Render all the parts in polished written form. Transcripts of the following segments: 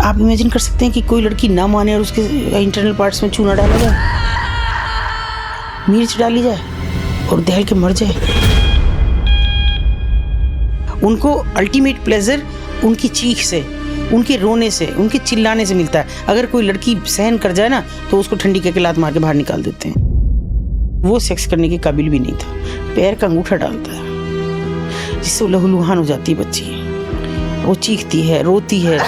आप इमेजिन कर सकते हैं कि कोई लड़की ना माने और उसके इंटरनल पार्ट्स में चूना डाला जाए, मिर्च डाली जाए और दहल के मर जाए। उनको अल्टीमेट प्लेजर उनकी चीख से, उनके रोने से, उनके चिल्लाने से मिलता है। अगर कोई लड़की सहन कर जाए ना तो उसको ठंडी के लात मार के बाहर निकाल देते हैं। वो सेक्स करने के काबिल भी नहीं था, पैर का अंगूठा डालता है जिससे वो लहूलुहान हो जाती है बच्ची, वो चीखती है, रोती है।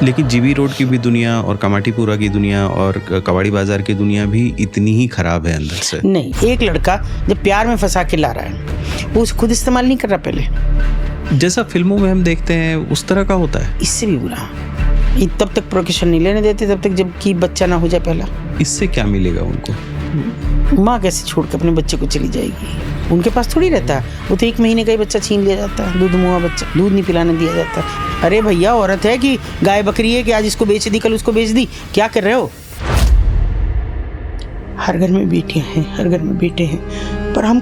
लेकिन जीबी रोड की भी दुनिया और कमाटीपुरा की दुनिया और कबाड़ी बाजार की दुनिया भी इतनी ही खराब है अंदर से। नहीं, एक लड़का जब प्यार में फंसा के ला रहा है वो उसे खुद इस्तेमाल नहीं कर रहा पहले, जैसा फिल्मों में हम देखते हैं उस तरह का होता है। इससे भी बुरा। ये तब तक प्रोकेशन नहीं लेने देते तब तक जब कि बच्चा ना हो जाए पहला। इससे क्या मिलेगा उनको? माँ कैसे छोड़ के अपने बच्चे को चली जाएगी? उनके पास थोड़ी रहता है, वो तो 1 महीने का ही बच्चा छीन लिया जाता है, दूध मुआ बच्चा, दूध नहीं पिलाने दिया जाता। अरे भैया, औरत है कि गाय बकरी है कि आज इसको बेच दी कल उसको बेच दी? क्या कर रहे हो? हर घर में बेटियां हैं, हर घर में बेटे हैं, पर हम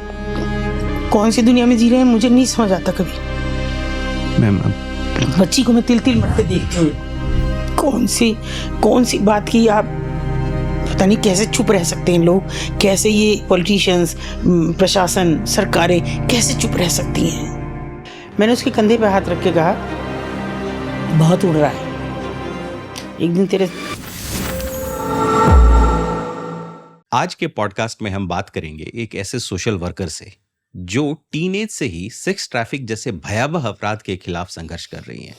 कौन सी दुनिया में जी रहे हैं मुझे नहीं समझ आता कभी। मैम, बच्ची को मैं तिल तिल मरते देखती हूँ। कौन सी बात की आप, पता नहीं कैसे चुप रह सकते हैं लोग, कैसे ये पॉलिटिशियंस, प्रशासन, सरकारें कैसे चुप रह सकती हैं। मैंने उसके कंधे पे हाथ रख के कहा, बहुत उड़ रहा है, एक दिन तेरे। आज के पॉडकास्ट में हम बात करेंगे एक ऐसे सोशल वर्कर से जो टीनेज से ही सेक्स ट्रैफिक जैसे भयावह अपराध के खिलाफ संघर्ष कर रही हैं।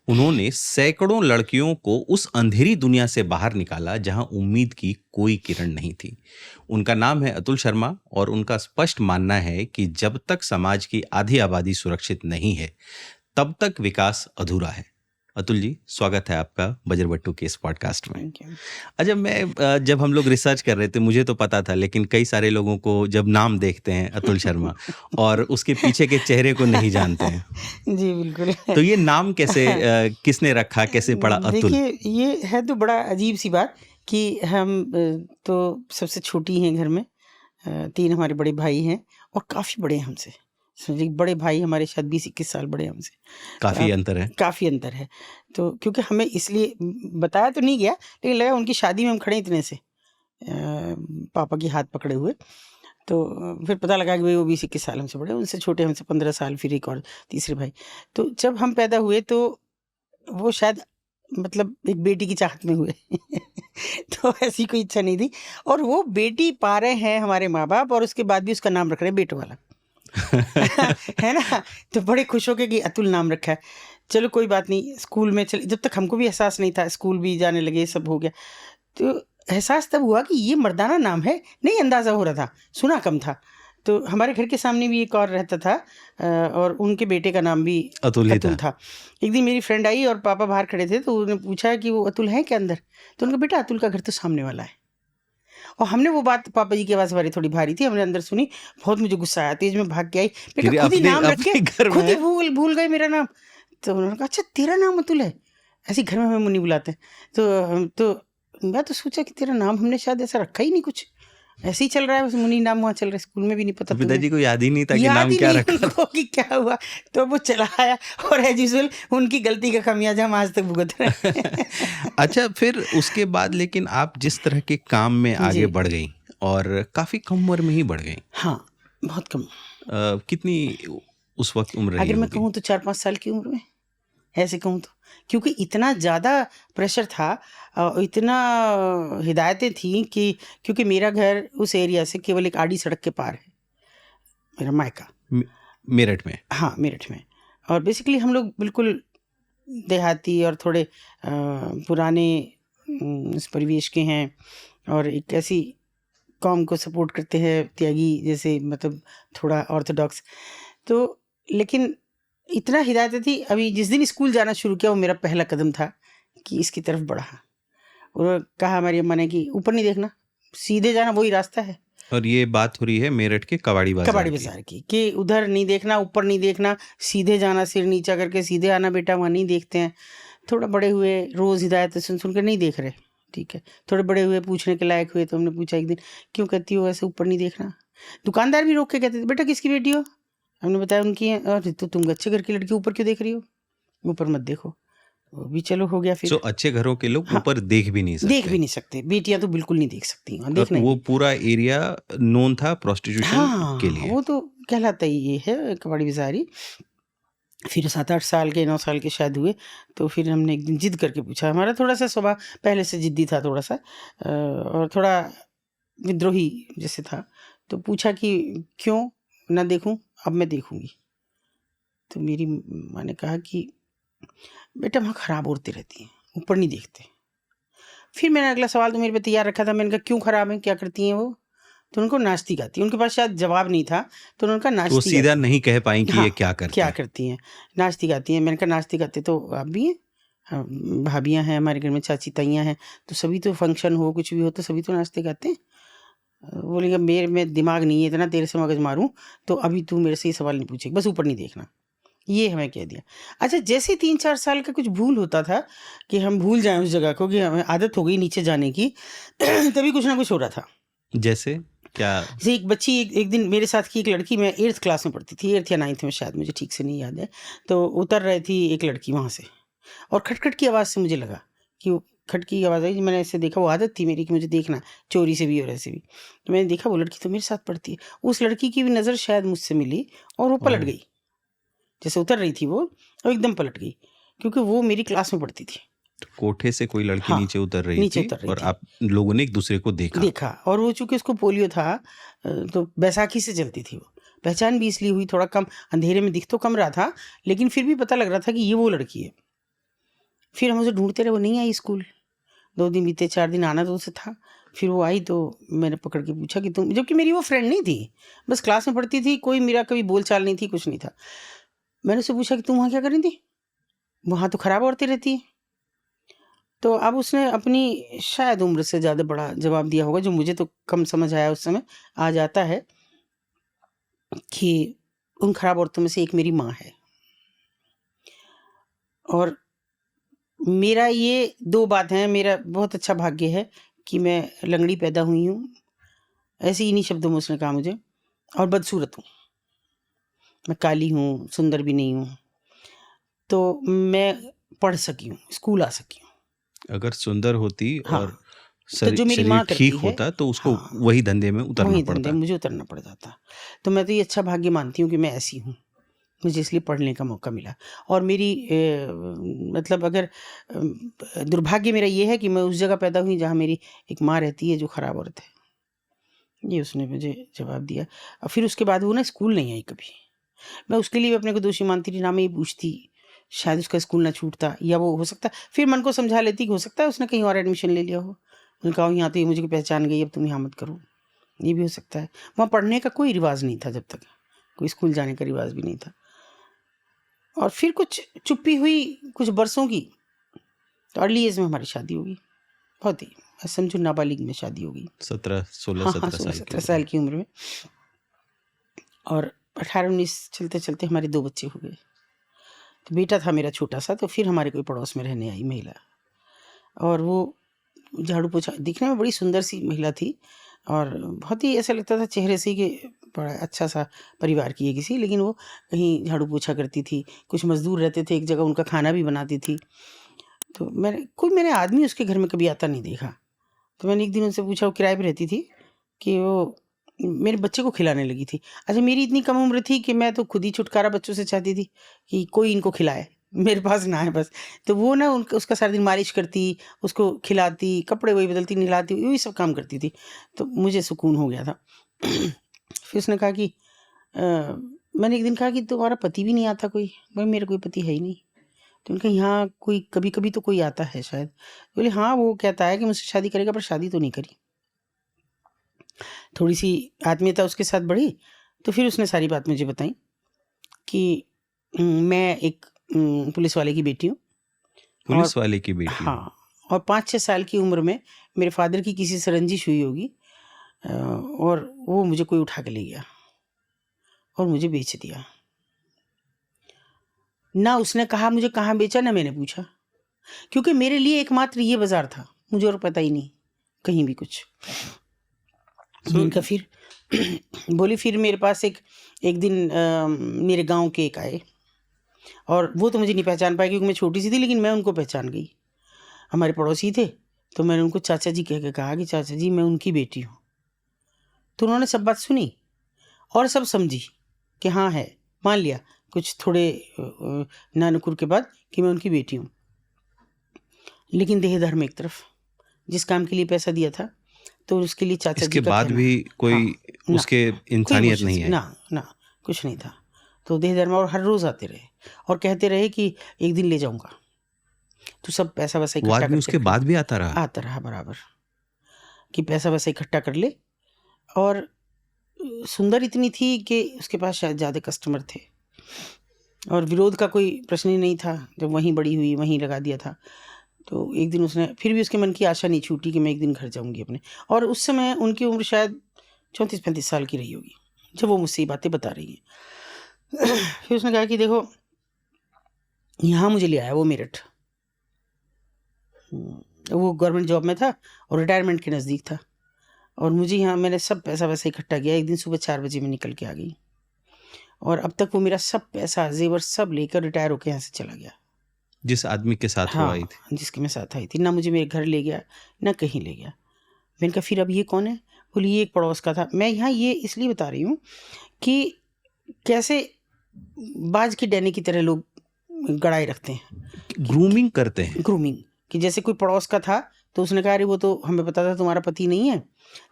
उन्होंने सैकड़ों लड़कियों को उस अंधेरी दुनिया से बाहर निकाला जहां उम्मीद की कोई किरण नहीं थी। उनका नाम है अतुल शर्मा और उनका स्पष्ट मानना है कि जब तक समाज की आधी आबादी सुरक्षित नहीं है तब तक विकास अधूरा है। अतुल जी, स्वागत है आपका बजरबट्टू के इस पॉडकास्ट में। अच्छा, जब हम लोग रिसर्च कर रहे थे मुझे तो पता था, लेकिन कई सारे लोगों को जब नाम देखते हैं अतुल शर्मा और उसके पीछे के चेहरे को नहीं जानते हैं। जी बिल्कुल। तो ये नाम कैसे, किसने रखा, कैसे पड़ा अतुल? देखिए, ये है तो बड़ा अजीब सी बात कि हम तो सबसे छोटी हैं घर में, 3 हमारे बड़े भाई हैं और काफ़ी बड़े हैं हमसे। समझिए बड़े भाई हमारे शायद 20-21 साल बड़े हमसे। काफी अंतर है। काफ़ी अंतर है। तो क्योंकि हमें इसलिए बताया तो नहीं गया, लेकिन लगा उनकी शादी में हम खड़े इतने से, पापा की हाथ पकड़े हुए। तो फिर पता लगा कि भाई वो 20-21 साल हमसे बड़े, उनसे छोटे हमसे 15 साल, फिर एक और तीसरे भाई। तो जब हम पैदा हुए तो वो शायद मतलब एक बेटी की चाहत में हुए। तो ऐसी कोई इच्छा नहीं थी, और वो बेटी पा रहे हैं हमारे माँ बाप और उसके बाद भी उसका नाम रख रहे हैं बेटो वाला। है ना? तो बड़े खुश हो गए कि अतुल नाम रखा है। चलो कोई बात नहीं, स्कूल में चले, जब तक हमको भी एहसास नहीं था, स्कूल भी जाने लगे, सब हो गया, तो एहसास तब हुआ कि ये मर्दाना नाम है, नहीं अंदाज़ा हो रहा था, सुना कम था। तो हमारे घर के सामने भी एक और रहता था, और उनके बेटे का नाम भी अतुल था। एक दिन मेरी फ्रेंड आई और पापा बाहर खड़े थे, तो उन्होंने पूछा कि वो अतुल है क्या अंदर? तो उनका बेटा अतुल का घर तो सामने वाला है। और हमने वो बात, पापा जी की आवाज़ हमारी थोड़ी भारी थी, हमने अंदर सुनी, बहुत मुझे गुस्सा आया, तेज में भाग के आई, बेटा खुद ही नाम रख के खुद ही भूल गए मेरा नाम। तो उन्होंने कहा अच्छा तेरा नाम अतुल है? ऐसे घर में हमें मुन्नी बुलाते हैं। तो मैं तो सोचा कि तेरा नाम हमने शायद ऐसा रखा ही नहीं, कुछ ऐसे ही चल रहा है, बस मुन्नी नाम वहाँ चल रहा है, स्कूल में भी नहीं पता, पिताजी को याद ही नहीं था कि नाम क्या रखा कि क्या हुआ। तो वो चला आया और एज यूजुअल उनकी गलती का खमियाजा हम आज तक भुगत रहे हैं। अच्छा, फिर उसके बाद लेकिन आप जिस तरह के काम में आगे बढ़ गई और काफी कम उम्र में ही बढ़ गई। हाँ, बहुत कम। कितनी उस वक्त उम्र रही? अगर मैं कहूँ तो 4-5 साल की उम्र में, ऐसे कहूँ तो, क्योंकि इतना ज़्यादा प्रेशर था, इतना हिदायतें थी कि, क्योंकि मेरा घर उस एरिया से केवल एक आड़ी सड़क के पार है, मेरा मायका मेरठ में। हाँ, मेरठ में। और बेसिकली हम लोग बिल्कुल देहाती और थोड़े पुराने इस परिवेश के हैं, और एक ऐसी कौम को सपोर्ट करते हैं, त्यागी जैसे, मतलब थोड़ा ऑर्थोडॉक्स। तो लेकिन इतना हिदायत थी। अभी जिस दिन स्कूल जाना शुरू किया वो मेरा पहला कदम था कि इसकी तरफ बढ़ा, और कहा हमारी अम्मा ने कि ऊपर नहीं देखना, सीधे जाना, वही रास्ता है। और ये बात हो रही है मेरठ के कबाड़ी बाजार की कि उधर नहीं देखना, ऊपर नहीं देखना, सीधे जाना, सिर नीचा करके सीधे आना बेटा, वहाँ नहीं देखते हैं। थोड़ा बड़े हुए, रोज़ हिदायत सुन सुन कर नहीं देख रहे, ठीक है, थोड़े बड़े हुए, पूछने के लायक हुए, तो हमने पूछा एक दिन, क्यों कहती हो ऐसे ऊपर नहीं देखना? दुकानदार भी रोक के कहते थे, बेटा किसकी बेटी हो? हमने बताया उनकी है। और तो तुम अच्छे घर की लड़की, ऊपर क्यों देख रही हो? ऊपर मत देखो। वो भी चलो हो गया फिर। सो अच्छे घरों के लोग हाँ, ऊपर देख भी नहीं देख भी सकते, नहीं सकते, बेटियां तो बिल्कुल नहीं देख सकती और और देखना ही वो नहीं। पूरा एरिया नोन था प्रोस्टिट्यूशन के हाँ, लिए। वो तो कहलाता ही ये है कबाड़ी बाज़ारी। फिर 7-8 साल के 9 साल के शायद हुए, तो फिर हमने एक दिन ज़िद करके पूछा, हमारा थोड़ा-सा स्वभाव पहले से ज़िद्दी था थोड़ा-सा, और थोड़ा विद्रोही जैसे था। तो पूछा कि क्यों ना देखूँ? अब मैं देखूँगी। तो मेरी माँ ने कहा कि बेटा वहाँ खराब औरतें रहती हैं, ऊपर नहीं देखते। फिर मैंने अगला सवाल तो मेरे पे तैयार रखा था, मैंने कहा क्यों खराब हैं, क्या करती हैं वो? तो उनको नाचती गाती, उनके पास शायद जवाब नहीं था, तो उन्होंने कहा तो वो नाचती सीधा गाती हैं। नहीं कह पाई कि ये हाँ, क्या करती क्या हैं। करती हैं? नाचती गाती हैं। मैंने कहा नाचती गाती तो आप भी हैं? हाँ, भाभियाँ हैं हमारे घर में, चाची ताइयाँ हैं, तो सभी तो फंक्शन हो कुछ भी हो तो सभी तो नाचते गाते हैं। बोली कि मेरे में दिमाग नहीं है इतना तेरे से मगज मारूं, तो अभी तू मेरे से ये सवाल नहीं पूछेगी, बस ऊपर नहीं देखना, ये हमें कह दिया। अच्छा, जैसे 3-4 साल का कुछ भूल होता था कि हम भूल जाएं उस जगह को, कि हमें आदत हो गई नीचे जाने की तभी कुछ ना कुछ हो रहा था। जैसे क्या? जैसे एक बच्ची एक दिन मेरे साथ की एक लड़की, मैं 8th क्लास में पढ़ती थी, 8th या 9th में शायद, मुझे ठीक से नहीं याद है। तो उतर रही थी एक लड़की वहाँ से, और खटखट की आवाज़ से मुझे लगा कि वो खट की आवाज़ आई। मैंने ऐसे देखा, वो आदत थी मेरी कि मुझे देखना, चोरी से भी और ऐसे भी। तो मैंने देखा वो लड़की तो मेरे साथ पढ़ती है। उस लड़की की भी नज़र शायद मुझसे मिली और वो पलट ओह! गई। जैसे उतर रही थी वो एकदम पलट गई, क्योंकि वो मेरी क्लास में पढ़ती थी। तो कोठे से कोई लड़की हाँ, नीचे उतर रही नीचे थी उतर रही और थी। आप लोगों ने एक दूसरे को देखा। देखा, और वो चूँकि उसको पोलियो था, तो बैसाखी से चलती थी वो। पहचान भी इसलिए हुई, थोड़ा कम अंधेरे में दिख तो कम रहा था, लेकिन फिर भी पता लग रहा था कि ये वो लड़की है। फिर हम उसे ढूँढते रहे, वो नहीं आई स्कूल। 2 दिन बीते, 4 दिन आना तो उसे था। फिर वो आई तो मैंने पकड़ के पूछा कि तुम, जबकि मेरी वो फ्रेंड नहीं थी, बस क्लास में पढ़ती थी, कोई मेरा कभी बोलचाल नहीं थी, कुछ नहीं था। मैंने उससे पूछा कि तुम वहाँ क्या कर रही थी? वहाँ तो खराब औरतें रहती हैं। तो अब उसने अपनी शायद उम्र से ज़्यादा बड़ा जवाब दिया होगा, जो मुझे तो कम समझ आया उस समय, आज आता है, कि उन खराब औरतों में से एक मेरी माँ है। और मेरा ये 2 बात हैं, मेरा बहुत अच्छा भाग्य है कि मैं लंगड़ी पैदा हुई हूँ। ऐसे ही इन्हीं शब्दों में उसने कहा मुझे, और बदसूरत हूँ। मैं काली हूँ, सुंदर भी नहीं हूँ। तो मैं पढ़ सकी हूँ, स्कूल आ सकी हूँ। अगर सुंदर होती हाँ, और तो जो मेरी शरीर माँ ठीक करती है, होता तो उसको हाँ, वही धंधे में उतरना वही धंधे पड़ता। मुझे उतरना पड़ जाता। तो मैं तो ये अच्छा भाग्य मानती हूँ कि मैं ऐसी हूँ। मुझे इसलिए पढ़ने का मौका मिला। और मेरी मतलब अगर दुर्भाग्य मेरा ये है कि मैं उस जगह पैदा हुई जहाँ मेरी एक माँ रहती है जो खराब औरत है। ये उसने मुझे जवाब दिया। और फिर उसके बाद वो ना स्कूल नहीं आई कभी। मैं उसके लिए भी अपने को दोषी मानती थी, ना मैं ये पूछती, शायद उसका स्कूल ना छूटता, या वो हो सकता फिर मन को समझा लेती कि हो सकता है उसने कहीं और एडमिशन ले लिया हो। उन्होंने कहा यहाँ तो ये मुझे पहचान गई, अब तुम यहाँ मत करो। ये भी हो सकता है। वहाँ पढ़ने का कोई रिवाज नहीं था जब तक, कोई स्कूल जाने का रिवाज भी नहीं था। और फिर कुछ चुप्पी हुई कुछ बरसों की, तो अर्ली एज में हमारी शादी होगी। बहुत ही, मैं समझो नाबालिग में शादी होगी। 17, 16, हाँ, हाँ, 17 साल की 16-17 उम्र साल में। की उम्र में। और 18-19 चलते-चलते हमारे 2 बच्चे हो गए। तो बेटा था मेरा छोटा-सा, तो फिर हमारे कोई पड़ोस में रहने आई महिला, और वो झाड़ू-पोछा, दिखने में बड़ी सुंदर-सी महिला थी, और बहुत ही ऐसा लगता था चेहरे से कि बड़ा अच्छा-सा परिवार की है किसी, लेकिन वो कहीं झाड़ू-पोछा करती थी। कुछ मज़दूर रहते थे एक जगह, उनका खाना भी बनाती थी। तो मैंने आदमी उसके घर में कभी आता नहीं देखा। तो मैंने एक दिन उनसे पूछा, वो किराए पे रहती थी, कि वो मेरे बच्चे को खिलाने लगी थी। अच्छा, मेरी इतनी कम उम्र थी कि मैं तो खुद ही छुटकारा बच्चों से चाहती थी कि कोई इनको खिलाए, मेरे पास ना आए बस। तो वो ना उनका उसका सारा दिन मालिश करती, उसको खिलाती, कपड़े वही बदलती, नहलाती, यही सब काम करती थी। तो मुझे सुकून हो गया था। फिर उसने कहा कि मैंने एक दिन कहा कि तुम्हारा पति भी नहीं आता कोई? भाई मेरा कोई पति है ही नहीं। तो उनका यहाँ कोई कभी-कभी तो कोई आता है शायद। बोले हाँ, वो कहता है कि मुझसे शादी करेगा, पर शादी तो नहीं करी। थोड़ी-सी आत्मीयता उसके साथ बढ़ी, तो फिर उसने सारी बात मुझे बताई कि मैं एक पुलिस वाले की बेटी हूँ, और पुलिस वाले की बेटी हो? हाँ, और 5-6 साल की उम्र में मेरे फ़ादर की किसी से रंजिश हुई होगी, और वो मुझे कोई उठा के ले गया और मुझे बेच दिया। ना उसने कहा मुझे कहाँ बेचा, ना मैंने पूछा, क्योंकि मेरे लिए एकमात्र ये बाज़ार था, मुझे और पता ही नहीं कहीं भी कुछ। सो मैंने कहा फिर बोली, फिर मेरे पास एक एक दिन मेरे गाँव के एक आए, और वो तो मुझे नहीं पहचान पाई क्योंकि मैं छोटी सी थी, लेकिन मैं उनको पहचान गई। हमारे पड़ोसी थे, तो मैंने उनको चाचा जी कह के कहा कि चाचा जी मैं उनकी बेटी हूँ। तो उन्होंने सब बात सुनी और सब समझी कि हाँ है, मान लिया कुछ थोड़े नानुकुर के बाद कि मैं उनकी बेटी हूँ। लेकिन देह धर्म एक तरफ, जिस काम के लिए पैसा दिया था तो उसके लिए चाचा इसके जी का बाद कहना, भी कोई हाँ, ना उसके कोई इंसानियत मुझसे नहीं है। ना ना कुछ नहीं था। तो देह धर्म, और हर रोज आते रहे और कहते रहे कि एक दिन ले जाऊंगा। तो सब पैसा वैसा वो इकट्ठा आदमी करके उसके रखना, बाद भी आता रहा। आता रहा बराबर, कि पैसा वैसा इकट्ठा कर ले। और सुंदर इतनी थी कि उसके पास शायद ज़्यादा कस्टमर थे और विरोध का कोई प्रश्न ही नहीं था। जब वहीं बड़ी हुई, वहीं लगा दिया था। तो एक दिन उसने, फिर भी उसके मन की आशा नहीं छूटी कि मैं एक दिन घर जाऊंगी अपने। और उस समय उनकी उम्र शायद 34-35 साल की रही होगी जब वो मुझसे ये बातें बता रही हैं। फिर उसने कहा कि देखो, यहाँ मुझे ले आया वो मेरठ। वो गवर्नमेंट जॉब में था और रिटायरमेंट के नज़दीक था। और मुझे यहाँ, मैंने सब पैसा वैसा इकट्ठा किया। एक दिन सुबह 4 बजे मैं निकल के आ गई और अब तक वो मेरा सब पैसा जेवर सब लेकर रिटायर होकर यहाँ से चला गया। जिस आदमी के साथ वो आई हाँ, थी। जिसके मैं साथ आई थी, ना मुझे मेरे घर ले गया ना कहीं ले गया। मैंने कहा फिर अब ये कौन है? बोली ये एक पड़ोस का था। मैं यहाँ ये इसलिए बता रही हूँ कि कैसे बाज की डैनी की तरह लोग गड़ाई रखते हैं, ग्रूमिंग करते हैं। ग्रूमिंग। कि जैसे कोई पड़ोस का था तो उसने कहा अरे वो तो हमें पता था तुम्हारा पति नहीं है,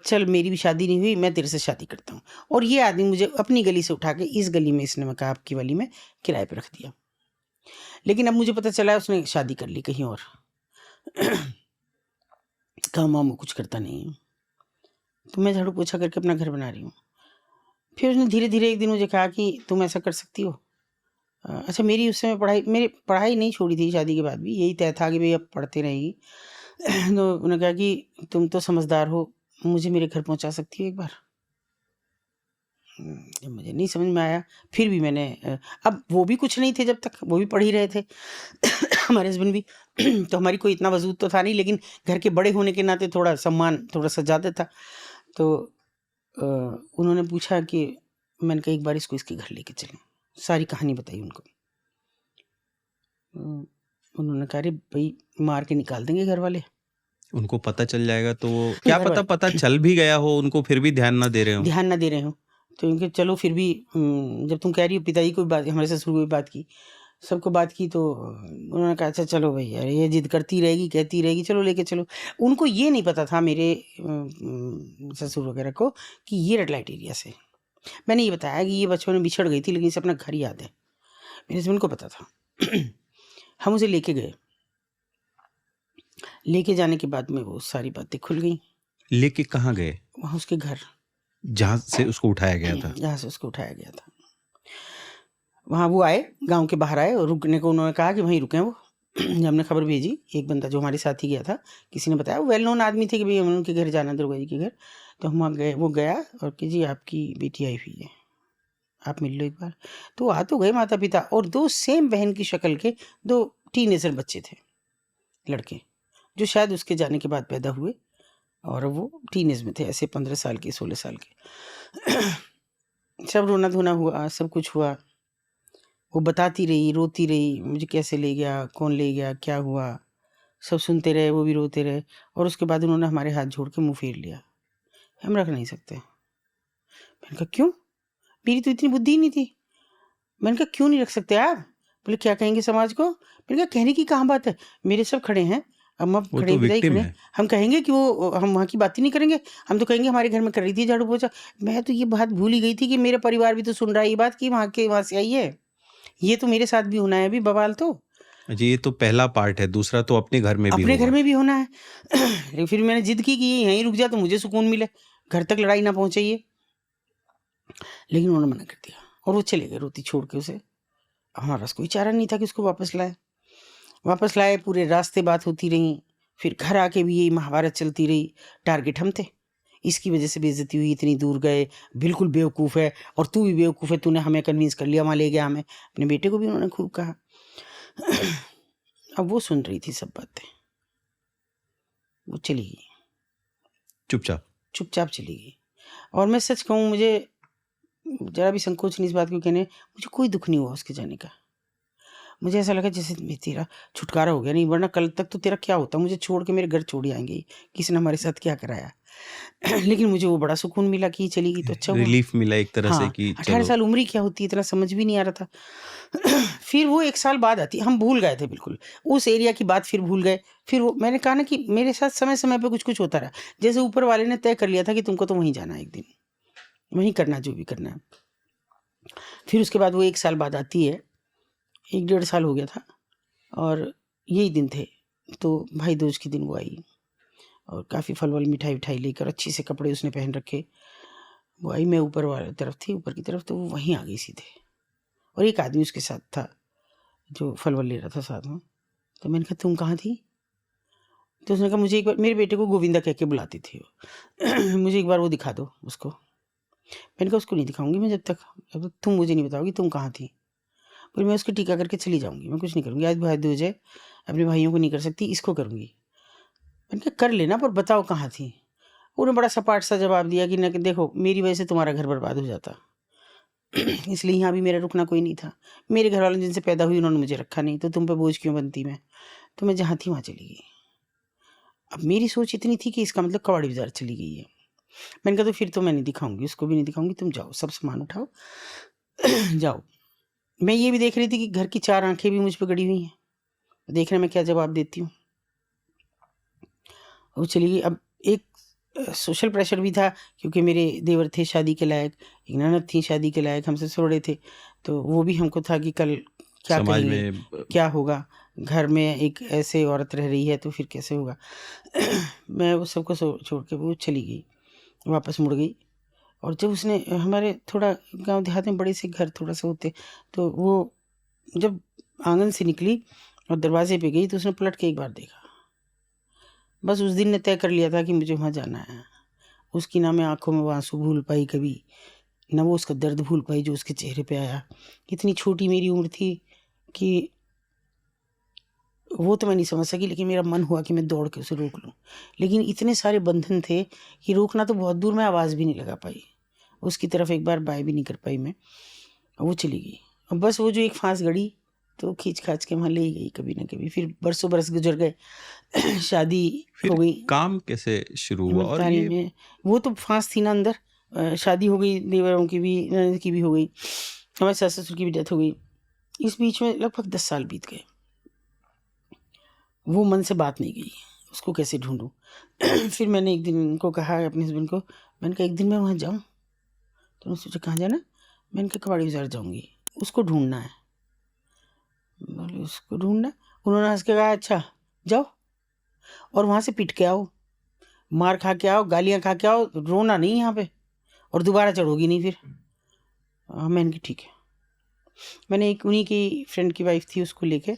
चल मेरी भी शादी नहीं हुई, मैं तेरे से शादी करता हूँ। और ये आदमी मुझे अपनी गली से उठा के इस गली में, इसने मैं कहा आपकी गली में, किराए पे रख दिया। लेकिन अब मुझे पता चला उसने शादी कर ली कहीं और। काम वाम कुछ करता नहीं है, तो मैं झाड़ू पोछा करके अपना घर बना रही हूँ। फिर उसने धीरे धीरे एक दिन मुझे कहा कि तुम ऐसा कर सकती हो। अच्छा, मेरी उस समय मेरी पढ़ाई नहीं छोड़ी थी शादी के बाद भी, यही तय था कि भाई अब पढ़ते रहेगी। तो उन्होंने कहा कि तुम तो समझदार हो, मुझे मेरे घर पहुंचा सकती हो एक बार। जब मुझे नहीं समझ में आया, फिर भी मैंने अब वो भी कुछ नहीं थे जब तक, वो भी पढ़ ही रहे थे। हमारे हस्बैंड भी। तो हमारी कोई इतना वजूद तो था नहीं, लेकिन घर के बड़े होने के नाते थोड़ा सम्मान थोड़ा सा ज़्यादा था। तो उन्होंने पूछा कि, मैंने कहा एक बार इसको इसके घर लेके चलें। सारी कहानी बताई उनको। उन्होंने कहा अरे भाई मार के निकाल देंगे घर वाले। उनको पता चल जाएगा तो वो क्या घर पता, वाले पता चल भी गया हो उनको, फिर भी ध्यान ना दे रहे हो। ध्यान ना दे रहे हो। तो इनके चलो फिर भी, जब तुम कह रही हो, पिताजी को भी बात, हमारे ससुर को भी बात की, सबको बात की, तो उन्होंने कहा अच्छा चलो भाई यार, ये जिद करती रहेगी, कहती रहेगी, चलो लेके चलो। उनको ये नहीं पता था मेरे ससुर वगैरह को कि ये रेड लाइट एरिया से। मैंने ये बताया कि ये बचपन में बिछड़ गई थी, लेकिन इसे अपना घर याद है। मेरे हस्बैंड को पता था। हम उसे लेके गए। लेके जाने के बाद में वो सारी बातें खुल गई। लेके कहाँ गए? वहाँ उसके घर, जहाँ से उसको उठाया गया था। जहाँ से उसको उठाया गया था, वहाँ वो आए, गांव के बाहर आए और रुकने को उन्होंने कहा कि वहीं रुकें वो। हमने खबर भेजी, एक बंदा जो हमारे साथ ही गया था, किसी ने बताया, वो वेल नोन आदमी थे कि भाई हमें उनके घर जाना, दुर्गा जी के घर। तो हम वहाँ गए, वो गया और कि जी आपकी बेटी आई हुई है, आप मिल लो एक बार। तो आ तो गए माता पिता और दो सेम बहन की शक्ल के दो टीनेजर बच्चे थे, लड़के, जो शायद उसके जाने के बाद पैदा हुए और वो टीनेज में थे, ऐसे 15 साल के, 16 साल के। सब रोना धोना हुआ, सब कुछ हुआ। वो बताती रही, रोती रही, मुझे कैसे ले गया, कौन ले गया, क्या हुआ, सब सुनते रहे, वो भी रोते रहे। और उसके बाद उन्होंने हमारे हाथ जोड़ के मुँह फेर लिया, हम रख नहीं सकते। मैंने कहा क्यों? मेरी तो इतनी बुद्धि ही नहीं थी। मैंने कहा क्यों नहीं रख सकते आप? बोले क्या कहेंगे समाज को? मैंने कहा कहने की कहाँ बात है, मेरे सब खड़े हैं, अम्मा वो खड़े, तो पिताजी विक्टिम खड़े, है। हम कहेंगे कि वो, हम वहाँ की बात ही नहीं करेंगे? हम तो कहेंगे हमारे घर में कर रही थी झाड़ू पोछा। मैं तो ये बात भूल ही गई थी कि मेरा परिवार भी तो सुन रहा है ये बात कि वहाँ से आई है, ये तो मेरे साथ भी होना है अभी बवाल। तो जी, ये तो पहला पार्ट है, दूसरा तो अपने घर में भी अपने घर होगा। में भी होना है। लेकिन फिर मैंने जिद की कि ये यहीं रुक जा तो मुझे सुकून मिले, घर तक लड़ाई ना पहुंचे ये। लेकिन उन्होंने मना कर दिया और वो चले गए रोती छोड़ के उसे। हमारे पास कोई चारा नहीं था कि उसको वापस लाए। पूरे रास्ते बात होती रही, फिर घर आके भी यही महाभारत चलती रही। टारगेट हम थे, इसकी वजह से बेइज्जती हुई, इतनी दूर गए, बिल्कुल बेवकूफ़ है और तू भी बेवकूफ़ है, तूने हमें कन्विंस कर लिया, वहाँ ले गया हमें। अपने बेटे को भी उन्होंने खूब कहा। अब वो सुन रही थी सब बातें, वो चली गई, चुपचाप चली गई। और मैं सच कहूँ, मुझे ज़रा भी संकोच नहीं इस बात को कहने, मुझे कोई दुख नहीं हुआ उसके जाने का। मुझे ऐसा लगा जैसे तेरा छुटकारा हो गया, नहीं वरना कल तक तो तेरा क्या होता, मुझे छोड़ के मेरे घर छोड़ आएंगे, किसी ने हमारे साथ क्या कराया। लेकिन मुझे वो बड़ा सुकून मिला कि ये चली गई तो अच्छा हुआ। रिलीफ मिला एक तरह से हाँ, कि 18 चलो। साल उम्र ही क्या होती है, इतना समझ भी नहीं आ रहा था। फिर वो 1 साल बाद आती, हम भूल गए थे बिल्कुल, उस एरिया की बात फिर भूल गए। फिर वो मैंने कहा ना कि मेरे साथ समय-समय पे कुछ-कुछ होता रहा। जैसे ऊपर वाले ने तय कर लिया था कि तुमको तो वहीं जाना है एक दिन, वहीं करना जो भी करना है। फिर उसके बाद वो 1 साल बाद आती है, 1 डेढ़ साल हो गया था और यही दिन थे, तो भाई दूज के दिन वो आई और काफ़ी फल-वल, मिठाई-विठाई लेकर अच्छे से कपड़े उसने पहन रखे। वो आई, मैं ऊपर वाली तरफ थी, ऊपर की तरफ, तो वो वहीं आ गई सीधे और एक आदमी उसके साथ था जो फल-वल ले रहा था साथ में। तो मैंने कहा तुम कहाँ थी? तो उसने कहा मुझे एक बार, मेरे बेटे को गोविंदा कह के बुलाती थी वो। मुझे एक बार वो दिखा दो उसको। मैंने कहा उसको नहीं दिखाऊंगी मैं जब तक तुम मुझे नहीं बताओगी तुम कहाँ थी। फिर मैं उसको टीका करके चली जाऊंगी, मैं कुछ नहीं करूंगी। आज भाई दूज है, अपने भाइयों को नहीं कर सकती, इसको करूंगी। मैंने कहा कर लेना, पर बताओ कहाँ थी। उन्होंने बड़ा सपाट सा जवाब दिया कि न कि देखो मेरी वजह से तुम्हारा घर बर्बाद हो जाता, इसलिए यहाँ भी मेरा रुकना कोई नहीं था। मेरे घर वालों जिनसे पैदा हुई उन्होंने मुझे रखा नहीं, तो तुम पे बोझ क्यों बनती मैं। तो मैं जहाँ थी वहाँ चली गई। अब मेरी सोच इतनी थी कि इसका मतलब कबाड़ी बाजार चली गई है। मैंने कहा तो फिर तो मैं नहीं दिखाऊंगी, उसको भी नहीं दिखाऊंगी, तुम जाओ सब सामान उठाओ जाओ। मैं ये भी देख रही थी कि घर की 4 आंखें भी मुझ पर गड़ी हुई हैं, देखना मैं क्या जवाब देती हूँ। वो चली गई। अब एक सोशल प्रेशर भी था क्योंकि मेरे देवर थे शादी के लायक, एक ननद थी शादी के लायक, हमसे छोड़े थे, तो वो भी हमको था कि कल क्या समाज करेंगे, में क्या होगा, घर में एक ऐसे औरत रह रही है तो फिर कैसे होगा। मैं वो सबको छोड़ के वो चली गई, वापस मुड़ गई। और जब उसने हमारे थोड़ा गांव देहात में बड़े से घर थोड़ा सा होते, तो वो जब आंगन से निकली और दरवाजे पे गई तो उसने पलट के एक बार देखा। बस उस दिन ने तय कर लिया था कि मुझे वहाँ जाना है। उसकी ना मैं आंखों में वो आंसू भूल पाई कभी, ना वो उसका दर्द भूल पाई जो उसके चेहरे पे आया। इतनी छोटी मेरी उम्र थी कि वो तो मैं नहीं समझ सकी, लेकिन मेरा मन हुआ कि मैं दौड़ के उसे रोक लूं। लेकिन इतने सारे बंधन थे कि रोकना तो बहुत दूर, मैं आवाज़ भी नहीं लगा पाई, उसकी तरफ एक बार बाय भी नहीं कर पाई मैं। वो चली गई और बस वो जो एक फांस गड़ी तो खींच खाच के वहाँ ले ही गई कभी ना कभी। फिर बरसों बरस गुजर गए, शादी फिर हो गई काम कैसे शुरू हुआ? और हिम्मतवानी ये में। वो तो फांस थी ना अंदर। शादी हो गई, देवरों की भी, ननद की भी हो गई, हमारे सास ससुर की भी डेथ हो गई। इस बीच में लगभग 10 साल बीत गए। वो मन से बात नहीं गई, उसको कैसे ढूंढूं। फिर मैंने एक दिन उनको कहा अपने हस्बैंड को, मैंने कहा एक दिन मैं वहाँ जाऊँ। तो उन्होंने सोचा कहाँ जाना, मैंने कहा कबाड़ी बाजार जाऊँगी, उसको ढूंढना है। बोले उसको ढूंढना, उन्होंने हंस के कहा अच्छा जाओ और वहाँ से पिट के आओ, मार खा के आओ, गालियाँ खा के आओ, रोना नहीं यहाँ पे और दोबारा चढ़ोगी नहीं फिर। मैंने कहा ठीक है। मैंने एक उन्हीं की फ्रेंड की वाइफ थी उसको लेके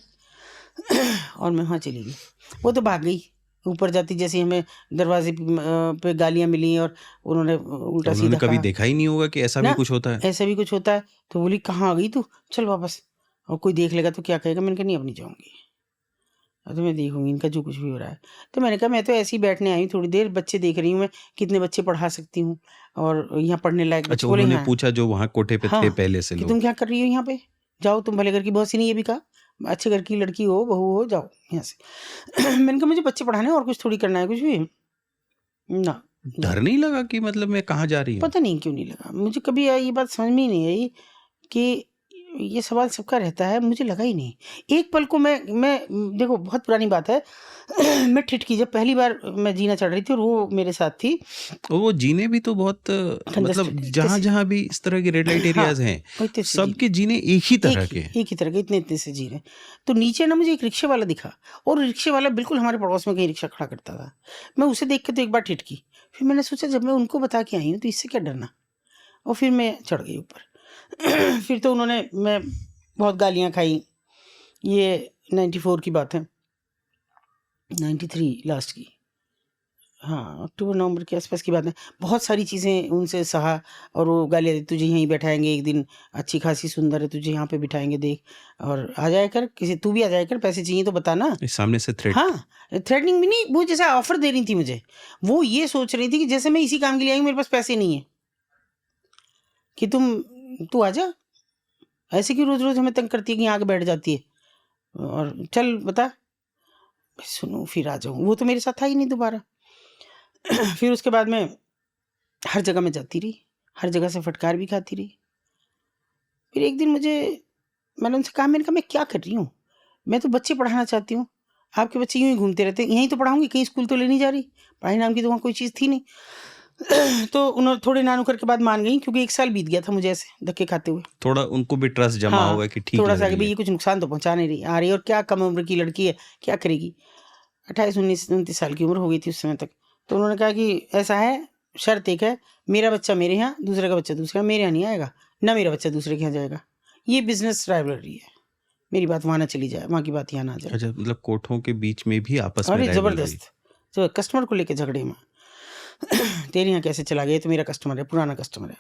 और मैं वहाँ चली गई। वो तो भाग गई, ऊपर जाती जैसे हमें दरवाजे पे गालियाँ मिली और उन्होंने उल्टा उन्होंने सीधा कभी कहा देखा ही नहीं होगा कि ऐसा भी ना कुछ होता है। ऐसा भी कुछ होता है। तो बोली कहाँ आ गई तू, चल वापस, और कोई देख लेगा तो क्या कहेगा। मैंने कहा नहीं अब नहीं जाऊँगी, अब तो मैं देखूंगी इनका जो कुछ भी हो रहा है। तो मैंने कहा मैं तो ऐसे ही बैठने आई हूँ थोड़ी देर, बच्चे देख रही हूँ मैं, कितने बच्चे पढ़ा सकती हूँ और यहाँ पढ़ने लायक अच्छा, बच्चे। बोले उन्होंने हाँ पूछा जो वहाँ कोठे पे थे हाँ पहले से कि तुम लोग। क्या कर रही हो यहाँ पे, जाओ तुम भले घर की बहुत सी नहीं, ये भी कहा अच्छे घर की लड़की हो, बहू हो, जाओ यहाँ से। मैंने कहा मुझे बच्चे पढ़ाने और कुछ थोड़ी करना है कुछ भी ना, जाओ। डर नहीं लगा कि मतलब मैं कहाँ जा रही हूँ? पता नहीं क्यों नहीं लगा मुझे, कभी ये बात समझ में ही नहीं आई कि ये सवाल सबका रहता है, मुझे लगा ही नहीं। एक पल को मैं देखो बहुत पुरानी बात है, मैं ठिठकी जब पहली बार मैं जीना चढ़ रही थी और वो मेरे साथ थी। और वो जीने भी तो बहुत ठंडस मतलब ठंडी जहाँ कैसे, जहाँ भी इस तरह के रेड लाइट हाँ एरियाज हैं, इतने से जी, सबके जीने एक ही तरह के हैं। एक ही तरह के इतने इतने से जी रहे। तो नीचे ना मुझे एक रिक्शे वाला दिखा और रिक्शे वाला बिल्कुल हमारे पड़ोस में कहीं रिक्शा खड़ा करता था। मैं उसे देख के तो एक बार ठिठकी, फिर मैंने सोचा जब मैं उनको बता के आई हूँ तो इससे क्या डरना, और फिर मैं चढ़ गई ऊपर। फिर तो उन्होंने, मैं बहुत गालियाँ खाई। ये 94 की बात है, 93 लास्ट की, हाँ अक्टूबर नवंबर के आसपास की बात है। बहुत सारी चीज़ें उनसे सहा और वो गालियाँ दी, तुझे यहीं बैठाएंगे एक दिन, अच्छी खासी सुंदर है, तुझे यहाँ पे बिठाएंगे देख, और आ जाया कर, किसी तू भी आ जाया कर, पैसे चाहिए तो बताना। सामने से थ्रेट। हाँ थ्रेटनिंग भी नहीं, वो जैसे ऑफर दे रही थी मुझे, वो ये सोच रही थी कि जैसे मैं इसी काम के लिए आई हूँ, मेरे पास पैसे नहीं है कि तू आ जा, ऐसे क्यों रोज रोज हमें तंग करती है कि यहाँ आके बैठ जाती है, और चल बता, सुनो फिर आ जाऊँ। वो तो मेरे साथ था ही नहीं दोबारा। फिर उसके बाद में हर जगह में जाती रही, हर जगह से फटकार भी खाती रही। फिर एक दिन मैंने उनसे कहा, मैंने कहा मैं क्या कर रही हूँ, मैं तो बच्चे पढ़ाना चाहती हूँ, आपके बच्चे यूं ही घूमते रहते हैं, यहीं तो पढ़ाऊंगी, कहीं स्कूल तो ले नहीं जा रही, पढ़ाई नाम की तो वहाँ कोई चीज़ थी नहीं। तो उन्होंने थोड़े नानू करके बाद मान गई, क्योंकि 1 साल बीत गया था मुझे ऐसे धक्के खाते हुए। थोड़ा उनको भी ट्रस्ट जमा हाँ, हुआ कि ठीक थोड़ा लग सा कि रही भाई है। ये कुछ नुकसान तो पहुंचा नहीं रही आ रही, और क्या कम उम्र की लड़की है, क्या करेगी। 28, 19, 29 साल की उम्र हो गई थी उस समय तक। तो उन्होंने कहा कि ऐसा है, शर्त एक है, मेरा बच्चा मेरे यहाँ, दूसरे का बच्चा दूसरे यहाँ, मेरे यहाँ नहीं आएगा, ना मेरा बच्चा दूसरे के यहाँ जाएगा। ये बिजनेस राइवलरी है, मेरी बात वहाँ ना चली जाए, वहाँ की बात यहाँ ना आ जाए। अच्छा, मतलब कोठों के बीच में भी आपस में अरे राइवलरी। जबरदस्त, जो कस्टमर को लेके झगड़े में, तेरे यहाँ कैसे चला गया, ये तो मेरा कस्टमर है, पुराना कस्टमर है,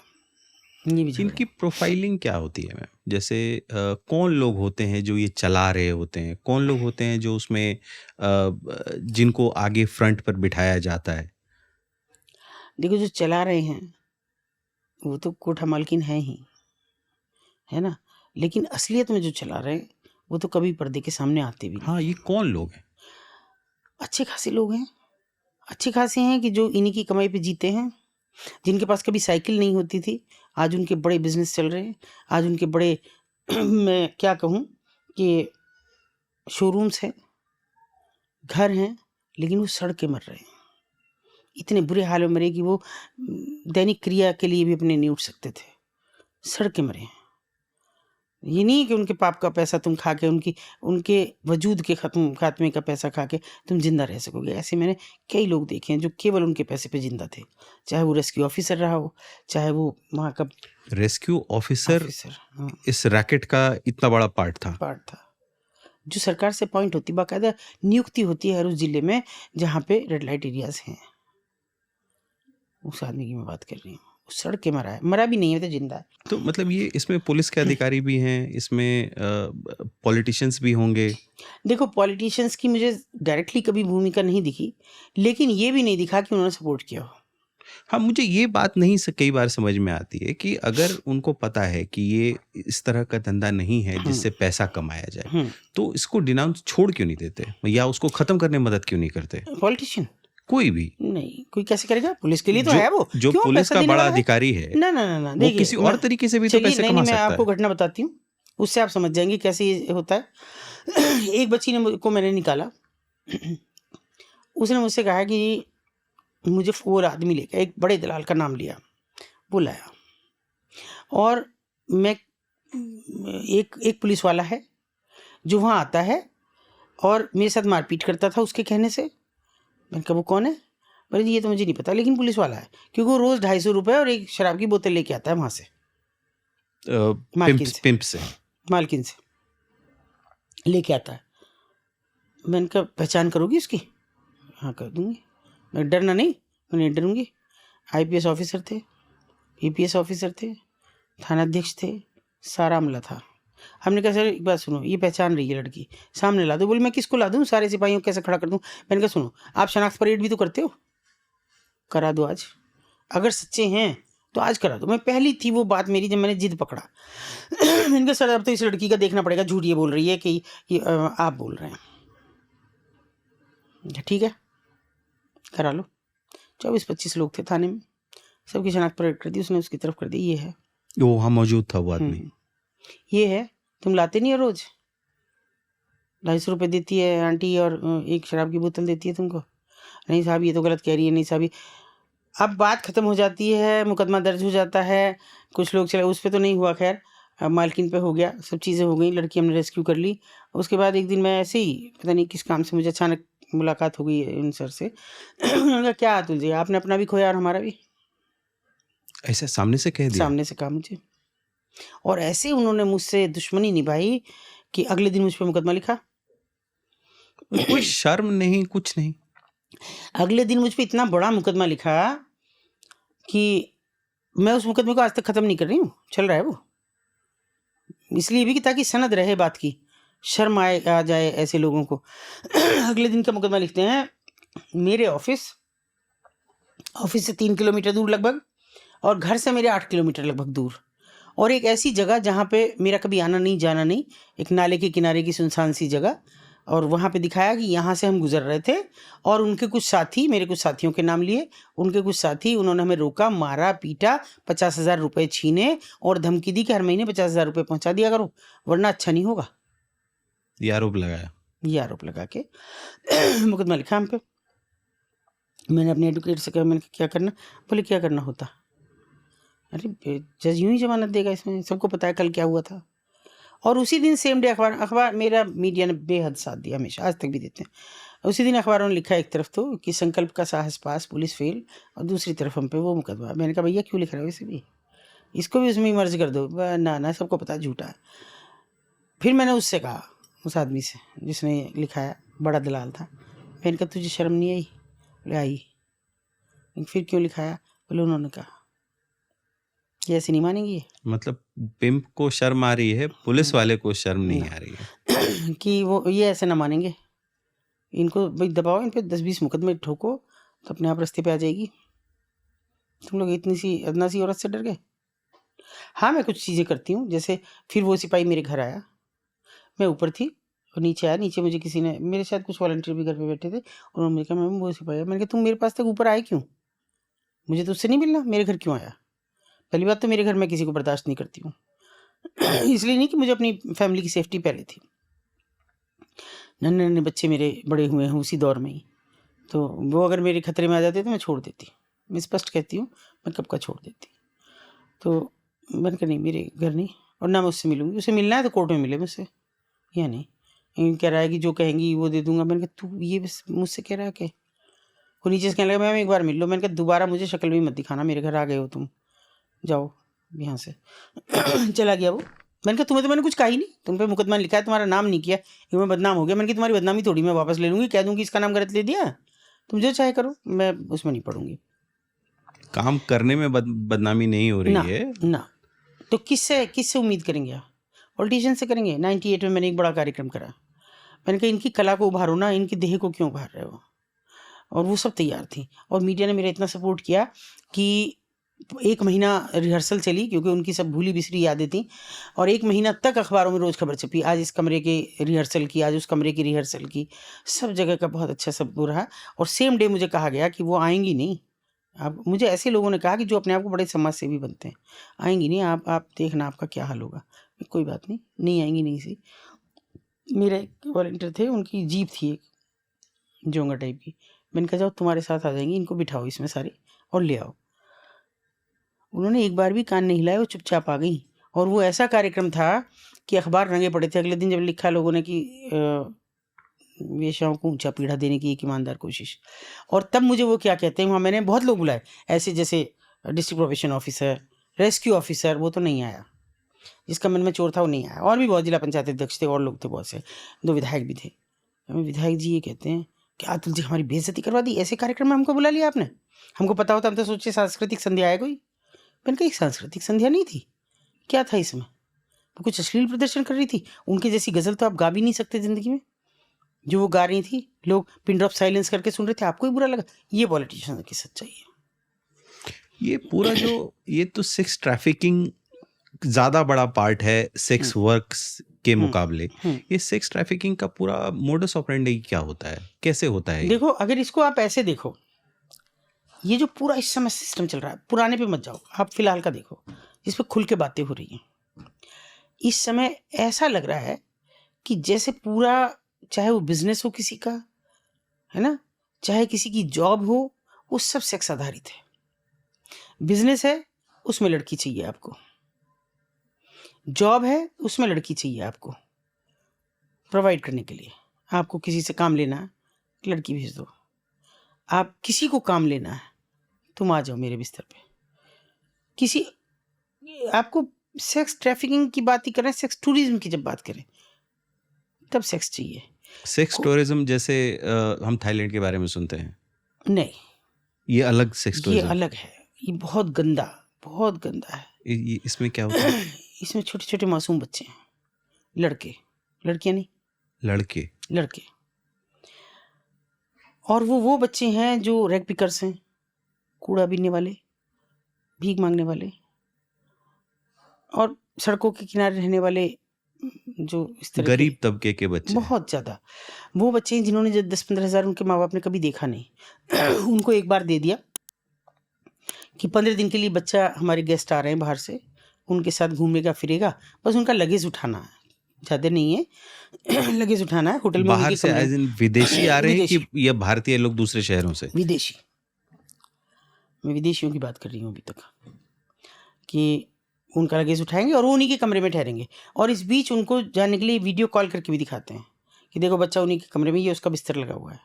ये भी झगड़े। इनकी प्रोफाइलिंग क्या होती है मैम? जैसे कौन लोग होते हैं जो ये चला रहे होते हैं, कौन लोग होते हैं जो उसमें जिनको आगे फ्रंट पर बिठाया जाता है? देखो, जो चला रहे हैं वो तो कोठा मालकिन है ही, है ना, लेकिन असलियत में जो चला रहे हैं वो तो कभी पर्दे के सामने आते भी नहीं। हाँ, ये कौन लोग हैं? अच्छे खासे लोग हैं, अच्छे खासे हैं कि जो इन्हीं की कमाई पे जीते हैं, जिनके पास कभी साइकिल नहीं होती थी, आज उनके बड़े बिजनेस चल रहे हैं, आज उनके बड़े मैं क्या कहूँ कि शोरूम्स हैं, घर हैं, लेकिन वो सड़ के मर रहे हैं, इतने बुरे हाल में मरे कि वो दैनिक क्रिया के लिए भी अपने नहीं उठ सकते थे, सड़ के मरे हैं। ये नहीं कि उनके पाप का पैसा तुम खा के, उनके वजूद के खात्मे का पैसा खा के तुम जिंदा रह सकोगे। ऐसे मैंने कई लोग देखे हैं जो केवल उनके पैसे पे जिंदा थे, चाहे वो रेस्क्यू ऑफिसर रहा हो, चाहे वो वहाँ का रेस्क्यू ऑफिसर हाँ, इस रैकेट का इतना बड़ा पार्ट था। जो सरकार से अपॉइंट होती, बाकायदा नियुक्ति होती है हर उस जिले में जहाँ पे रेड लाइट एरियाज हैं। उस आदमी की मैं बात कर रही हूँ, सड़क के मरा है, मरा भी नहीं है तो जिंदा है। तो मतलब ये इसमें पुलिस के अधिकारी भी हैं, इसमें पॉलिटिशियंस भी होंगे। देखो, पॉलिटिशियंस की मुझे डायरेक्टली कभी भूमिका नहीं दिखी, लेकिन ये भी नहीं दिखा कि उन्होंने सपोर्ट किया हो। हाँ, मुझे ये बात नहीं कई बार समझ में आती है कि अगर उनको पता है कि ये इस तरह का धंधा नहीं है जिससे पैसा कमाया जाए, तो इसको डिनाउंस छोड़ क्यों नहीं देते, या उसको खत्म करने में मदद क्यों नहीं करते? पॉलिटिशियन कोई भी नहीं, कोई कैसे करेगा, पुलिस के लिए तो है वो, जो क्यों पुलिस पैसा का देने बड़ा वाला है? अधिकारी है, ना ना ना ना, वो देखिए किसी और तरीके से भी तो चलिए, पैसे नहीं कमा नहीं, मैं सकता आपको है। घटना बताती हूँ, उससे आप समझ जाएंगे कैसे ये होता है। एक बच्ची ने को मैंने निकाला, उसने मुझसे कहा कि मुझे वो आदमी लेकर, एक बड़े दलाल का नाम लिया, बुलाया, और मैं एक पुलिस वाला है जो वहाँ आता है और मेरे साथ मारपीट करता था उसके कहने से। मैंने कहा वो कौन है? बोले जी ये तो मुझे नहीं पता, लेकिन पुलिस वाला है, क्योंकि वो रोज़ 250 रुपये और एक शराब की बोतल लेके आता है वहाँ से, मालकिन से लेके आता है। मैंने कहा पहचान करोगी उसकी? हाँ कर दूंगी, मैं डरना नहीं, मैं नहीं डरूंगी। IPS ऑफिसर थे, EPS ऑफिसर थे, थानाध्यक्ष थे, सारा अमला था। हमने कहा सर एक बात सुनो, ये पहचान रही है लड़की, सामने ला दो। बोले मैं किसको ला दूँ, सारे सिपाहियों को कैसे खड़ा कर दूँ? मैंने कहा सुनो, आप शनाख्त परेड भी तो करते हो, करा दो आज, अगर सच्चे हैं तो आज करा दो। मैं पहली थी वो बात मेरी जब मैंने जिद पकड़ा। मैंने कहा सर अब तो इस लड़की का देखना पड़ेगा, झूठ ये बोल रही है कि आप बोल रहे हैं। ठीक है करा लो। 24-25 लोग थे थाने में, सबकी शनाख्त परेड कर दी उसने, उसकी तरफ कर दी, ये है वो वहाँ मौजूद था वो आदमी। ये है, तुम लाते नहीं हो रोज, 250 रुपये देती है आंटी और एक शराब की बोतल देती है तुमको। नहीं साहब ये तो गलत कह रही है, नहीं साहब। अब बात ख़त्म हो जाती है, मुकदमा दर्ज हो जाता है, कुछ लोग चले, उस पर तो नहीं हुआ, खैर मालकिन पे हो गया, सब चीज़ें हो गई, लड़की हमने रेस्क्यू कर ली। उसके बाद एक दिन मैं ऐसे ही पता नहीं किस काम से मुझे अचानक मुलाकात हो गई उन सर से। उन्होंने कहा क्या तुझे, आपने अपना भी खोया और हमारा भी। ऐसा सामने से कह दिया? सामने से कहा मुझे, और ऐसे उन्होंने मुझसे दुश्मनी निभाई कि अगले दिन मुझ पर मुकदमा लिखा। कोई शर्म नहीं, कुछ नहीं। अगले दिन मुझ पर इतना बड़ा मुकदमा लिखा कि मैं उस मुकदमे को आज तक ख़त्म नहीं कर रही हूँ, चल रहा है वो, इसलिए भी कि ताकि सनद रहे बात की, शर्म आ जाए ऐसे लोगों को। अगले दिन का मुकदमा लिखते हैं, मेरे ऑफिस से 3 किलोमीटर दूर लगभग, और घर से मेरे 8 किलोमीटर लगभग दूर, और एक ऐसी जगह जहाँ पे मेरा कभी आना नहीं जाना नहीं, एक नाले के किनारे की सुनसान सी जगह, और वहाँ पे दिखाया कि यहाँ से हम गुजर रहे थे और उनके कुछ साथी, मेरे कुछ साथियों के नाम लिए, उनके कुछ साथी, उन्होंने हमें रोका, मारा, पीटा, 50,000 रुपये छीने और धमकी दी कि हर महीने 50,000 रुपये पहुँचा दिया करो वरना अच्छा नहीं होगा। ये आरोप लगाया। ये आरोप लगा के मुकदमा लिखा हम पे। मैंने अपने एडवोकेट से कहा, मैंने कहा क्या करना? बोले क्या करना होता? अरे जज यूं ही जमानत देगा, इसमें सबको पता है कल क्या हुआ था। और उसी दिन सेम डे अखबार मेरा मीडिया ने बेहद साथ दिया, हमेशा, आज तक भी देते हैं। उसी दिन अखबारों ने लिखा एक तरफ तो कि संकल्प का साहस पास, पुलिस फेल, और दूसरी तरफ हम पे वो मुकदमा। मैंने कहा भैया क्यों लिख रहे हो इसे भी, इसको भी उसमें ही मर्ज कर दो। ना ना, सबको पता झूठा है। फिर मैंने उससे कहा, उस आदमी से जिसने लिखाया, बड़ा दलाल था, मैंने कहा तुझे शर्म नहीं आई? बोले आई। फिर क्यों लिखाया? बोले उन्होंने कहा। ये ऐसे नहीं मानेंगी मतलब पिंप को शर्म आ रही है, पुलिस वाले को शर्म नहीं आ रही है कि वो ये ऐसे ना मानेंगे, इनको भाई दबाओ, इन पे 10-20 मुकदमे ठोको तो अपने आप रास्ते पे आ जाएगी। तुम लोग इतनी सी अदना सी औरत से डर गए। हाँ, मैं कुछ चीज़ें करती हूँ, जैसे फिर वो सिपाही मेरे घर आया, मैं ऊपर थी और नीचे आया, नीचे मुझे किसी ने, मेरे साथ कुछ वॉलंटियर भी घर पे बैठे थे, उन्होंने मुझे कहा मैम वो सिपाही है। मैंने कहा तुम मेरे पास तक ऊपर आए क्यों? मुझे तो उससे नहीं मिलना, मेरे घर क्यों आया? पहली बात तो मेरे घर में किसी को बर्दाश्त नहीं करती हूँ इसलिए नहीं कि मुझे अपनी फैमिली की सेफ्टी पहले थी, नन्हे नन्हे बच्चे मेरे बड़े हुए हैं उसी दौर में ही, तो वो अगर मेरे खतरे में आ जाते तो मैं छोड़ देती। मैं स्पष्ट कहती हूँ, मैं कब का छोड़ देती। तो मैंने कहा नहीं, मेरे घर नहीं, और ना मैं उससे मिलूँगी। उसे मिलना है तो कोर्ट में मिले मुझसे, या नहीं। कह रहा है कि जो कहेंगी वो दे दूंगा। मैंने कहा तू ये बस मुझसे कह रहा है कि? वो नीचे से कहने लगा मैम एक बार मिल लो। मैंने कहा दोबारा मुझे शक्ल भी मत दिखाना, मेरे घर आ गए हो तुम, जाओ यहाँ से चला गया वो। मैंने कहा तुम्हें तो मैंने कुछ कहा ही नहीं, तुम पे मुकदमा लिखा है, तुम्हारा नाम नहीं किया, ये मैं बदनाम हो गया। मैंने कहा तुम्हारी बदनामी थोड़ी मैं वापस ले लूँगी, कह दूँगी इसका नाम गलत ले दिया, तुम जो चाहे करो, मैं उसमें नहीं पढ़ूंगी। काम करने में बदनामी नहीं हो रही ना है। ना, तो किससे उम्मीद करेंगे आप? पॉलिटिशियन से करेंगे। 98 में मैंने एक बड़ा कार्यक्रम करा, मैंने कहा इनकी कला को उभारो ना, इनकी देह को क्यों उभार रहे हो? और वो सब तैयार थी, और मीडिया ने मेरा इतना सपोर्ट किया कि 1 महीना रिहर्सल चली, क्योंकि उनकी सब भूली बिसरी यादें थी, और 1 महीना तक अखबारों में रोज़ खबर छपी, आज इस कमरे की रिहर्सल की, आज उस कमरे की रिहर्सल की, सब जगह का बहुत अच्छा सब वो रहा। और सेम डे मुझे कहा गया कि वो आएंगी नहीं। अब मुझे ऐसे लोगों ने कहा कि जो अपने आप को बड़े समाज सेवी बनते हैं, आएंगी नहीं, आप देखना आपका क्या हाल होगा। कोई बात नहीं, नहीं आएंगी नहीं सी। मेरे एक वॉलंटियर थे, उनकी जीप थी एक जोंगा टाइप की, मैंने कहा जाओ तुम्हारे साथ आ जाएंगी, इनको बिठाओ इसमें सारे और ले आओ। उन्होंने एक बार भी कान नहीं हिलाया, वो चुपचाप आ गई। और वो ऐसा कार्यक्रम था कि अखबार रंगे पड़े थे। अगले दिन जब लिखा लोगों ने कि वेश्याओं को ऊंचा पीढ़ा देने की एक ईमानदार कोशिश, और तब मुझे वो क्या कहते हैं, वहाँ मैंने बहुत लोग बुलाए ऐसे, जैसे district probation officer, rescue officer, वो तो नहीं आया, जिसका मन में चोर था वो नहीं आया, और भी बहुत जिला पंचायत अध्यक्ष थे और लोग थे बहुत से, 2 विधायक भी थे। विधायक जी ये कहते हैं कि आतुल जी हमारी बेइज्जती करवा दी, ऐसे कार्यक्रम में हमको बुला लिया आपने, हमको पता होता हम तो सोचे सांस्कृतिक संध्या है कोई। मैंने कहा एक सांस्कृतिक संध्या नहीं थी, क्या था इसमें? वो कुछ अश्लील प्रदर्शन कर रही थी, उनके जैसी गजल तो आप गा भी नहीं सकते जिंदगी में, जो वो गा रही थी, लोग पिन ड्रॉप साइलेंस करके सुन रहे थे, आपको ही बुरा लगा। ये पॉलिटिशियन की सच्चाई है। ये पूरा जो, ये तो सेक्स ट्रैफिकिंग ज्यादा बड़ा पार्ट है सेक्स वर्क्स के मुकाबले। ये सेक्स ट्रैफिकिंग का पूरा मोडस ऑपरेंडी क्या होता है, कैसे होता है? देखो, अगर इसको आप ऐसे देखो, ये जो पूरा इस समय सिस्टम चल रहा है, पुराने पे मत जाओ, आप फिलहाल का देखो, जिस पे खुल के बातें हो रही हैं। इस समय ऐसा लग रहा है कि जैसे पूरा, चाहे वो बिजनेस हो किसी का, है ना, चाहे किसी की जॉब हो, वो सब सेक्स आधारित है। बिजनेस है, उसमें लड़की चाहिए आपको, जॉब है, उसमें लड़की चाहिए आपको प्रोवाइड करने के लिए। आपको किसी से काम लेना है, लड़की भेज दो। आप किसी को काम लेना है, तुम आ जाओ मेरे बिस्तर पे। किसी, आपको सेक्स ट्रैफिकिंग की बात ही करें, सेक्स टूरिज्म की जब बात करें, तब सेक्स चाहिए। सेक्स टूरिज्म जैसे हम थाईलैंड के बारे में सुनते हैं, नहीं, ये अलग सेक्स ये टूरिज्म? अलग है, ये बहुत गंदा, बहुत गंदा है। इसमें क्या होता है? इसमें छोटे छोटे मासूम बच्चे हैं, लड़के, लड़कियां नहीं, लड़के। लड़के, और वो बच्चे हैं जो रैग पिकर्स हैं, कूड़ा बीनने वाले, भीख मांगने वाले, और सड़कों के किनारे रहने वाले जो इस तरह के गरीब तबके के बच्चे हैं। बहुत ज़्यादा वो बच्चे हैं जिन्होंने जो 10-15 हज़ार उनके माँ बाप ने कभी देखा नहीं उनको एक बार दे दिया कि 15 दिन के लिए बच्चा, हमारे गेस्ट आ रहे हैं बाहर से, उनके साथ घूमेगा फिरेगा, बस उनका लगेज उठाना है, ज़्यादा नहीं है लगेज उठाना है होटल में बाहर उनके से कमरे एज इन विदेशी आ रहे हैं विदेशी कि या भारतीय लोग दूसरे शहरों से? विदेशी मैं विदेशियों की बात कर रही हूँ अभी तक, कि उनका लगेज उठाएंगे और वो उन्हीं के कमरे में ठहरेंगे, और इस बीच उनको जाने के लिए वीडियो कॉल करके भी दिखाते हैं कि देखो बच्चा उन्हीं के कमरे में, ये उसका बिस्तर लगा हुआ है,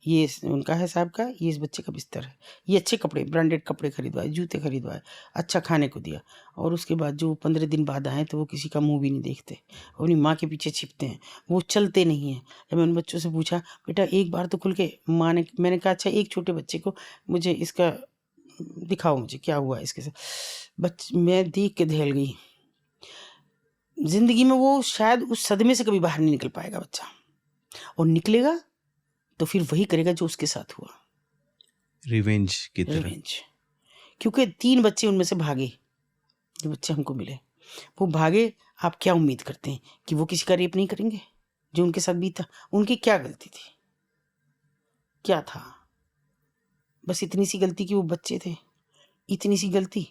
ये उनका है साहब का, ये इस बच्चे का बिस्तर है, ये अच्छे कपड़े, ब्रांडेड कपड़े खरीदवाए, जूते खरीदवाए, अच्छा खाने को दिया, और उसके बाद जो 15 दिन बाद आए तो वो किसी का मुंह भी नहीं देखते, अपनी माँ के पीछे छिपते हैं, वो चलते नहीं हैं। जब मैंने बच्चों से पूछा बेटा एक बार तो खुल के, मैंने कहा अच्छा एक छोटे बच्चे को मुझे इसका दिखाओ, मुझे क्या हुआ इसके साथ, मैं देख के दहल गई। जिंदगी में वो शायद उस सदमे से कभी बाहर नहीं निकल पाएगा बच्चा, और निकलेगा तो फिर वही करेगा जो उसके साथ हुआ, रिवेंज की तरह। रिवेंज। क्योंकि 3 बच्चे उनमें से भागे, जो बच्चे हमको मिले वो भागे। आप क्या उम्मीद करते हैं कि वो किसी का रेप नहीं करेंगे? जो उनके साथ बीता, उनकी क्या गलती थी, क्या था? बस इतनी सी गलती कि वो बच्चे थे, इतनी सी गलती,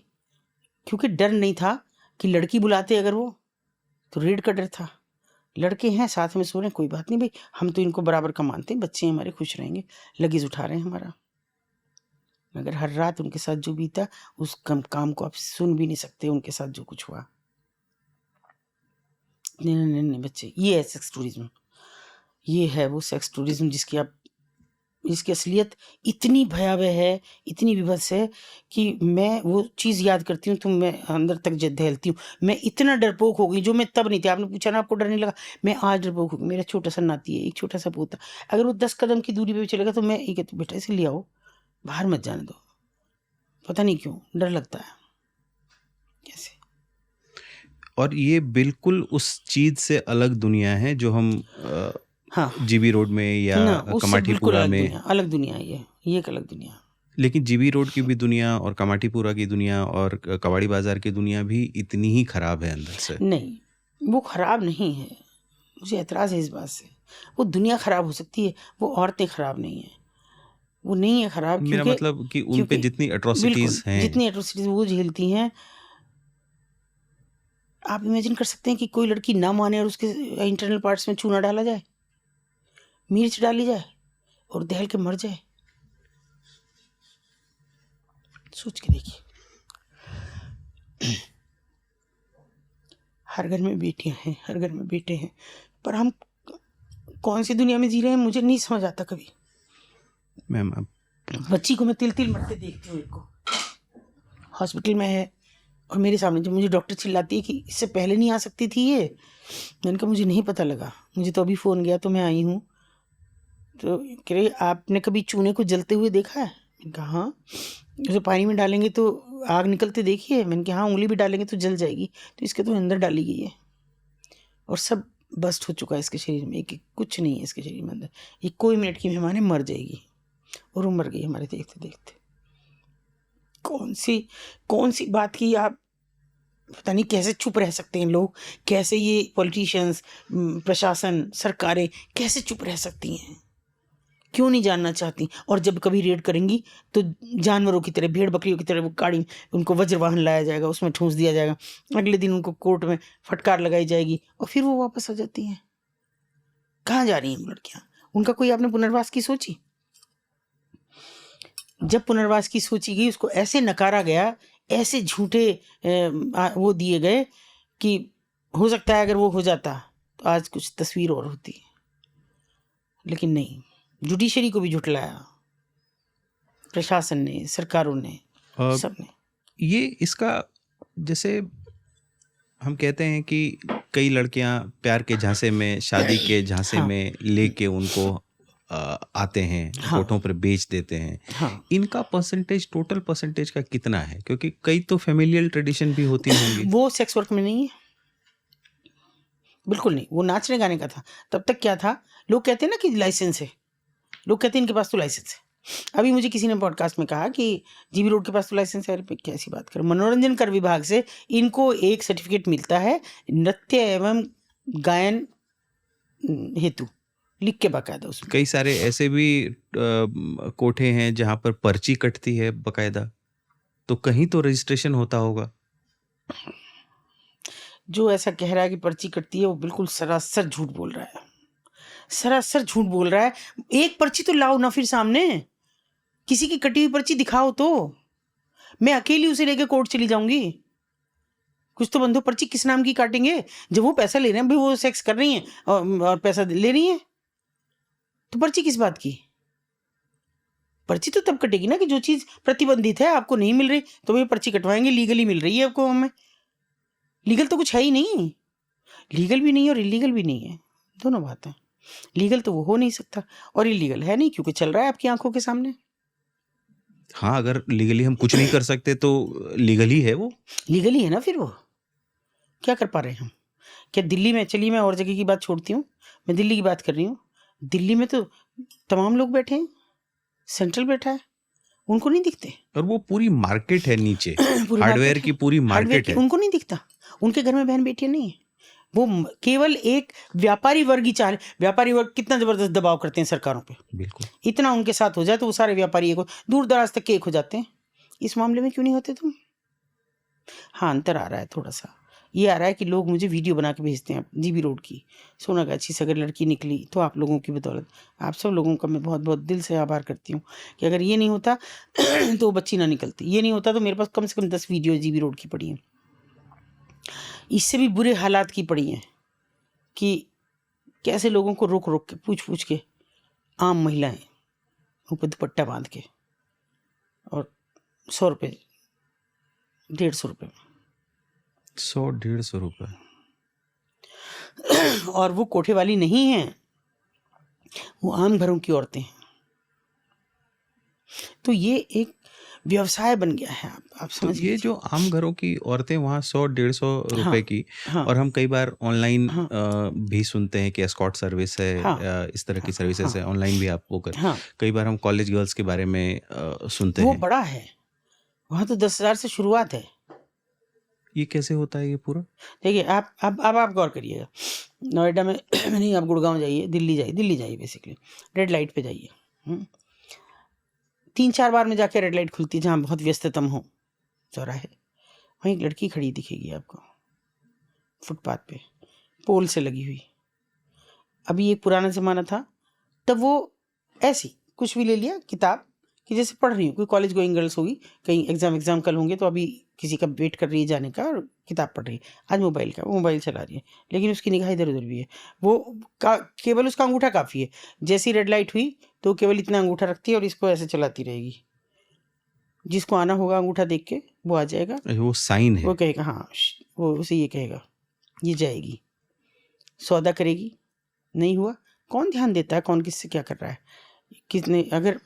क्योंकि डर नहीं था कि लड़की बुलाते अगर वो, तो रेड का डर था। लड़के हैं साथ में सो रहे हैं, कोई बात नहीं भाई, हम तो इनको बराबर का मानते हैं, बच्चे हमारे खुश रहेंगे, लगेज उठा रहे हैं हमारा। मगर हर रात उनके साथ जो बीता, उस काम को आप सुन भी नहीं सकते, उनके साथ जो कुछ हुआ। नहीं बच्चे, ये है सेक्स टूरिज्म, ये है वो सेक्स टूरिज्म जिसकी असलियत इतनी भयावह है, इतनी विभत्स है कि मैं वो चीज़ याद करती हूँ तो मैं अंदर तक दहलती हूँ। मैं इतना डरपोक हो गई, जो मैं तब नहीं थी। आपने पूछा ना आपको डर नहीं लगा, मैं आज डरपोक हो गई। मेरा छोटा सा नाती है, एक छोटा सा पोता, अगर वो 10 कदम की दूरी पे भी चलेगा तो मैं ये कहती हूँ बेटा इसे ले आओ, बाहर मत जाने दो। पता नहीं क्यों डर लगता है कैसे। और ये बिल्कुल उस चीज से अलग दुनिया है जो हम हाँ जीबी रोड में या ना, उससे बिल्कुल कमाटीपुरा अलग में। दुनिया, अलग दुनिया है ये एक अलग दुनिया। लेकिन जीबी रोड की भी दुनिया और कमाटीपुरा की दुनिया और कबाड़ी बाजार की दुनिया भी इतनी ही खराब है अंदर से। नहीं, वो खराब नहीं है, मुझे एतराज़ है इस बात से। वो दुनिया खराब हो सकती है, वो औरतें खराब नहीं है, वो नहीं है खराब। मेरा क्योंकि मतलब कि उन पे जितनी बिल्कुल एट्रोसिटीज हैं, जितनी एट्रोसिटीज वो झेलती हैं, आप इमेजिन कर सकते हैं कि कोई लड़की ना माने और उसके इंटरनल पार्ट्स में चूना डाला जाए, मिर्च डाली जाए और दहल के मर जाए। सोच के देखिए। हर घर में बेटियां हैं, हर घर में बेटे हैं, पर हम कौन सी दुनिया में जी रहे हैं मुझे नहीं समझ आता कभी। मैम आप बच्ची को मैं तिल तिल मरते देखती हूँ, एक को हॉस्पिटल में है और मेरे सामने, जब मुझे डॉक्टर चिल्लाती है कि इससे पहले नहीं आ सकती थी ये, मैंने कहा मुझे नहीं पता लगा, मुझे तो अभी फ़ोन गया तो मैं आई हूँ। तो कह रही आपने कभी चूने को जलते हुए देखा है? मैंने कहा हाँ। उसे पानी में डालेंगे तो आग निकलते देखिए? मैंने कहा हाँ, उंगली भी डालेंगे तो जल जाएगी, तो इसके तो अंदर डाली गई है और सब बस्ट हो चुका है इसके शरीर में, एक कुछ नहीं है इसके शरीर में अंदर, ये कोई मिनट की मेहमान है, मर जाएगी। और वो मर गई हमारे देखते देखते। कौन सी बात की आप, पता नहीं कैसे चुप रह सकते हैं लोग, कैसे ये पॉलिटिशियंस, प्रशासन, सरकारें कैसे चुप रह सकती हैं, क्यों नहीं जानना चाहती? और जब कभी रेड करेंगी तो जानवरों की तरह, भेड़ बकरियों की तरह वो गाड़ी, उनको वज्रवाहन लाया जाएगा, उसमें ठूंस दिया जाएगा, अगले दिन उनको कोर्ट में फटकार लगाई जाएगी और फिर वो वापस आ जाती हैं। कहाँ जा रही हैं वो लड़कियाँ? उनका कोई आपने पुनर्वास की सोची? जब पुनर्वास की सोची गई, उसको ऐसे नकारा गया, ऐसे झूठे वो दिए गए कि हो सकता है अगर वो हो जाता तो आज कुछ तस्वीर और होती, लेकिन नहीं। जुडिशरी को भी झुठलाया, प्रशासन ने, सरकारों ने, सबने। ये इसका, जैसे हम कहते हैं कि कई लड़कियां प्यार के झांसे में, शादी के झांसे हाँ। में लेके उनको आते हैं, हाँ। कोर्टों पर बेच देते हैं। हाँ, इनका परसेंटेज, टोटल परसेंटेज का कितना है? क्योंकि कई तो फैमिलियल ट्रेडिशन भी होती होंगी। वो सेक्स वर्क में नहीं है, बिल्कुल नहीं। वो नाचने गाने का था। तब तक क्या था, लोग कहते हैं ना कि लाइसेंस है, लोग कहते हैं इनके पास तो लाइसेंस है, अभी मुझे किसी ने पॉडकास्ट में कहा कि जीबी रोड के पास तो लाइसेंस है। अरे कैसी बात करो, मनोरंजन कर विभाग से इनको एक सर्टिफिकेट मिलता है नृत्य एवं गायन हेतु, लिख के बाकायदा उसमें। कई सारे ऐसे भी कोठे हैं जहां पर पर्ची कटती है बकायदा, तो कहीं तो रजिस्ट्रेशन होता होगा। जो ऐसा कह रहा है कि पर्ची कटती है वो बिल्कुल सरासर झूठ बोल रहा है, सरासर झूठ बोल रहा है। एक पर्ची तो लाओ ना फिर सामने, किसी की कटी हुई पर्ची दिखाओ तो मैं अकेली उसे लेके कोर्ट चली जाऊंगी। कुछ तो बंधो, पर्ची किस नाम की काटेंगे? जब वो पैसा ले रहे हैं भाई, वो सेक्स कर रही हैं और पैसा ले रही हैं, तो पर्ची किस बात की? पर्ची तो तब कटेगी ना कि जो चीज प्रतिबंधित है आपको नहीं मिल रही तो भाई पर्ची कटवाएंगे। लीगली मिल रही है आपको, हमें लीगल तो कुछ है ही नहीं, लीगल भी नहीं और इलीगल भी नहीं है, दोनों बातें। लीगल तो वो हो नहीं सकता और इलीगल है नहीं क्योंकि चल रहा है आपकी आंखों के सामने। हाँ, अगर लीगली हम कुछ नहीं कर सकते तो लीगली है वो, लीगली है ना फिर वो। क्या कर पा रहे हैं हम? क्या दिल्ली में, चलिए मैं और जगह की बात छोड़ती हूँ, मैं दिल्ली की बात कर रही हूँ। दिल्ली में तो तमाम लोग बैठे हैं, सेंट्रल बैठा है, उनको नहीं दिखते। और वो पूरी मार्केट है नीचे, पूरी हार्डवेयर मार्केट की है, पूरी हार्डवेयर मार्केट की, है। उनको नहीं दिखता। उनके घर में बहन बेटियां नहीं है, वो केवल एक व्यापारी वर्ग ही चाह रहे। व्यापारी वर्ग कितना जबरदस्त दबाव करते हैं सरकारों पे, बिल्कुल। इतना उनके साथ हो जाए तो वो सारे व्यापारी एक दूर दराज तक के एक हो जाते हैं। इस मामले में क्यों नहीं होते तुम? हाँ, अंतर आ रहा है थोड़ा सा। ये आ रहा है कि लोग मुझे वीडियो बना के भेजते हैं जीबी रोड की, सोनागाछी से अगर लड़की निकली तो आप लोगों की बदौलत, आप सब लोगों का मैं बहुत बहुत दिल से आभार करती हूँ कि अगर ये नहीं होता तो बच्ची ना निकलती, ये नहीं होता तो मेरे पास कम से कम 10 वीडियो जीबी रोड की पड़ी हैं, इससे भी बुरे हालात की पड़ी हैं कि कैसे लोगों को रोक रोक के पूछ पूछ के, आम महिलाएं ऊपर दुपट्टा बांध के, और 100 रुपये 150 रुपये 100-150 रुपए। और वो कोठे वाली नहीं है, वो आम घरों की औरतें हैं। तो ये एक व्यवसाय बन गया है, आप तो समझ ये लीजिए। जो आम घरों की औरतें वहाँ 100-150 रुपए हाँ, की, हाँ, और हम कई बार ऑनलाइन हाँ, भी सुनते हैं कि एस्कॉर्ट सर्विस है, हाँ, इस तरह की हाँ, सर्विसेज हाँ, है, ऑनलाइन भी आप वो कर। हाँ, कई बार हम कॉलेज गर्ल्स के बारे में सुनते वो हैं। बड़ा है, वहाँ तो 10,000 से शुरुआत है। ये कैसे होता है ये पूरा? देखिए आप गौर करिएगा, नोएडा में नहीं, आप गुड़गांव जाइए, दिल्ली जाइए बेसिकली, रेड लाइट पे जाइए, 3-4 बार में जाके रेड लाइट खुलती है जहाँ बहुत व्यस्ततम हो चौराहे, वहीं एक लड़की खड़ी दिखेगी आपको फुटपाथ पे, पोल से लगी हुई। अभी एक पुराना ज़माना था, तब वो ऐसी कुछ भी ले लिया किताब कि जैसे पढ़ रही हूँ, कोई कॉलेज गोइंग गर्ल्स होगी, कहीं एग्ज़ाम कल होंगे तो अभी किसी का वेट कर रही है जाने का और किताब पढ़ रही है। आज मोबाइल का, वो मोबाइल चला रही है लेकिन उसकी निगाह इधर उधर भी है, वो केवल उसका अंगूठा काफ़ी है। जैसी रेड लाइट हुई तो केवल इतना अंगूठा रखती है और इसको ऐसे चलाती रहेगी। जिसको आना होगा अंगूठा देख के वो आ जाएगा, वो साइन है। वो कहेगा हाँ, वो उसे ये कहेगा, ये जाएगी, सौदा करेगी। नहीं हुआ, कौन ध्यान देता है कौन किससे क्या कर रहा है, कितने, अगर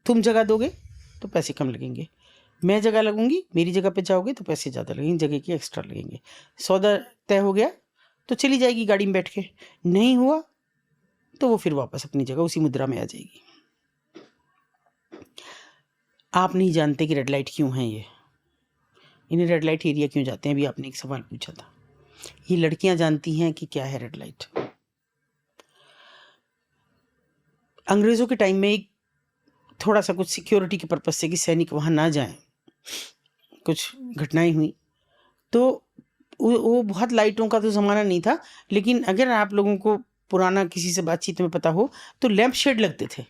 तुम जगह दोगे तो पैसे कम लगेंगे, मैं जगह लगूंगी, मेरी जगह पे जाओगे तो पैसे ज़्यादा लगेंगे, जगह के एक्स्ट्रा लगेंगे। सौदा तय हो गया तो चली जाएगी गाड़ी में बैठ के, नहीं हुआ तो वो फिर वापस अपनी जगह उसी मुद्रा में आ जाएगी। आप नहीं जानते कि रेड लाइट क्यों है, ये इन्हें रेड लाइट एरिया क्यों जाते हैं। अभी आपने एक सवाल पूछा था, ये लड़कियां जानती हैं कि क्या है रेड लाइट। अंग्रेज़ों के टाइम में एक थोड़ा सा कुछ सिक्योरिटी के पर्पज़ से कि सैनिक वहाँ ना जाएं, कुछ घटनाएं हुई तो वो बहुत लाइटों का तो ज़माना नहीं था, लेकिन अगर आप लोगों को पुराना किसी से बातचीत में पता हो तो लैंप शेड लगते थे।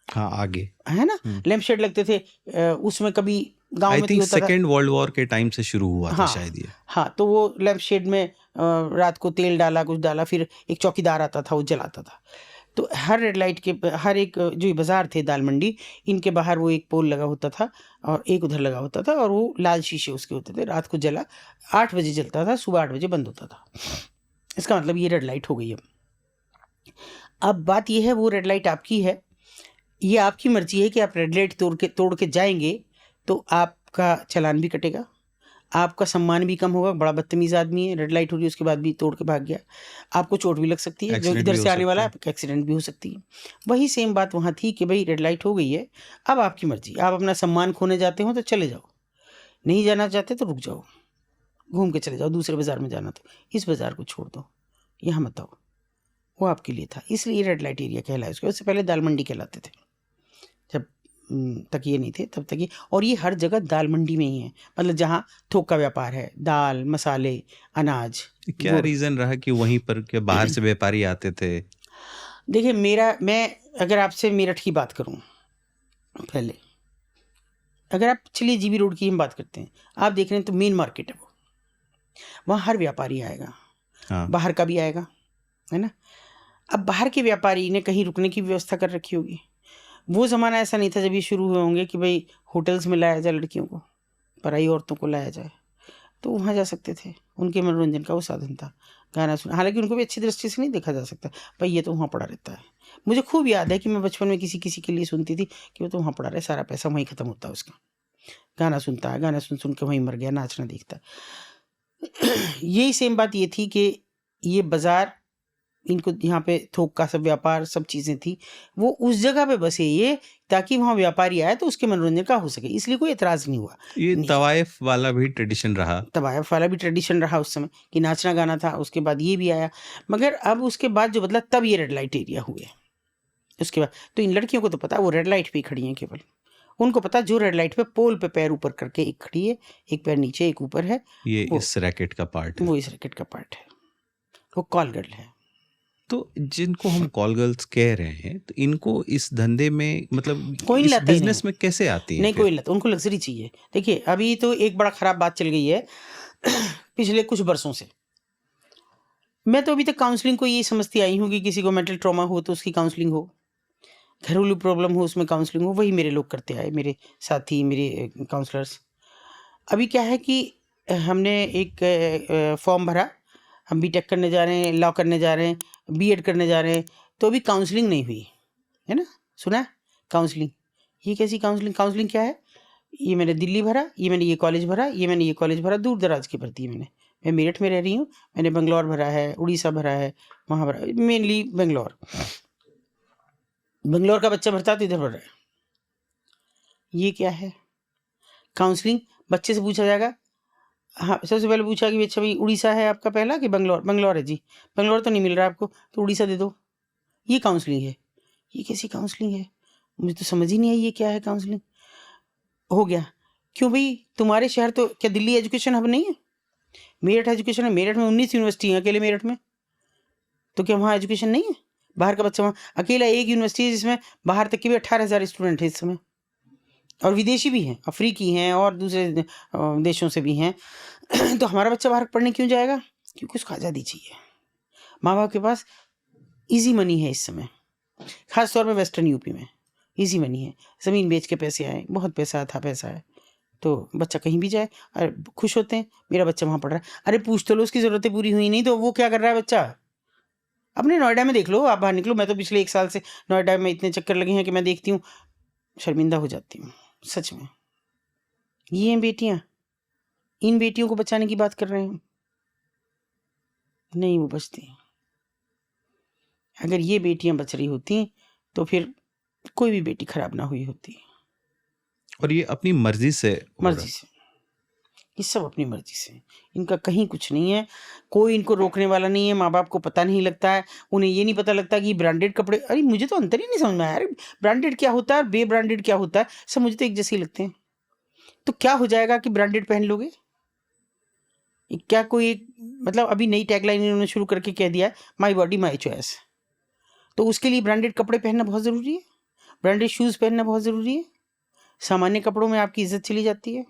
हाँ, आगे है ना, लैंप शेड लगते थे, उसमें कभी गांव में तो होता था। सेकेंड वर्ल्ड वॉर के टाइम से शुरू हुआ था हाँ, शायद ये। हाँ, तो वो लैंप शेड में रात को तेल डाला, कुछ डाला, फिर एक चौकीदार आता था वो जलाता था। तो हर रेड लाइट के, हर एक जो ये बाज़ार थे दाल मंडी, इनके बाहर वो एक पोल लगा होता था और एक उधर लगा होता था और वो लाल शीशे उसके होते थे। रात को जला 8 बजे जलता था, सुबह 8 बजे बंद होता था। इसका मतलब ये रेड लाइट हो गई। अब बात ये है, वो रेड लाइट आपकी है, ये आपकी मर्जी है कि आप रेड लाइट तोड़ के जाएंगे तो आपका चालान भी कटेगा, आपका सम्मान भी कम होगा, बड़ा बदतमीज आदमी है, रेड लाइट हो रही है उसके बाद भी तोड़ के भाग गया, आपको चोट भी लग सकती है, जो Accident इधर भी से हो आने वाला है सकता आपका एक्सीडेंट भी हो सकती है। वही सेम बात वहाँ थी कि भाई रेड लाइट हो गई है, अब आपकी मर्जी, आप अपना सम्मान खोने जाते हो तो चले जाओ, नहीं जाना चाहते तो रुक जाओ, घूम के चले जाओ, दूसरे बाजार में जाना तो इस बाजार को छोड़ दो, यहाँ मत आओ। वो आपके लिए था, इसलिए रेड लाइट एरिया कहलाया उसके। उससे पहले दाल मंडी कहलाते थे, जब तक ये नहीं थे तब तक ये। और ये हर जगह दाल मंडी में ही है, मतलब जहाँ थोक का व्यापार है, दाल, मसाले, अनाज, क्या गुड़। रीजन रहा कि वहीं पर के बाहर से व्यापारी आते थे? देखिए मैं अगर आपसे मेरठ की बात करूं पहले, अगर आप चलिए जीबी रोड की हम बात करते हैं, आप देख रहे हैं तो मेन मार्केट है वो, वहाँ हर व्यापारी आएगा, हाँ, बाहर का भी आएगा, है ना। अब बाहर के व्यापारी ने कहीं रुकने की व्यवस्था कर रखी होगी। वो ज़माना ऐसा नहीं था जब ये शुरू हुए होंगे कि भाई होटल्स में लाया जाए लड़कियों को, पराई औरतों को लाया जाए, तो वहाँ जा सकते थे, उनके मनोरंजन का वो साधन था, गाना सुना। हालांकि उनको भी अच्छी दृष्टि से नहीं देखा जा सकता, भाई ये तो वहाँ पड़ा रहता है। मुझे खूब याद है कि मैं बचपन में किसी किसी के लिए सुनती थी कि वो तो वहाँ पड़ा रहे, सारा पैसा वहीं ख़त्म होता है उसका, गाना सुनता है, गाना सुन सुन के वहीं मर गया, नाचना देखता है। यही सेम बात ये थी कि ये बाज़ार, इनको यहाँ पे थोक का सब व्यापार, सब चीज़ें थी, वो उस जगह पे बसे ये ताकि वहाँ व्यापारी आए तो उसके मनोरंजन का हो सके, इसलिए कोई एतराज़ नहीं हुआ। ये नहीं, तवायफ वाला भी ट्रेडिशन रहा। तवायफ वाला भी ट्रेडिशन रहा उस समय कि नाचना गाना था, उसके बाद ये भी आया। मगर अब उसके बाद जो बदला तब ये रेड लाइट एरिया हुए, उसके बाद तो इन लड़कियों को तो पता वो रेड लाइट पे ही खड़ी हैं, केवल उनको पता जो रेड लाइट पे पोल पे पैर ऊपर करके एक खड़ी है, एक पैर नीचे एक ऊपर है, ये वो इस रैकेट का पार्ट है। वो इस रैकेट का पार्ट है, वो कॉल गर्ल है। तो जिनको हम कॉल गर्ल्स कह रहे हैं, तो इनको इस धंधे में मतलब कोई नहीं इस लाता ही नहीं, बिजनेस में कैसे आती हैं नहीं फिर? कोई लाता, उनको लग्जरी चाहिए। देखिए अभी तो एक बड़ा ख़राब बात चल गई है पिछले कुछ बरसों से। मैं तो अभी तक काउंसलिंग को ये समझती आई हूँ कि किसी को मेंटल ट्रॉमा हो तो उसकी काउंसलिंग हो, घरेलू प्रॉब्लम हो उसमें काउंसलिंग हो, वही मेरे लोग करते आए, मेरे साथी, मेरे काउंसलर्स। अभी क्या है कि हमने एक फॉर्म भरा, हम बीटेक करने जा रहे हैं, लॉ करने जा रहे हैं, बीएड करने जा रहे हैं, तो अभी काउंसलिंग नहीं हुई है ना। सुना है काउंसलिंग? ये कैसी काउंसलिंग? काउंसलिंग क्या है? ये मैंने दिल्ली भरा, ये मैंने ये कॉलेज भरा, ये मैंने ये कॉलेज भरा, दूर दराज की भर्ती है मैंने। मैं मेरठ में रह रही हूँ, मैंने बेंगलोर भरा है, उड़ीसा भरा है, वहाँ भरा, मेनली बेंगलोर। बेंगलोर का बच्चा भरता तो इधर भर रहा है। ये क्या है काउंसलिंग? बच्चे से पूछा जाएगा, हाँ सबसे पहले पूछा कि अच्छा भाई उड़ीसा है आपका पहला कि बेंगलोर? बेंगलोर है जी। बेंगलोर तो नहीं मिल रहा आपको, तो उड़ीसा दे दो। ये काउंसलिंग है? ये कैसी काउंसलिंग है? मुझे तो समझ ही नहीं आई ये क्या है काउंसलिंग। हो गया क्यों भाई? तुम्हारे शहर तो क्या दिल्ली एजुकेशन हब नहीं है? मेरठ एजुकेशन है, मेरठ में 19 यूनिवर्सिटी है अकेले मेरठ में, तो क्या वहाँ एजुकेशन नहीं है? बाहर का बच्चा वहाँ, अकेला एक यूनिवर्सिटी है जिसमें बाहर तक के भी 18,000 स्टूडेंट है इस समय, और विदेशी भी हैं, अफ्रीकी हैं और दूसरे देशों से भी हैं। तो हमारा बच्चा बाहर पढ़ने क्यों जाएगा? क्योंकि उसको आज़ादी चाहिए। माँ बाप के पास इजी मनी है इस समय, खास तौर पे वेस्टर्न यूपी में इजी मनी है, ज़मीन बेच के पैसे आए, बहुत पैसा था, पैसा है, तो बच्चा कहीं भी जाए और खुश होते हैं, मेरा बच्चा वहाँ पढ़ रहा है। अरे पूछ तो लो उसकी ज़रूरतें पूरी हुई नहीं तो वो क्या कर रहा है बच्चा? अपने नोएडा में देख लो, आप बाहर निकलो, मैं तो पिछले 1 साल से नोएडा में इतने चक्कर लगे हैं कि मैं देखती हूँ, शर्मिंदा हो जाती हूँ सच में। ये हैं बेटियाँ, इन बेटियों को बचाने की बात कर रहे हैं, नहीं वो बचती। अगर ये बेटियां बच रही होती तो फिर कोई भी बेटी खराब ना हुई होती। और ये अपनी मर्जी से हो रहा मर्जी से, ये सब अपनी मर्जी से, इनका कहीं कुछ नहीं है, कोई इनको रोकने वाला नहीं है। माँ बाप को पता नहीं लगता है, उन्हें ये नहीं पता लगता कि ब्रांडेड कपड़े, अरे मुझे तो अंतर ही नहीं समझ में आया, अरे ब्रांडेड क्या होता है और बे ब्रांडेड क्या होता है, सब मुझे तो एक जैसे ही लगते हैं। तो क्या हो जाएगा कि ब्रांडेड पहन लोगे? क्या कोई मतलब अभी नई टैगलाइन इन्होंने शुरू करके कह दिया है, माई बॉडी माई चॉइस, तो उसके लिए ब्रांडेड कपड़े पहनना बहुत ज़रूरी है, ब्रांडेड शूज़ पहनना बहुत ज़रूरी है, सामान्य कपड़ों में आपकी इज्जत चली जाती है।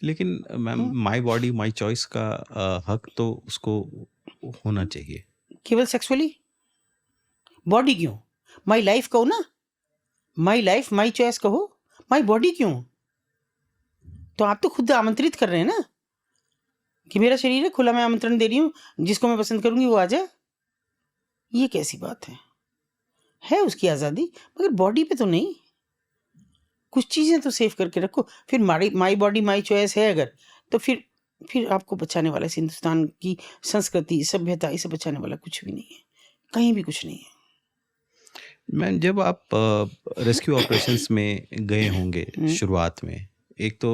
लेकिन ma'am, my body my choice का हक तो उसको होना चाहिए। केवल सेक्सुअली? बॉडी क्यों? माई लाइफ कहो ना, माई लाइफ माई चॉइस कहो, माई बॉडी क्यों? तो आप तो खुद आमंत्रित कर रहे हैं ना कि मेरा शरीर है खुला, मैं आमंत्रण दे रही हूँ, जिसको मैं पसंद करूंगी वो आ जाए। ये कैसी बात है उसकी आज़ादी, मगर बॉडी पे तो नहीं। कुछ चीज़ें तो सेफ करके रखो। फिर माई बॉडी माई चॉइस है अगर, तो फिर आपको बचाने वाला इस हिंदुस्तान की संस्कृति, सभ्यता, इसे बचाने वाला कुछ भी नहीं है, कहीं भी कुछ नहीं है। मैम, जब आप रेस्क्यू ऑपरेशंस में गए होंगे शुरुआत में, एक तो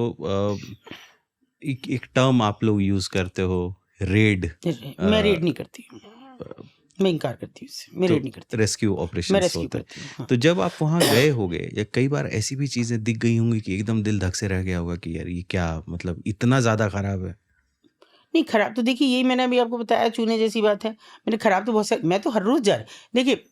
एक टर्म आप लोग यूज करते हो, रेड। मैं रेड नहीं करती हूँ, मैं इनकार करती हूँ उससे, मैं रेड नहीं करती, रेस्क्यू मैं ऑपरेशंस रेस्क्यू होते हैं। करती हूँ। हाँ। तो जब आप वहाँ गए होगे, या कई बार ऐसी भी चीजें दिख गई होंगी कि एकदम दिल धक से रह गया होगा कि यार ये क्या, मतलब इतना ज्यादा खराब है। नहीं, खराब तो देखिए, यही मैंने अभी आपको बताया, चूने जैसी बात है। मैंने खराब तो बहुत सारे, मैं तो हर रोज जा रहा, देखिए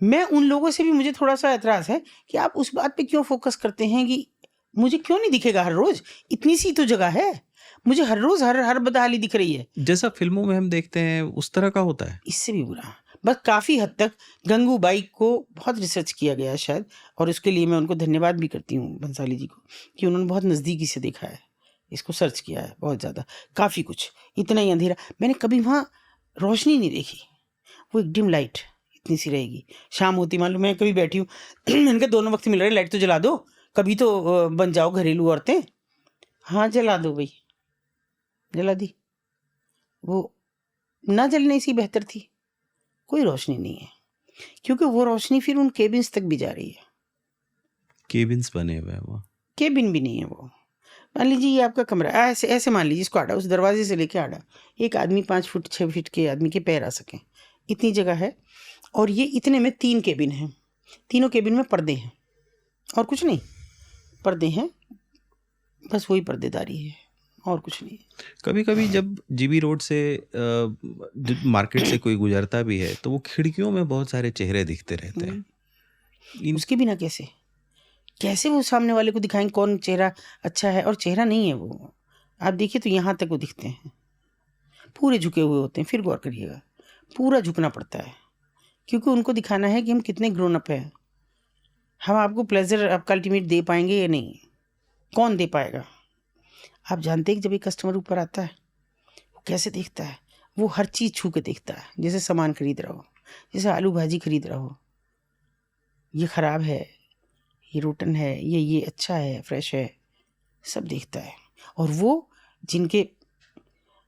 मैं उन लोगों से भी, मुझे थोड़ा सा एतराज है कि आप उस बात पे क्यों फोकस करते हैं कि मुझे क्यों नहीं दिखेगा हर रोज, इतनी सी तो जगह है, मुझे हर रोज हर बदहाली दिख रही है। जैसा फिल्मों में हम देखते हैं उस तरह का होता है। इससे भी बुरा, बस काफ़ी हद तक गंगूबाई को बहुत रिसर्च किया गया है शायद, और उसके लिए मैं उनको धन्यवाद भी करती हूँ भंसाली जी को, कि उन्होंने बहुत नज़दीकी से देखा है, इसको सर्च किया है बहुत ज़्यादा, काफ़ी कुछ। इतना ही अंधेरा, मैंने कभी वहाँ रोशनी नहीं देखी, वो एक डिम लाइट इतनी सी रहेगी। शाम होती, मान लो मैं कभी बैठी हूँ मैंने कहा दोनों वक्त मिल रहे, लाइट तो जला दो, कभी तो बन जाओ घरेलू औरतें। हाँ जला दो भाई, जला दी, वो ना जलने से बेहतर थी। कोई रोशनी नहीं है, क्योंकि वो रोशनी फिर उन केबिन्स तक भी जा रही है। केबिन्स बने हुए हैं वहाँ। केबिन भी नहीं है वो, मान लीजिए ये आपका कमरा, ऐसे ऐसे मान लीजिए इसको आड़ा, उस दरवाजे से लेके आड़ा एक आदमी 5 फुट 6 फीट के आदमी के पैर आ सकें, इतनी जगह है। और ये इतने में 3 केबिन हैं, तीनों केबिन में पर्दे हैं और कुछ नहीं, पर्दे हैं, बस वही पर्देदारी है और कुछ नहीं। कभी कभी जब जीबी रोड से मार्केट से कोई गुजरता भी है तो वो खिड़कियों में बहुत सारे चेहरे दिखते रहते हैं। उसके बिना कैसे वो सामने वाले को दिखाएंगे कौन चेहरा अच्छा है, और चेहरा नहीं है वो, आप देखिए तो यहाँ तक वो दिखते हैं, पूरे झुके हुए होते हैं। फिर गौर करिएगा, पूरा झुकना पड़ता है, क्योंकि उनको दिखाना है कि हम कितने ग्रोन अप हैं, हम आपको प्लेजर आपका अल्टीमेट दे पाएंगे या नहीं, कौन दे पाएगा। आप जानते हैं कि जब एक कस्टमर ऊपर आता है वो कैसे देखता है, वो हर चीज़ छू के देखता है, जैसे सामान खरीद रहा हो, जैसे आलू भाजी खरीद रहा हो, ये ख़राब है, ये रोटन है, ये अच्छा है, फ्रेश है, सब देखता है। और वो जिनके,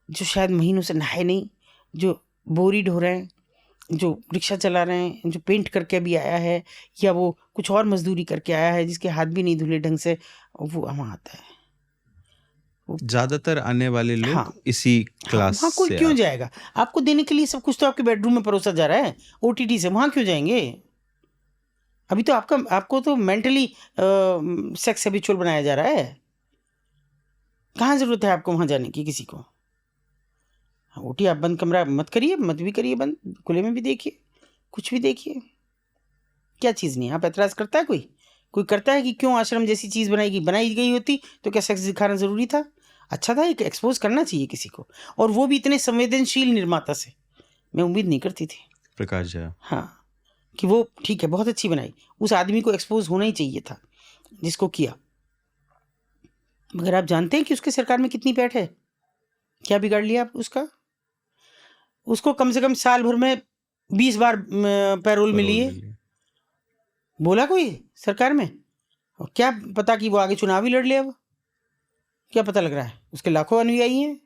जो शायद महीनों से नहाए नहीं, जो बोरी ढो रहे हैं, जो रिक्शा चला रहे हैं, जो पेंट करके अभी आया है, या वो कुछ और मजदूरी करके आया है जिसके हाथ भी नहीं धुले ढंग से, वो वहाँ आता है। ज्यादातर आने वाले लोग हाँ, इसी क्लास वहाँ कोई से क्यों जाएगा, आपको देने के लिए सब कुछ तो आपके बेडरूम में परोसा जा रहा है ओटीटी से, वहाँ क्यों जाएंगे। अभी तो आपको तो मेंटली सेक्स हैबिचुअल बनाया जा रहा है, कहाँ ज़रूरत है आपको वहाँ जाने की किसी को। ओटी आप बंद कमरा मत करिए, मत भी करिए बंद, खुले में भी देखिए, कुछ भी देखिए, क्या चीज़ नहीं। आप ऐतराज़ करता है कोई करता है कि क्यों आश्रम जैसी चीज़ बनाई गई होती तो क्या सेक्स दिखाना ज़रूरी था, अच्छा था, एक एक्सपोज करना चाहिए किसी को, और वो भी इतने संवेदनशील निर्माता से मैं उम्मीद नहीं करती थी। प्रकाश झा, हाँ, कि वो ठीक है बहुत अच्छी बनाई, उस आदमी को एक्सपोज होना ही चाहिए था जिसको किया। मगर आप जानते हैं कि उसके सरकार में कितनी पैठ है, क्या बिगाड़ लिया आप उसको कम से कम साल भर में 20 बार पैरोल मिली है, बोला कोई सरकार में। और क्या पता कि वो आगे चुनाव ही लड़ ले, अब क्या पता लग रहा है, उसके लाखों अनुयायी हैं।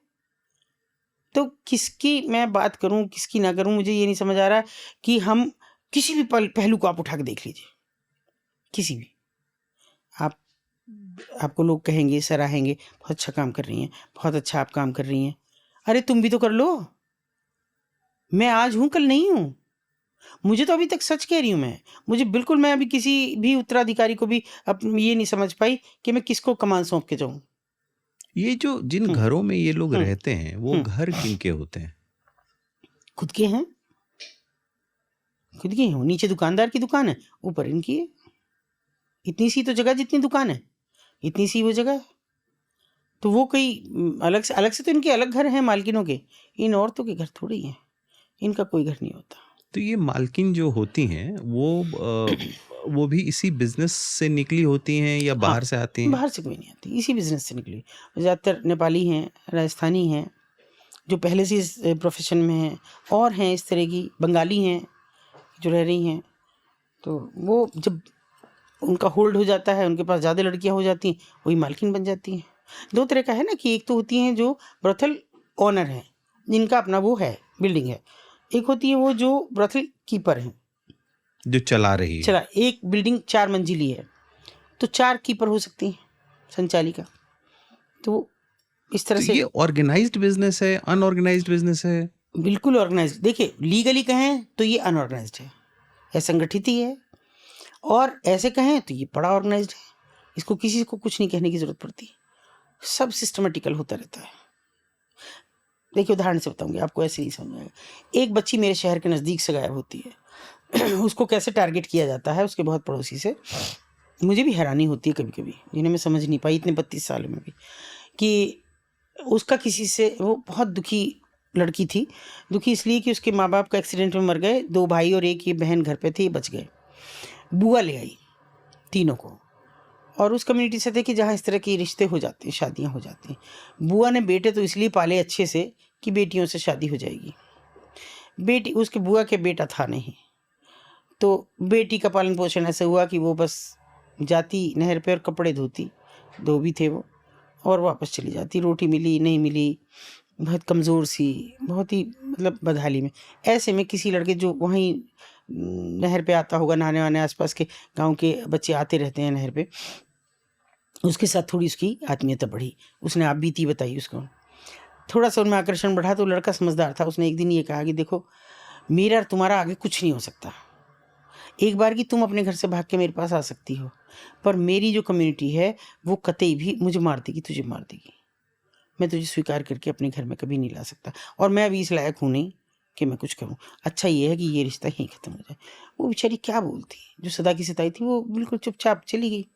तो किसकी मैं बात करूं किसकी ना करूं, मुझे ये नहीं समझ आ रहा कि हम किसी भी पहलू को आप उठा के देख लीजिए, किसी भी आपको लोग कहेंगे, सराहेंगे, बहुत अच्छा काम कर रही हैं, बहुत अच्छा आप काम कर रही हैं। अरे तुम भी तो कर लो, मैं आज हूं कल नहीं हूं, मुझे तो अभी तक सच कह रही हूं मुझे बिल्कुल, मैं अभी किसी भी उत्तराधिकारी को भी अब ये नहीं समझ पाई कि मैं किसको कमान सौंप के जाऊं। ये जो जिन घरों में ये लोग रहते हैं वो घर किनके होते हैं? खुद के हैं, खुद के हैं। नीचे दुकानदार की दुकान है, ऊपर इनकी है। इतनी सी तो जगह, जितनी दुकान है इतनी सी वो जगह। तो वो कोई अलग से तो इनके अलग घर हैं मालकिनों के, इन औरतों के घर थोड़ी हैं, इनका कोई घर नहीं होता। तो ये मालकिन जो होती हैं वो भी इसी बिजनेस से निकली होती हैं या बाहर से आती हैं? बाहर से कोई नहीं आती, इसी बिजनेस से निकली। ज़्यादातर नेपाली हैं, राजस्थानी हैं, जो पहले से इस प्रोफेशन में हैं, और हैं इस तरह की बंगाली हैं जो रह रही हैं। तो वो जब उनका होल्ड हो जाता है, उनके पास ज़्यादा लड़कियां हो जाती हैं, वही मालकिन बन जाती हैं। दो तरह का है ना, कि एक तो होती हैं जो ब्रोथल ओनर हैं, जिनका अपना वो है, बिल्डिंग है। एक होती है वो जो ब्रोथल कीपर हैं, जो चला रही है। चला, एक बिल्डिंग 4 मंजिली है तो 4 कीपर हो सकती हैं, संचालिका। तो इस तरह तो से ये ऑर्गेनाइज्ड बिजनेस है, अनऑर्गेनाइज्ड बिजनेस है? बिल्कुल ऑर्गेनाइज्ड। देखिए लीगली कहें तो ये अनऑर्गेनाइज्ड है, असंगठित ही है, और ऐसे कहें तो ये बड़ा ऑर्गेनाइज्ड है। इसको किसी को कुछ नहीं कहने की जरूरत पड़ती, सब सिस्टमेटिकल होता रहता है। देखिए उदाहरण से बताऊंगी, आपको ऐसे नहीं समझ आएगा। एक बच्ची मेरे शहर के नज़दीक से गायब होती है उसको कैसे टारगेट किया जाता है उसके बहुत पड़ोसी से, मुझे भी हैरानी होती है कभी कभी, जिन्हें मैं समझ नहीं पाई इतने 32 साल में भी, कि उसका किसी से, वो बहुत दुखी लड़की थी। दुखी इसलिए कि उसके माँ बाप का एक्सीडेंट में मर गए, 2 भाई और एक ये बहन घर पे थे, ये बच गए। बुआ ले आई तीनों को, और उस कम्युनिटी से थे कि जहाँ इस तरह के रिश्ते हो जाते हैं, शादियाँ हो जाती हैं। बुआ ने बेटे तो इसलिए पाले अच्छे से कि बेटियों से शादी हो जाएगी। बेटी, उसके बुआ के बेटा था नहीं, तो बेटी का पालन पोषण ऐसे हुआ कि वो बस जाती नहर पे और कपड़े धोती, धोबी थे वो, और वापस चली जाती। रोटी मिली नहीं मिली, बहुत कमज़ोर सी, बहुत ही मतलब बदहाली में। ऐसे में किसी लड़के जो वहीं नहर पे आता होगा नहाने वाने, आसपास के गांव के बच्चे आते रहते हैं नहर पे, उसके साथ थोड़ी उसकी आत्मीयता बढ़ी। उसने आप बीती बताई उसको, थोड़ा सा उनमें आकर्षण बढ़ा। तो लड़का समझदार था, उसने एक दिन ये कहा कि देखो मेरा और तुम्हारा आगे कुछ नहीं हो सकता, एक बार कि तुम अपने घर से भाग के मेरे पास आ सकती हो, पर मेरी जो कम्युनिटी है वो कतई भी मुझे मार देगी, तुझे मार देगी। मैं तुझे स्वीकार करके अपने घर में कभी नहीं ला सकता, और मैं अभी इस लायक हूँ नहीं कि मैं कुछ करूँ। अच्छा ये है कि ये रिश्ता यहीं ख़त्म हो जाए। वो बेचारी क्या बोलती, जो सदा की सताई थी वो बिल्कुल चुपचाप चली गई।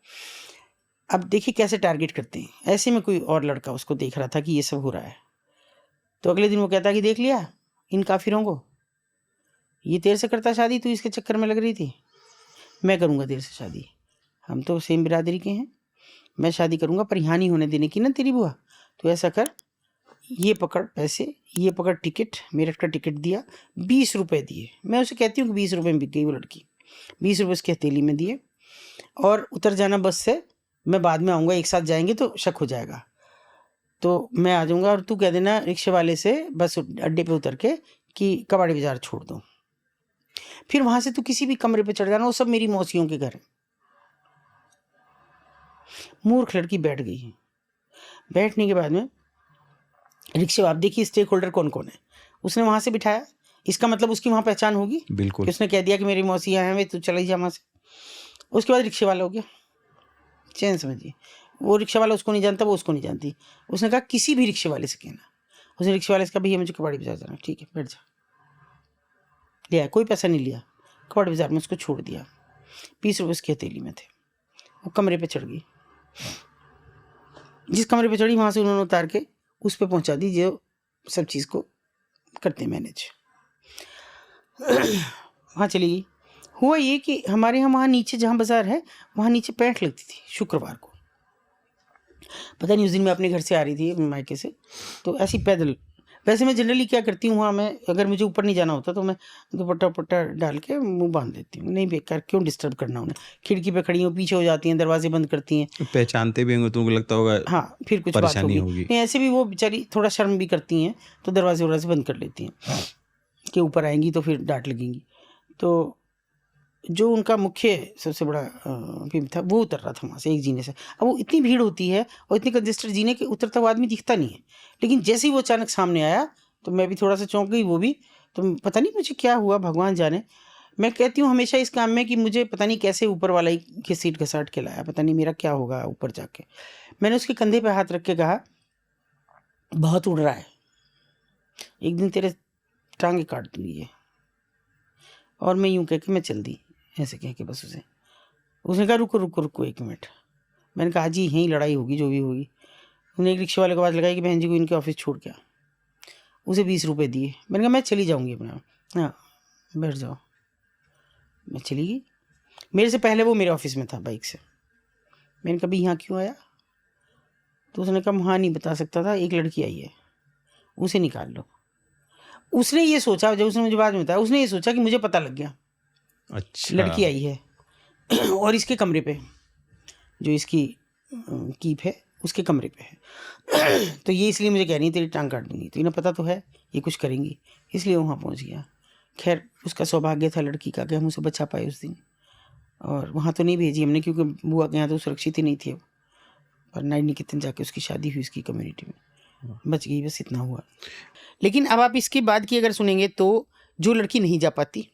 अब देखिए कैसे टारगेट करते हैं। ऐसे में कोई और लड़का उसको देख रहा था कि ये सब हो रहा है, तो अगले दिन वो कहता कि देख लिया इन काफिरों को, ये तेरे से करता शादी, तू इसके चक्कर में लग रही थी। मैं करूँगा तेरे से शादी, हम तो सेम बिरादरी के हैं, मैं शादी करूँगा, पर यहाँ नहीं होने देने की ना तेरी बुआ। तो ऐसा कर, ये पकड़ पैसे, ये पकड़ टिकट, मेरठ का टिकट दिया, 20 रुपये दिए। मैं उसे कहती हूँ कि 20 रुपये में बिक गई वो लड़की। 20 रुपये उसकी हथेली में दिए, और उतर जाना बस से, मैं बाद में आऊँगा, एक साथ जाएंगे तो शक हो जाएगा, तो मैं आ जाऊँगा, और तू कह देना रिक्शे वाले से बस अड्डे पे उतर के कि कबाड़ी बाजार छोड़ दो। फिर वहाँ से तू किसी भी कमरे पे चढ़ जाना, वो सब मेरी मौसियों के घर है। मूर्ख लड़की बैठ गई है। बैठने के बाद में रिक्शे, आप देखिए स्टेक होल्डर कौन कौन है, उसने वहाँ से बिठाया, इसका मतलब उसकी वहाँ पहचान होगी। बिल्कुल। कि उसने कह दिया कि मेरी मौसी यहाँ है, वे तू चला ही जा वहाँ से। उसके बाद रिक्शे वाला हो गया, चैन समझिए। वो रिक्शा वाला उसको नहीं जानता, वो उसको नहीं जानती। उसने कहा किसी भी रिक्शे वाले से कहना। उसने रिक्शे वाले से कहा भैया मुझे कबाड़ी बाजार जाना। ठीक है बैठ जा। लिया, कोई पैसा नहीं लिया, कबाड़ी बाजार में उसको छोड़ दिया। 20 रुपये उसकी हथेली में थे। वो कमरे पे चढ़ गई, जिस कमरे पे चढ़ी वहाँ से उन्होंने उतार के उस पर पहुँचा दी जो सब चीज़ को करते मैनेज। वहाँ चली गई। हुआ ये कि हमारे यहाँ वहाँ नीचे जहाँ बाज़ार है वहाँ नीचे पैंट लगती थी शुक्रवार को। पता नहीं उस दिन मैं अपने घर से आ रही थी अपने मायके से, तो ऐसी पैदल। वैसे मैं जनरली क्या करती हूँ वहाँ, मैं अगर मुझे ऊपर नहीं जाना होता तो मैं दुपट्टा उपट्टा डाल के मुंह बांध देती हूँ। नहीं बेकार क्यों डिस्टर्ब करना उन्हें। खिड़की पे खड़ी हूँ, पीछे हो जाती हैं, दरवाजे बंद करती हैं। पहचानते भी होंगे, तुमको लगता होगा हाँ फिर कुछ बात परेशानी होगी। होगी। नहीं ऐसे भी वो बेचारी थोड़ा शर्म भी करती हैं, तो दरवाजे वरवाजे बंद कर लेती हैं कि ऊपर आएंगी तो फिर डांट लगेंगी। तो जो उनका मुख्य सबसे बड़ा पिंप था वो उतर रहा था वहाँ से एक जीने से। अब वो इतनी भीड़ होती है और इतनी कंजेस्टेड जीने के उतरता हुआ आदमी दिखता नहीं है, लेकिन जैसे ही वो अचानक सामने आया तो मैं भी थोड़ा सा चौंक गई, वो भी। तो पता नहीं मुझे क्या हुआ, भगवान जाने। मैं कहती हूँ हमेशा इस काम में कि मुझे पता नहीं कैसे ऊपर वाला ही की सीट घसाट के लाया, पता नहीं मेरा क्या होगा ऊपर जाके। मैंने उसके कंधे पे हाथ रख के कहा बहुत उड़ रहा है, एक दिन तेरे टांगे काट दूंगी है। और मैं यूँ कह के मैं चल दी, ऐसे कह के बस उसे। उसने कहा रुको रुको रुको 1 मिनट। मैंने कहा जी यहीं लड़ाई होगी जो भी होगी। उन्हें एक रिक्शे वाले को बात लगाई कि बहन जी को इनके ऑफिस छोड़ के आ। उसे 20 रुपये दिए। मैंने कहा मैं चली जाऊँगी अपना। हाँ बैठ जाओ। मैं चली गई। मेरे से पहले वो मेरे ऑफिस में था बाइक से। मैंने कहा यहाँ क्यों आया? तो उसने कहा वहाँ नहीं बता सकता था, एक लड़की आई है उसे निकाल लो। उसने ये सोचा, जब उसने मुझे बाद में बताया, उसने ये सोचा कि मुझे पता लग गया अच्छा। लड़की आई है और इसके कमरे पे जो इसकी कीप है उसके कमरे पे है। तो ये इसलिए मुझे कह रही तेरी टांग काट दूंगी, तो इन्हें पता तो है ये कुछ करेंगी, इसलिए वहाँ पहुँच गया। खैर उसका सौभाग्य था लड़की का कि हम उसे बचा पाए उस दिन, और वहाँ तो नहीं भेजी हमने क्योंकि बुआ के यहाँ तो सुरक्षित ही नहीं थी अब, पर नाइट निकेतन जाके उसकी शादी हुई उसकी कम्युनिटी में, बच गई, बस इतना हुआ। लेकिन अब आप इसके बाद की अगर सुनेंगे तो जो लड़की नहीं जा पाती,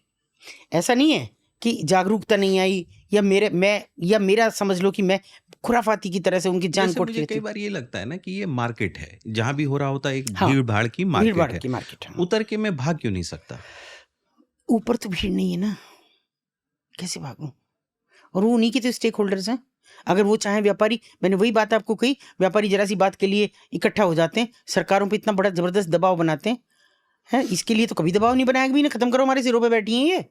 ऐसा नहीं है कि जागरूकता नहीं आई या मेरा समझ लो कि मैं खुराफाती की तरह से उनकी जान जैसे कोट मुझे कई बार ये लगता है ना कि ये मार्केट है, जहां भी हो रहा होता है एक हाँ, भीड़ भाड़ की भीड़ मार्केट भाड़ है, की मार्केट है। उतर के मैं भाग क्यों नहीं सकता? ऊपर तो भीड़ नहीं है ना, कैसे भागूं? और वो उन्हीं के तो स्टेक होल्डर्स हैं। अगर वो चाहे व्यापारी, मैंने वही बात आपको कही, व्यापारी जरा सी बात के लिए इकट्ठा हो जाते हैं, सरकारों पे इतना बड़ा जबरदस्त दबाव बनाते हैं। इसके लिए तो कभी दबाव नहीं बनाया कि खत्म करो, हमारे सिरों पे बैठी हैं ये,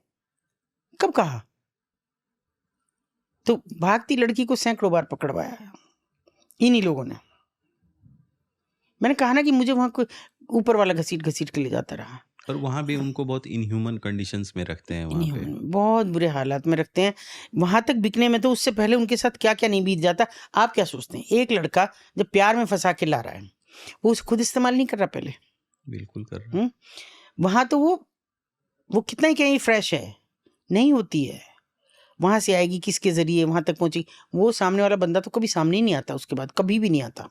कब कहा? तो भागती लड़की को सैकड़ों बार पकड़वाया इन्हीं लोगों ने। मैंने कहा ना कि मुझे वहां कोई ऊपर वाला घसीट घसीट के ले जाता रहा। और वहां भी उनको बहुत इनह्यूमन कंडीशंस में रखते हैं, वहां पे बहुत बुरे हालात में रखते हैं। वहां तक बिकने में तो उससे पहले उनके साथ क्या क्या नहीं बीत जाता। आप क्या सोचते हैं, एक लड़का जब प्यार में फंसा के ला रहा है, वो उसे खुद इस्तेमाल नहीं कर रहा पहले? बिल्कुल कर रहा है। वहां तो वो कितना ही कहीं फ्रेश है, नहीं होती है। वहां से आएगी किसके जरिए वहां तक पहुंची, वो सामने वाला बंदा तो कभी सामने ही नहीं आता, उसके बाद कभी भी नहीं आता,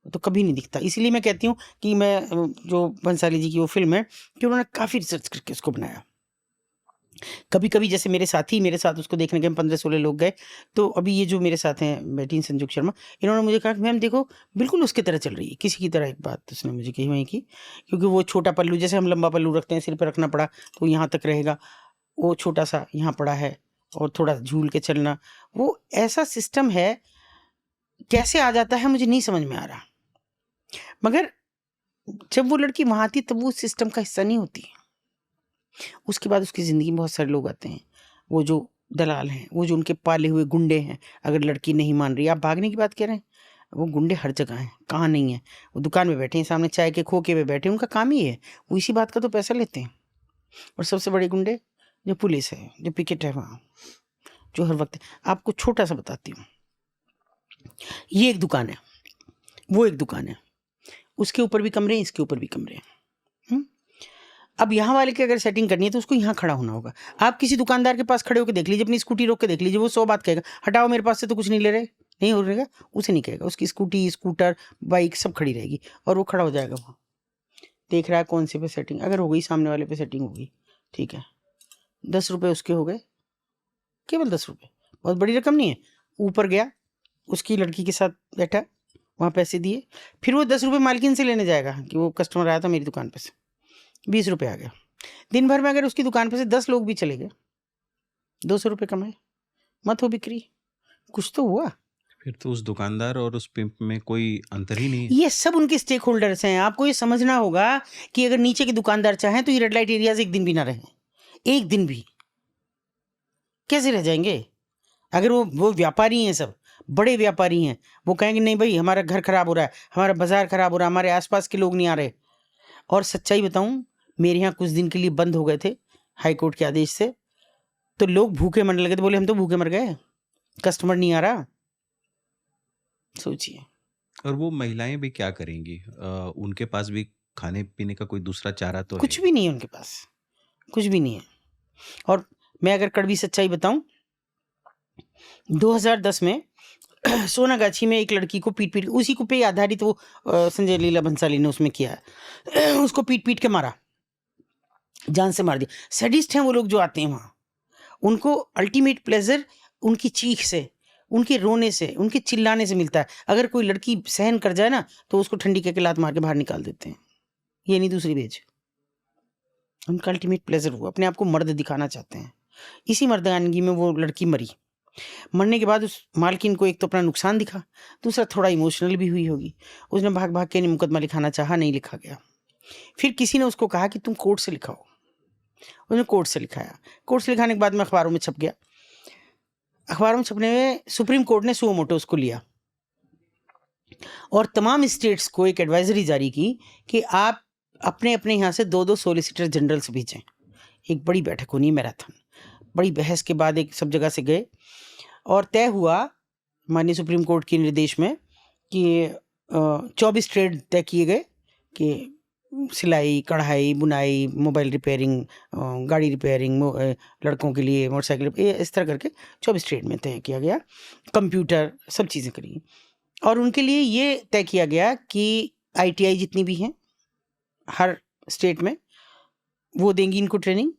तो कभी नहीं दिखता। इसीलिए मैं कहती हूँ कि मैं जो भंसाली जी की वो फिल्म है कि उन्होंने काफ़ी रिसर्च करके उसको बनाया। कभी कभी जैसे मेरे साथी मेरे साथ उसको देखने के हम 15-16 लोग गए, तो अभी ये जो मेरे साथ हैं बेटी संजुक शर्मा, इन्होंने मुझे कहा कि मैम देखो बिल्कुल उसकी तरह चल रही है, किसी की तरह। एक बात उसने मुझे कही वहीं की, क्योंकि वो छोटा पल्लू, जैसे हम लंबा पल्लू रखते हैं सिर पर रखना पड़ा तो यहाँ तक रहेगा, वो छोटा सा यहाँ पड़ा है, और थोड़ा झूल के चलना, वो ऐसा सिस्टम है। कैसे आ जाता है मुझे नहीं समझ में आ रहा, मगर जब वो लड़की वहां थी तब वो सिस्टम का हिस्सा नहीं होती। उसके बाद उसकी ज़िंदगी में बहुत सारे लोग आते हैं, वो जो दलाल हैं, वो जो उनके पाले हुए गुंडे हैं। अगर लड़की नहीं मान रही, आप भागने की बात कह रहे हैं, वो गुंडे हर जगह हैं, कहाँ नहीं है। वो दुकान में बैठे हैं, सामने चाय के खोके पे बैठे हैं, उनका काम ही है, वो इसी बात का तो पैसा लेते हैं। और सबसे बड़े गुंडे जो पुलिस है, जो पिकेट है वहाँ, जो हर वक्त। आपको छोटा सा बताती हूँ, ये एक दुकान है, वो एक दुकान है, उसके ऊपर भी कमरे हैं, इसके ऊपर भी कमरे हैं। अब यहाँ वाले की अगर सेटिंग करनी है तो उसको यहाँ खड़ा होना होगा। आप किसी दुकानदार के पास खड़े होकर देख लीजिए, अपनी स्कूटी रोक के देख लीजिए, वो 100 बात कहेगा, हटाओ मेरे पास से तो कुछ नहीं ले रहे, नहीं हो रहेगा, उसे नहीं कहेगा। उसकी स्कूटी, स्कूटर, बाइक सब खड़ी रहेगी और वो खड़ा हो जाएगा वहाँ, देख रहा है कौन से पे सेटिंग। अगर हो गई, सामने वाले पे सेटिंग होगी, ठीक है, 10 रुपये उसके हो गए, केवल 10 रुपये, बहुत बड़ी रकम नहीं है। ऊपर गया, उसकी लड़की के साथ बैठा, वहाँ पैसे दिए, फिर वो 10 रुपये मालकिन से लेने जाएगा कि वो कस्टमर आया था मेरी दुकान पे से, 20 रुपये आ गया। दिन भर में अगर उसकी दुकान पे से 10 लोग भी चले गए, 200 रुपये कमाए, मत हो बिक्री, कुछ तो हुआ। फिर तो उस दुकानदार और उस पिंप में कोई अंतर ही नहीं है। ये सब उनके स्टेक होल्डर्स हैं। आपको ये समझना होगा कि अगर नीचे के दुकानदार चाहें तो ये रेड लाइट एरियाज एक दिन भी ना रहे, एक दिन भी कैसे रह जाएंगे? अगर वो व्यापारी हैं, सब बड़े व्यापारी हैं, वो कहेंगे नहीं भाई हमारा घर खराब हो रहा है, हमारा बाजार खराब हो रहा है, हमारे आसपास के लोग नहीं आ रहे। और सच्चाई बताऊं, मेरे यहाँ कुछ दिन के लिए बंद हो गए थे हाई कोर्ट के आदेश से, तो लोग भूखे मरने लगे थे, बोले हम तो भूखे मर गए, कस्टमर नहीं आ रहा। सोचिए। और वो महिलाएं भी क्या करेंगी? उनके पास भी खाने पीने का कोई दूसरा चारा तो कुछ है भी नहीं है उनके पास, कुछ भी नहीं है। और मैं अगर कड़वी सच्चाई बताऊं, 2010 में सोनागाछी में एक लड़की को पीट पीट, उसी को पे आधारित वो संजय लीला भंसाली ने उसमें किया है, उसको पीट पीट के मारा, जान से मार दिया। सैडिस्ट हैं वो लोग जो आते हैं वहाँ, उनको अल्टीमेट प्लेजर उनकी चीख से, उनके रोने से, उनके चिल्लाने से मिलता है। अगर कोई लड़की सहन कर जाए ना तो उसको ठंडी के लात मार के बाहर निकाल देते हैं, ये नहीं दूसरी बेच। उनका अल्टीमेट प्लेजर हुआ, अपने आप को मर्द दिखाना चाहते हैं। इसी मर्दानगी में वो लड़की मरी। मरने के बाद उस मालकिन को एक तो अपना नुकसान दिखा, दूसरा थोड़ा इमोशनल भी हुई होगी। उसने भाग भाग के मुकदमा लिखाना चाहा, नहीं लिखा गया। फिर किसी ने उसको कहा कि तुम कोर्ट से लिखाओ, उसने कोर्ट से लिखाया। कोर्ट से लिखाने के बाद में अखबारों में छप गया। अखबारों में छपने में सुप्रीम कोर्ट ने सुओ मोटो उसको लिया और तमाम स्टेट्स को एक एडवाइजरी जारी की कि आप अपने अपने यहाँ से 2-2 सॉलिसिटर जनरल से भेजें। एक बड़ी बैठक होनी, मैराथन, बड़ी बहस के बाद एक सब जगह से गए और तय हुआ माननीय सुप्रीम कोर्ट के निर्देश में कि 24 ट्रेड तय किए गए कि सिलाई, कढ़ाई, बुनाई, मोबाइल रिपेयरिंग, गाड़ी रिपेयरिंग, लड़कों के लिए मोटरसाइकिल, ये इस तरह करके 24 ट्रेड में तय किया गया। कंप्यूटर, सब चीज़ें करी और उनके लिए ये तय किया गया कि ITI जितनी भी हैं हर स्टेट में, वो देंगी इनको ट्रेनिंग।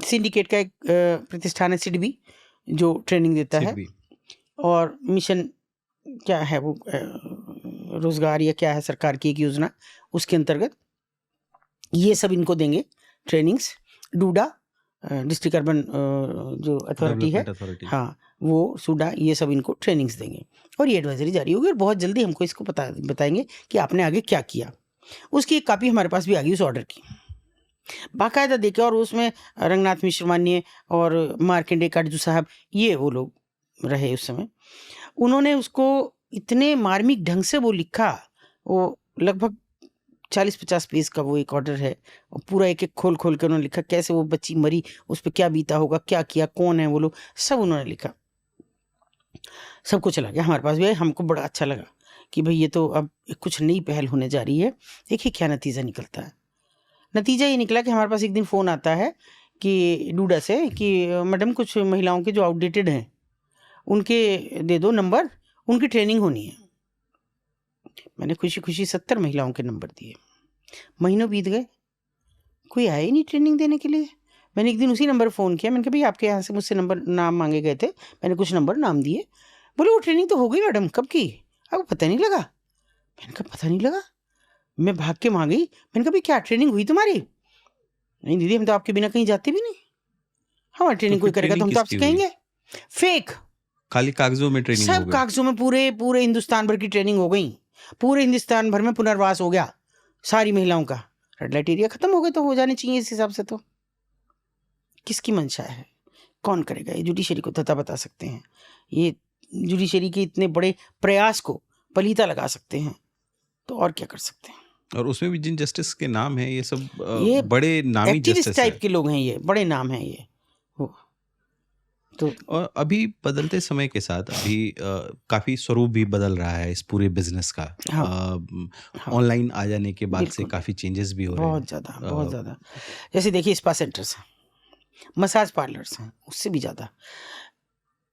सिंडिकेट का एक प्रतिष्ठान है सिडबी, जो ट्रेनिंग देता है। सिडबी। और मिशन क्या है वो, रोजगार या क्या है सरकार की एक योजना, उसके अंतर्गत ये सब इनको देंगे ट्रेनिंग्स। डूडा, डिस्ट्रिक्ट अर्बन जो अथॉरिटी है, डेवलपमेंट अथॉरिटी। हाँ, वो सूडा, ये सब इनको ट्रेनिंग्स देंगे और ये एडवाइजरी जारी होगी और बहुत जल्दी हमको इसको बताएंगे कि आपने आगे क्या किया। उसकी एक कॉपी हमारे पास भी आ गई उस ऑर्डर की, बाकायदा देखे, और उसमें रंगनाथ मिश्र माननीय और मार्कंडेय काटजू साहब, ये वो लोग रहे उस समय। उन्होंने उसको इतने मार्मिक ढंग से वो लिखा, वो लगभग 40-50 पेज का वो एक ऑर्डर है और पूरा एक एक खोल खोल के उन्होंने लिखा कैसे वो बच्ची मरी, उस पर क्या बीता होगा, क्या किया, कौन है वो लोग, सब उन्होंने लिखा। सबको चला गया, हमारे पास भी है। हमको बड़ा अच्छा लगा कि भाई ये तो अब कुछ नई पहल होने जा रही है। देखिए क्या नतीजा निकलता है। नतीजा ये निकला कि हमारे पास एक दिन फ़ोन आता है कि डूडा से कि मैडम कुछ महिलाओं के जो आउटडेटेड हैं उनके दे दो नंबर, उनकी ट्रेनिंग होनी है। मैंने खुशी खुशी 70 महिलाओं के नंबर दिए। महीनों बीत गए, कोई आया ही नहीं ट्रेनिंग देने के लिए। मैंने एक दिन उसी नंबर फ़ोन किया, मैंने कहा भाई आपके यहाँ से मुझसे नंबर नाम मांगे गए थे, मैंने कुछ नंबर नाम दिए। बोले वो ट्रेनिंग तो हो गई मैडम, कब की, आपको पता नहीं लगा। मैंने कहा पता नहीं लगा। मैं भाग के वहाँ गई, मैंने कहा भाई क्या ट्रेनिंग हुई तुम्हारी? नहीं दीदी, हम तो आपके बिना कहीं जाते भी नहीं, हमारी ट्रेनिंग कोई करेगा तो हम तो आपसे कहेंगे। फेक, खाली कागजों में ट्रेनिंग हो सब गई। कागजों में पूरे हिंदुस्तान भर की ट्रेनिंग हो गई, पूरे हिंदुस्तान भर में पुनर्वास हो गया सारी महिलाओं का। रेड लाइट एरिया खत्म हो गए तो हो जाने चाहिए इस हिसाब से। तो किसकी मंशा है, कौन करेगा? ये जुडिशरी को तथा बता सकते हैं, ये जुडिशरी के इतने बड़े प्रयास को पलीता लगा सकते हैं, तो और क्या कर सकते हैं। और उसमें भी जिन जस्टिस के नाम है ये सब ये बड़े नामी एक्टिविस्ट जस्टिस टाइप है। के लोग हैं, ये बड़े नाम हैं ये। तो और अभी बदलते समय के साथ अभी काफी स्वरूप भी बदल रहा है इस पूरे बिजनेस का। हाँ, हाँ, ऑनलाइन आ जाने के बाद से बिल्कुल, काफी चेंजेस भी हो रहे हैं। बहुत ज़्यादा। जैसे देखिए स्पा सेंटर्स हैं, मसाज पार्लर्स हैं, उससे भी ज़्यादा।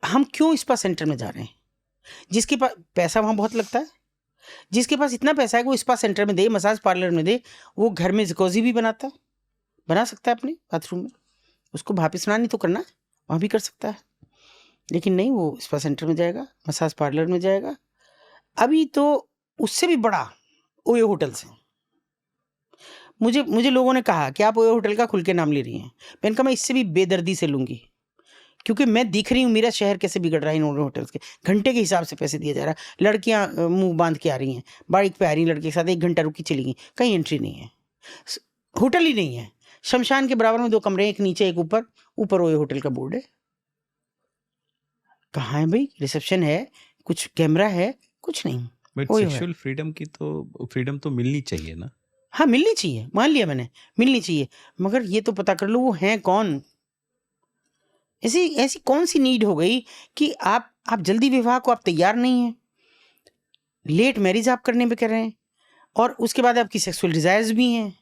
हम क्यों स्पा सेंटर में जा रहे हैं? जिसके पास पैसा वहाँ बहुत लगता है, जिसके पास इतना पैसा है कि वो स्पा सेंटर में दे, मसाज पार्लर में दे, वो घर में जकोजी भी बनाता है, बना सकता है अपने बाथरूम में, उसको भाप स्नान ही तो करना है, वहाँ भी कर सकता है। लेकिन नहीं, वो स्पा सेंटर में जाएगा, मसाज पार्लर में जाएगा। अभी तो उससे भी बड़ा ओयो होटल्स हैं। मुझे लोगों ने कहा कि आप ओयो होटल का खुल के नाम ले रही हैं। मैंने कहा मैं इससे भी बेदर्दी से लूँगी, क्योंकि मैं दिख रही हूँ मेरा शहर कैसे बिगड़ रहा है इन ओयो होटल्स के। घंटे के हिसाब से पैसे दिया जा रहा है। लड़कियाँ मुंह बांध के आ रही हैं, बाइक पे आ रही हैं लड़के के साथ, 1 घंटा रुकी चली गई, कहीं एंट्री नहीं है, होटल ही नहीं है। शमशान के बराबर में 2 कमरे, एक नीचे एक ऊपर, ऊपर ओयो होटल का बोर्ड है। कहाँ है भाई? रिसेप्शन है, कुछ कैमरा है, कुछ नहीं। बट ओयो है। सेक्सुअल फ्रीडम तो मिलनी चाहिए ना। हाँ, मिलनी चाहिए, मान लिया मैंने, मिलनी चाहिए, मगर ये तो पता कर लो वो हैं कौन। ऐसी कौन सी नीड हो गई कि आप जल्दी विवाह को आप तैयार नहीं हैं, लेट मैरिज आप करने पे कर रहे हैं, और उसके बाद आपकी सेक्सुअल डिजायर्स भी हैं।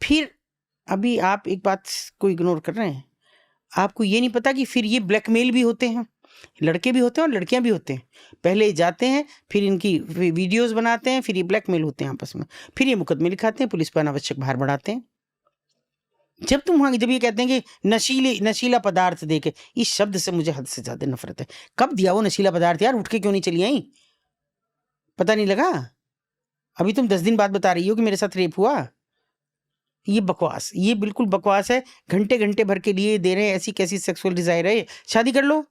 फिर अभी आप एक बात को इग्नोर कर रहे हैं, आपको ये नहीं पता कि फिर ये ब्लैकमेल भी होते हैं, लड़के भी होते हैं और लड़कियां भी होते हैं। पहले जाते हैं, फिर इनकी वीडियोस बनाते हैं, फिर ये ब्लैकमेल होते हैं आपस में, फिर ये मुकदमे लिखाते हैं, पुलिस पर अनावश्यक भार बढ़ाते हैं। जब ये कहते हैं कि नशीला पदार्थ देके, इस शब्द से मुझे हद से ज्यादा नफरत है। कब दिया वो नशीला पदार्थ यार? उठ के क्यों नहीं चली आई? पता नहीं लगा? अभी तुम 10 दिन बाद बता रही हो कि मेरे साथ रेप हुआ। ये बकवास, ये बिल्कुल बकवास है। घंटे घंटे भर के लिए दे रहे हैं, ऐसी कैसी सेक्सुअल डिजायर है? शादी कर लो।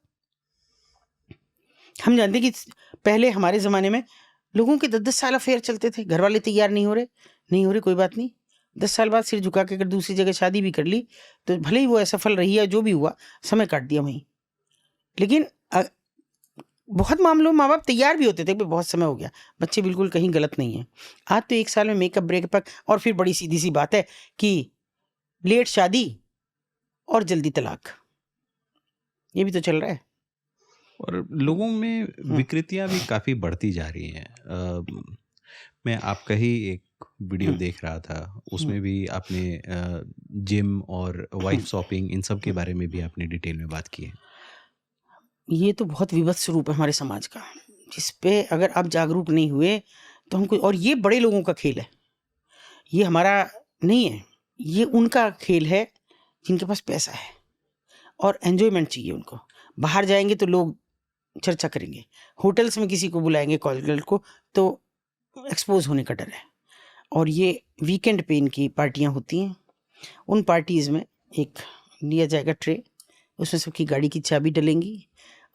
हम जानते कि पहले हमारे ज़माने में लोगों के 10-10 साल अफेयर चलते थे, घर वाले तैयार नहीं हो रहे, कोई बात नहीं, 10 साल बाद सिर झुका के अगर दूसरी जगह शादी भी कर ली तो भले ही वो असफल रही है, जो भी हुआ, समय काट दिया वहीं। लेकिन बहुत मामलों में माँ बाप तैयार भी होते थे कि बहुत समय हो गया, बच्चे बिल्कुल कहीं गलत नहीं है। आज तो 1 साल में मेकअप ब्रेकअप, और फिर बड़ी सीधी सी बात है कि लेट शादी और जल्दी तलाक, ये भी तो चल रहा है। और लोगों में विकृतियां भी काफ़ी बढ़ती जा रही हैं। मैं आपका ही एक वीडियो देख रहा था, उसमें भी आपने जिम और वाइफ शॉपिंग इन सब के बारे में भी आपने डिटेल में बात की है। ये तो बहुत विभत्स रूप है हमारे समाज का, जिस पे अगर आप जागरूक नहीं हुए तो हमको, और ये बड़े लोगों का खेल है, ये हमारा नहीं है, ये उनका खेल है जिनके पास पैसा है और एन्जॉयमेंट चाहिए उनको। बाहर जाएँगे तो लोग चर्चा करेंगे, होटल्स में किसी को बुलाएँगे कॉल गर्ल को तो एक्सपोज़ होने का डर है। और ये वीकेंड पे इनकी पार्टियाँ होती हैं, उन पार्टीज़ में एक लिया जाएगा ट्रे, उसमें सबकी गाड़ी की चाबी डलेंगी,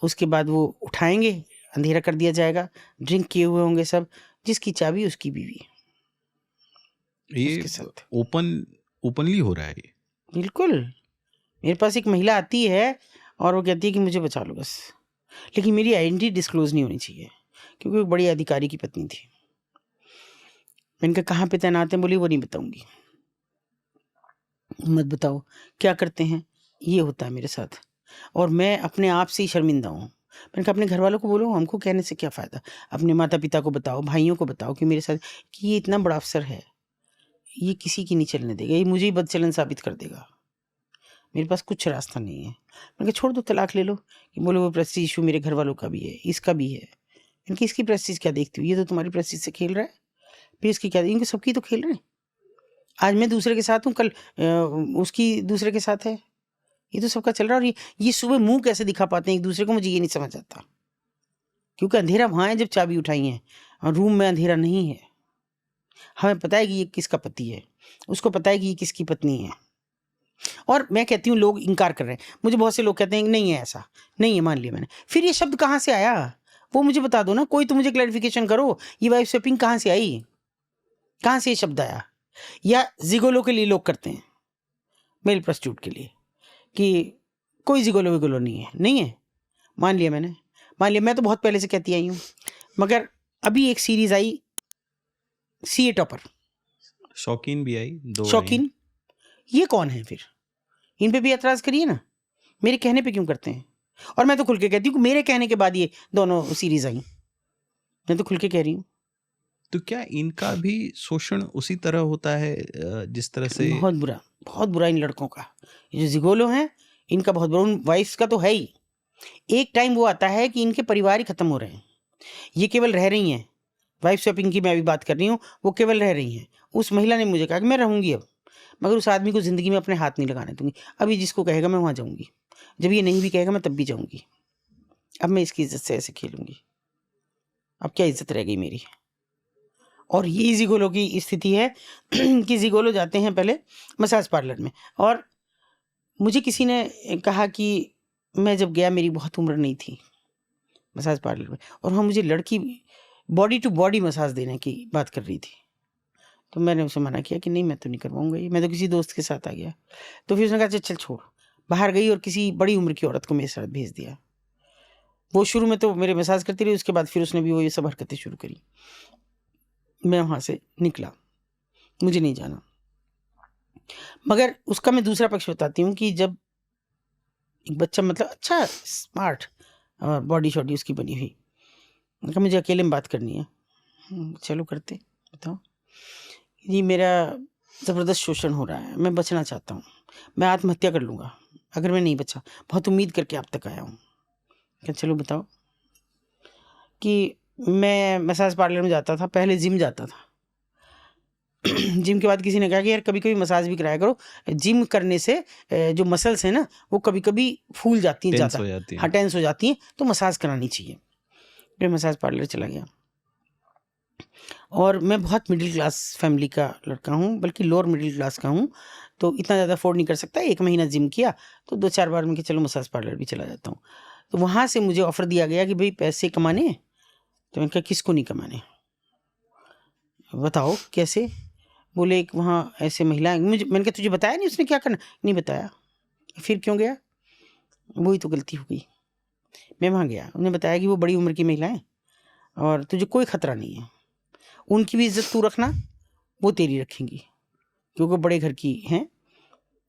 उसके बाद वो उठाएँगे, अंधेरा कर दिया जाएगा, ड्रिंक किए हुए होंगे सब, जिसकी चाबी उसकी बीवी, ये उसके साथ। ओपनली हो रहा है ये? बिल्कुल, मेरे पास एक महिला आती है और वो कहती है कि मुझे बचा लो बस, लेकिन मेरी आइडेंटिटी डिस्क्लोज़ नहीं होनी चाहिए, क्योंकि वो बड़ी अधिकारी की पत्नी थी। मैंने कहा कहाँ पे तैनात हैं? बोली वो नहीं बताऊँगी। मत बताओ, क्या करते हैं? ये होता है मेरे साथ और मैं अपने आप से ही शर्मिंदा हूँ। मैंने कहा अपने घरवालों को बोलो, हमको कहने से क्या फ़ायदा? अपने माता-पिता को बताओ, भाइयों को बताओ कि मेरे साथ, कि ये इतना बड़ा अफ़सर है, ये किसी की नहीं चलने देगा, ये मुझे ही बदचलन साबित कर देगा। मेरे पास कुछ रास्ता नहीं है। मैंने कहा छोड़ दो, तलाक ले लो। कि बोले वो प्रेस्टीज इश्यू मेरे घरवालों का भी है, इसका भी है। मैंने कहा इसकी प्रेस्टीज क्या देखती हो? ये तो तुम्हारी प्रेस्टीज से खेल रहा है, फिर इसकी क्या? इनके सबकी तो खेल रहे हैं। आज मैं दूसरे के साथ हूँ, कल उसकी दूसरे के साथ है। ये तो सबका चल रहा है और ये सुबह मुँह कैसे दिखा पाते हैं एक-दूसरे को, मुझे ये नहीं समझ आता। क्योंकि अंधेरा वहाँ है जब चाबी उठाई है और रूम में अंधेरा नहीं है। हमें पता है कि ये किसका पति है, उसको पता है कि ये किसकी पत्नी है। और मैं कहती हूँ लोग इनकार कर रहे हैं। मुझे बहुत से लोग कहते हैं कि नहीं है ऐसा, नहीं है, मान लिया मैंने। फिर ये शब्द कहाँ से आया? वो मुझे बता दो ना, कोई तो मुझे क्लैरिफ़िकेशन करो। ये वाइफ़ स्वैपिंग कहाँ से आई? कहाँ से ये शब्द आया? या ज़िगोलो के लिए लोग करते हैं, मेल प्रस्टिट्यूट के लिए, कि कोई ज़िगोलो-विगोलो नहीं है, नहीं है। मान लिया मैंने, मान लिया, मैं तो बहुत पहले से कहती आई हूँ। मगर अभी एक सीरीज़ आई, सीए टॉपर, शौकीन भी आई, 2 आई। शौकीन, ये कौन है फिर? इन पे भी ऐतराज़ करिए ना, मेरे कहने पे क्यों करते हैं? और मैं तो खुल के कहती हूँ कि मेरे कहने के बाद ये दोनों सीरीज़ आई। मैं तो खुल के कह रही हूँ। तो क्या इनका भी शोषण उसी तरह होता है जिस तरह से? बहुत बुरा इन लड़कों का। ये जो ज़िगोलो हैं, इनका बहुत बुरा, उन वाइफ़्स का तो है ही। एक टाइम वो आता है कि इनके परिवार ही खत्म हो रहे हैं। ये केवल रह रही हैं, वाइफ़ स्वैपिंग की मैं अभी बात कर रही हूँ, वो केवल रह रही हैं। उस महिला ने मुझे कहा कि मैं रहूँगी अब, मगर उस आदमी को ज़िंदगी में अपने हाथ नहीं लगाने दूँगी। अब ये जिसको कहेगा मैं वहाँ जाऊँगी। जब ये नहीं भी कहेगा मैं तब भी जाऊँगी। अब मैं इसकी इज़्ज़त से ऐसे खेलूँगी। अब क्या इज़्ज़त रह गई मेरी? और ये ज़िगोलो की स्थिति है कि ज़िगोलो जाते हैं पहले मसाज पार्लर में, और मुझे किसी ने कहा कि मैं जब गया मेरी बहुत उम्र नहीं थी मसाज पार्लर में, और वहाँ मुझे लड़की बॉडी टू बॉडी मसाज देने की बात कर रही थी। तो मैंने उसे मना किया कि नहीं, मैं तो नहीं करवाऊँगा ये, मैं तो किसी दोस्त के साथ आ गया। तो फिर उसने कहा चल छोड़। बाहर गई और किसी बड़ी उम्र की औरत को मेरे साथ भेज दिया। वो शुरू में तो मेरे मसाज करती रही, उसके बाद फिर उसने भी वो ये सब हरकतें शुरू करी। मैं वहाँ से निकला, मुझे नहीं जाना। मगर उसका मैं दूसरा पक्ष बताती हूँ कि जब एक बच्चा, मतलब अच्छा स्मार्ट और बॉडी-शॉडी उसकी बनी हुई, मैंने कहा मुझे अकेले में बात करनी है। चलो करते, बताओ। जी मेरा ज़बरदस्त शोषण हो रहा है, मैं बचना चाहता हूँ, मैं आत्महत्या कर लूँगा अगर मैं नहीं बचा, बहुत उम्मीद करके आप तक आया हूँ। क्या चलो बताओ। कि मैं मसाज पार्लर में जाता था, पहले जिम जाता था। जिम के बाद किसी ने कहा कि यार कभी-कभी मसाज भी कराया करो। जिम करने से जो मसल्स हैं ना, वो कभी-कभी फूल जाती हैं टेंस ज़्यादा। हो जाती हाँ, हैं। टेंस हो जाती हैं, तो मसाज करानी चाहिए। फिर मसाज पार्लर चला गया। और मैं बहुत मिडिल क्लास फैमिली का लड़का हूँ, बल्कि लोअर मिडिल क्लास का हूँ, तो इतना ज़्यादा अफ़ोर्ड नहीं कर सकता। 1 महीना जिम किया, तो 2-4 बार मैं कि चलो मसाज पार्लर भी चला जाता हूँ। तो वहाँ से मुझे ऑफ़र दिया गया कि भई पैसे कमाने हैं? तो मैंने कहा किसको नहीं कमाने? बताओ कैसे? बोले एक वहाँ ऐसे महिला है, मुझे, मैंने कहा तुझे बताया नहीं उसने क्या करना? नहीं बताया। फिर क्यों गया? वही तो गलती हो गई। मैं वहाँ गया, उन्होंने बताया कि वो बड़ी उम्र की महिला है और तुझे कोई खतरा नहीं है। उनकी भी इज़्ज़त तू रखना, वो तेरी रखेंगी, क्योंकि वो बड़े घर की हैं।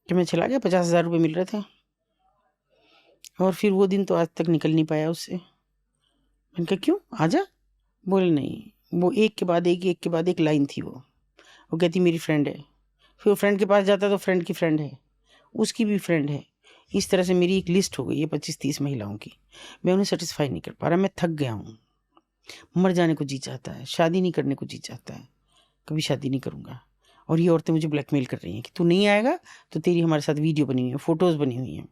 तो मैं चला गया, 50,000 रुपए मिल रहे थे और फिर वो दिन तो आज तक निकल नहीं पाया उससे। मैंने कहा क्यों, आजा। बोले नहीं, वो एक के बाद एक, एक के बाद एक लाइन थी। वो कहती मेरी फ्रेंड है। फिर वो फ्रेंड के पास जाता तो फ्रेंड की फ्रेंड है, उसकी भी फ्रेंड है। इस तरह से मेरी एक लिस्ट हो गई है 25-30 महिलाओं की। मैं उन्हें सेटिस्फाई नहीं कर पा रहा, मैं थक गया हूँ। मर जाने को जी चाहता है, शादी नहीं करने को जी चाहता है, कभी शादी नहीं करूँगा। और ये औरतें मुझे ब्लैकमेल कर रही हैं कि तू नहीं आएगा तो तेरी हमारे साथ वीडियो बनी हुई है, फ़ोटोज़ बनी हुई हैं।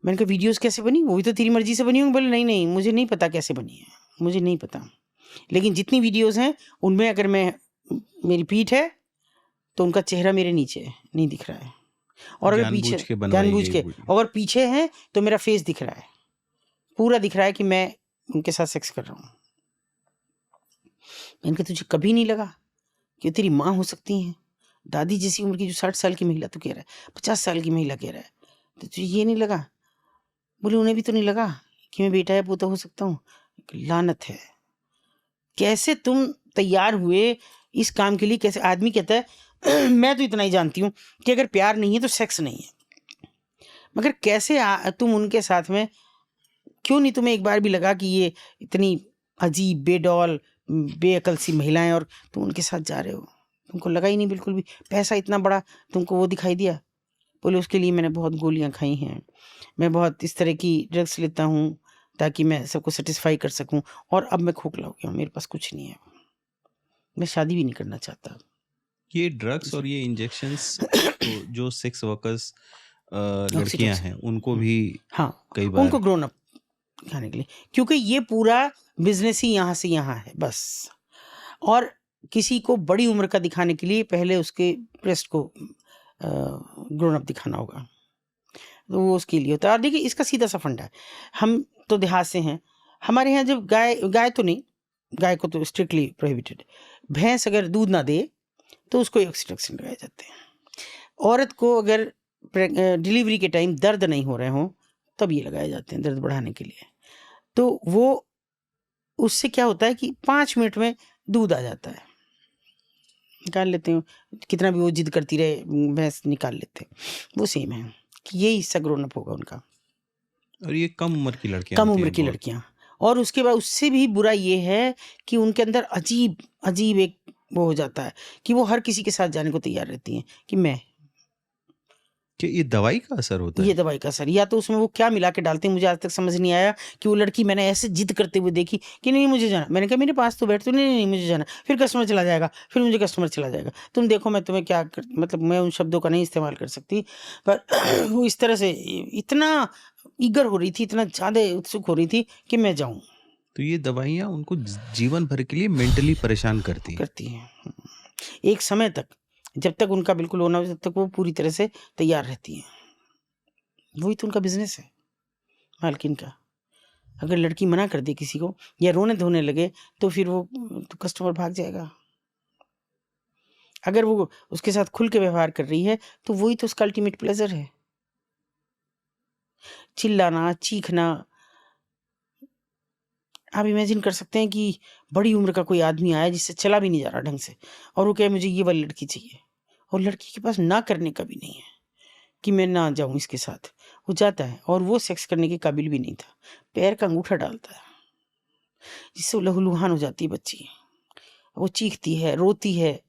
मैंने कहा वीडियोज़ कैसे बनी, वो भी तो तेरी मर्ज़ी से बनी होंगी। बोले नहीं नहीं, मुझे नहीं पता कैसे बनी है, मुझे नहीं पता। लेकिन जितनी वीडियोज़ हैं उनमें अगर मेरी पीठ है तो उनका चेहरा मेरे नीचे है, नहीं दिख रहा है। और अगर पीछे जानबूझ के बनवाई जानबूझ गई के, वीडियो। अगर पीछे हैं तो मेरा फेस दिख रहा है, पूरा दिख रहा है कि मैं उनके साथ सेक्स कर रहा हूँ। मैंने कहा तुझे कभी नहीं लगा कि तेरी माँ हो सकती हैं, दादी जैसी उम्र की, जो 60 साल की महिला तू कह रहा है, 50 साल की महिला कह रहा है, तो तुझे ये नहीं लगा? बोले उन्हें भी तो नहीं लगा कि मैं बेटा या पोता हो सकता हूँ। लानत है, कैसे तुम तैयार हुए इस काम के लिए? कैसे आदमी कहता है मैं तो इतना ही जानती हूँ कि अगर प्यार नहीं है तो सेक्स नहीं है, मगर कैसे तुम उनके साथ में, क्यों नहीं तुम्हें एक बार भी लगा कि ये इतनी अजीब, बेडौल, बेअकल सी महिलाएं और तुम उनके साथ जा रहे हो? तुमको लगा ही नहीं बिल्कुल भी? पैसा इतना बड़ा तुमको वो दिखाई दिया? बोले उसके लिए मैंने बहुत गोलियां खाई हैं, मैं बहुत इस तरह की ड्रग्स लेता हूँ ताकि मैं सबको सेटिस्फाई कर सकूं, और अब मैं खोखला हो गया हूँ, मेरे पास कुछ नहीं है, मैं शादी भी नहीं करना चाहता। ये ड्रग्स और ये इंजेक्शंस तो जो सेक्स वर्कर्स लड़कियां ऑक्सीटोसिन, हैं उनको भी हाँ, कई उनको बार। ग्रोन अप खाने के लिए, क्योंकि ये पूरा बिजनेस ही यहाँ से यहाँ है बस। और किसी को बड़ी उम्र का दिखाने के लिए पहले उसके ब्रेस्ट को ग्रोन अप दिखाना होगा, तो वो उसके लिए होता है। और देखिए इसका सीधा सा फंडा है, हम तो देहात से हैं, हमारे यहाँ जब गाय गाय तो नहीं, गाय को तो स्ट्रिक्टली प्रोहिबिटेड, भैंस अगर दूध ना दे तो उसको ऑक्सीटोसिन लगाए जाते हैं। औरत को अगर डिलीवरी के टाइम दर्द नहीं हो रहे हों तब ये लगाए जाते हैं, दर्द बढ़ाने के लिए। तो वो उससे क्या होता है कि 5 मिनट में दूध आ जाता है, निकाल लेते हैं, कितना भी वो जिद करती रहे भैंस निकाल लेते हैं। वो सेम है कि यही हिस्सा ग्रोन अप होगा उनका। और ये कम उम्र की लड़कियां कम होती उम्र हैं की बहुत। लड़कियां, और उसके बाद उससे भी बुरा ये है कि उनके अंदर अजीब अजीब एक वो हो जाता है कि वो हर किसी के साथ जाने को तैयार रहती हैं कि मैं, कि ये दवाई का असर होता ये है। दवाई का असर, या तो उसमें वो क्या मिला के डालते हैं मुझे आज तक समझ नहीं आया। कि वो लड़की मैंने ऐसे जिद करते हुए देखी कि नहीं मुझे जाना, मैंने कहा मेरे पास तो बैठ, तो नहीं नहीं नहीं, मुझे जाना, फिर कस्टमर चला जाएगा, फिर मुझे कस्टमर चला जाएगा, तुम देखो मैं तुम्हें क्या मतलब मैं उन शब्दों का नहीं इस्तेमाल कर सकती, पर वो इस तरह से इतना ईगर हो रही थी, इतना ज़्यादा उत्सुक हो रही थी कि मैं जाऊँ। तो ये दवाइयाँ उनको जीवन भर के लिए मेंटली परेशान करती हैं। करती हैं एक समय तक, जब तक उनका बिल्कुल होना हो तब तक वो पूरी तरह से तैयार रहती हैं। वही तो उनका बिजनेस है मालकिन का। अगर लड़की मना कर दे किसी को या रोने धोने लगे तो फिर वो तो कस्टमर भाग जाएगा। अगर वो उसके साथ खुल के व्यवहार कर रही है तो वही तो उसका अल्टीमेट प्लेजर है। चिल्लाना, चीखना, आप इमेजिन कर सकते हैं कि बड़ी उम्र का कोई आदमी आया जिससे चला भी नहीं जा रहा ढंग से, और वो कहे मुझे ये वाली लड़की चाहिए, और लड़की के पास ना करने का भी नहीं है कि मैं ना जाऊं इसके साथ। वो जाता है और वो सेक्स करने के काबिल भी नहीं था, पैर का अंगूठा डालता है जिससे वो लहूलुहान हो जाती है बच्ची, वो चीखती है, रोती है।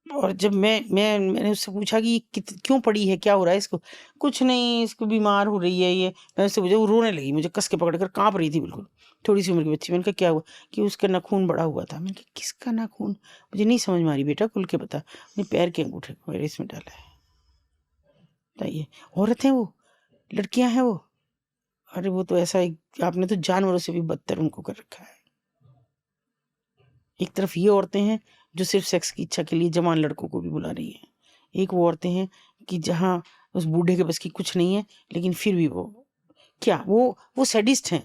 और जब मैंने उससे पूछा कि क्यों पड़ी है, क्या हो रहा है इसको? कुछ नहीं, इसको बीमार हो रही है ये। मैंने उससे पूछा, वो रोने लगी, मुझे कस के पकड़ कर, काँप रही थी बिल्कुल, थोड़ी सी उम्र की बच्ची। मैंने कहा क्या हुआ? कि उसका नाखून बड़ा हुआ था। मैंने कहा किसका नाखून? मुझे नहीं समझ में आ रही बेटा, खुल के बता। अपने पैर के अंगूठे को मेरे इसमें डाला है। बताइए, औरत है वो, लड़कियां हैं वो? अरे वो तो ऐसा आपने तो जानवरों से भी बदतर उनको कर रखा है। एक तरफ ये औरतें हैं जो सिर्फ सेक्स की इच्छा के लिए जवान लड़कों को भी बुला रही हैं, एक वो औरतें हैं कि जहाँ उस बूढ़े के बस की कुछ नहीं है, लेकिन फिर भी वो क्या, वो सैडिस्ट हैं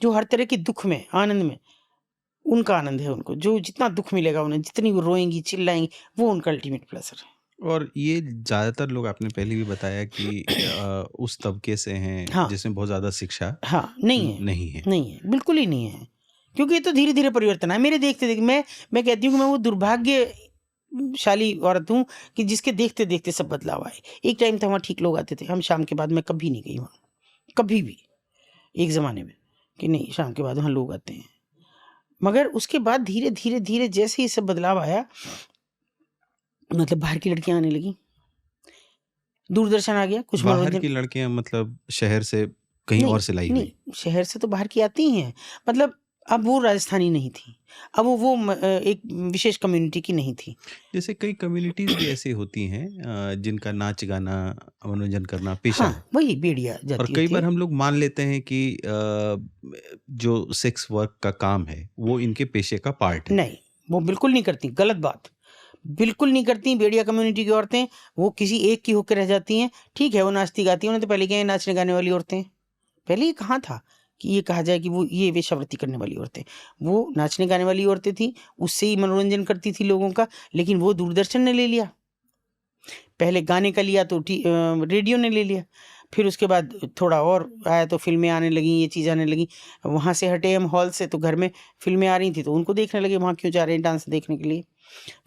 जो हर तरह के दुख में, आनंद में, उनका आनंद है उनको, जो जितना दुख मिलेगा उन्हें, जितनी वो रोएंगी चिल्लाएंगी, वो उनका अल्टीमेट प्लेजर है। और ये ज़्यादातर लोग, आपने पहले भी बताया कि उस तबके से हैं हाँ जिसमें बहुत ज़्यादा शिक्षा हाँ, नहीं है, नहीं है। नहीं है, बिल्कुल ही नहीं है, क्योंकि ये तो धीरे धीरे परिवर्तन है। मेरे देखते देखते मैं कहती हूँ कि मैं वो दुर्भाग्यशाली औरत हूँ कि जिसके देखते देखते सब बदलाव आए। एक टाइम था वहाँ ठीक लोग आते थे, हम शाम के बाद मैं कभी नहीं गई वहाँ, कभी भी। एक ज़माने में कि नहीं शाम के बाद वहाँ लोग आते हैं। मगर उसके बाद धीरे धीरे धीरे जैसे ये सब बदलाव आया, मतलब बाहर की लड़कियां आने लगी, दूरदर्शन आ गया, कुछ बाहर मनोरंजन। की लड़कियां मतलब शहर से कहीं नहीं और से लाई हुई? नहीं, शहर से तो बाहर की आती ही हैं। मतलब अब वो राजस्थानी नहीं थी, अब वो एक विशेष कम्युनिटी की नहीं थी। जैसे कई कम्युनिटीज भी ऐसी होती हैं जिनका नाच गाना मनोरंजन करना पेशा हाँ, है। वही भेड़िया और जाति कई होती बार है। हम लोग मान लेते हैं कि जो सेक्स वर्क का काम है वो इनके पेशे का पार्ट है। नहीं, वो बिल्कुल नहीं करती, गलत बात। बिल्कुल नहीं करती भेड़िया कम्युनिटी की औरतें, वो किसी एक की होकर रह जाती हैं। ठीक है, वो नाचती गाती हैं, उन्हें तो पहले क्या है नाचने गाने वाली औरतें। पहले ये कहाँ था कि ये कहा जाए कि वो ये वेश्यावृत्ति करने वाली औरतें। वो नाचने गाने वाली औरतें थी, उससे ही मनोरंजन करती थी लोगों का। लेकिन वो दूरदर्शन ने ले लिया, पहले गाने का लिया तो रेडियो ने ले लिया, फिर उसके बाद थोड़ा और आया तो फिल्में आने लगीं, ये चीज़ आने लगी। वहाँ से हटे हम हॉल से, तो घर में फिल्में आ रही थी तो उनको देखने लगे, वहाँ क्यों जा रहे हैं डांस देखने के लिए।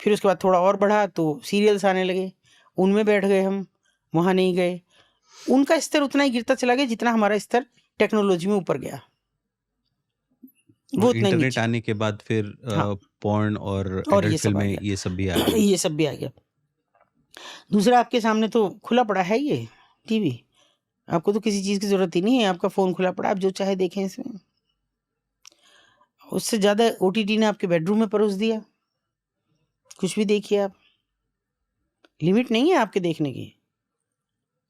फिर उसके बाद थोड़ा और बढ़ा तो सीरियल्स आने लगे, उनमें बैठ गए हम, वहाँ नहीं गए। उनका स्तर उतना ही गिरता चला गया जितना हमारा स्तर टेक्नोलॉजी में ऊपर गया, वो और उतना ही इंटरनेट नीचे। आने के बाद फिर हाँ, पॉर्न और और एडल्ट ये सब आ फिल्में गया। ये सब भी आ गई। ये सब भी आ गया। दूसरा, आपके सामने तो खुला पड़ा है ये टीवी, आपको तो किसी चीज़ की ज़रूरत ही नहीं है, आपका फ़ोन खुला पड़ा है, आप जो चाहे देखें इसमें। उससे ज़्यादा ओटीटी ने आपके बेडरूम में परोस दिया, कुछ भी देखिए आप, लिमिट नहीं है आपके देखने की,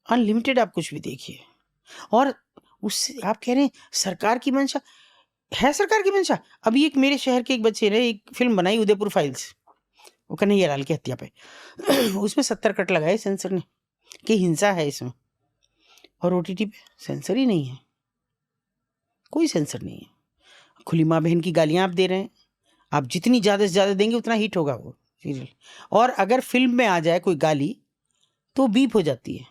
अनलिमिटेड आप कुछ भी देखिए। और उससे आप कह रहे हैं सरकार की मंशा है, सरकार की मंशा। अभी एक मेरे शहर के एक बच्चे ने एक फिल्म बनाई उदयपुर फाइल्स, वो कन्हैया लाल की हत्या पे उसमें 70 कट लगाए सेंसर ने कि हिंसा है इसमें, और ओटीटी पे सेंसर ही नहीं है, कोई सेंसर नहीं है। खुली माँ बहन की गालियां आप दे रहे हैं, आप जितनी ज़्यादा से ज़्यादा देंगे उतना हिट होगा वो सीरियल। और अगर फिल्म में आ जाए कोई गाली तो बीप हो जाती है।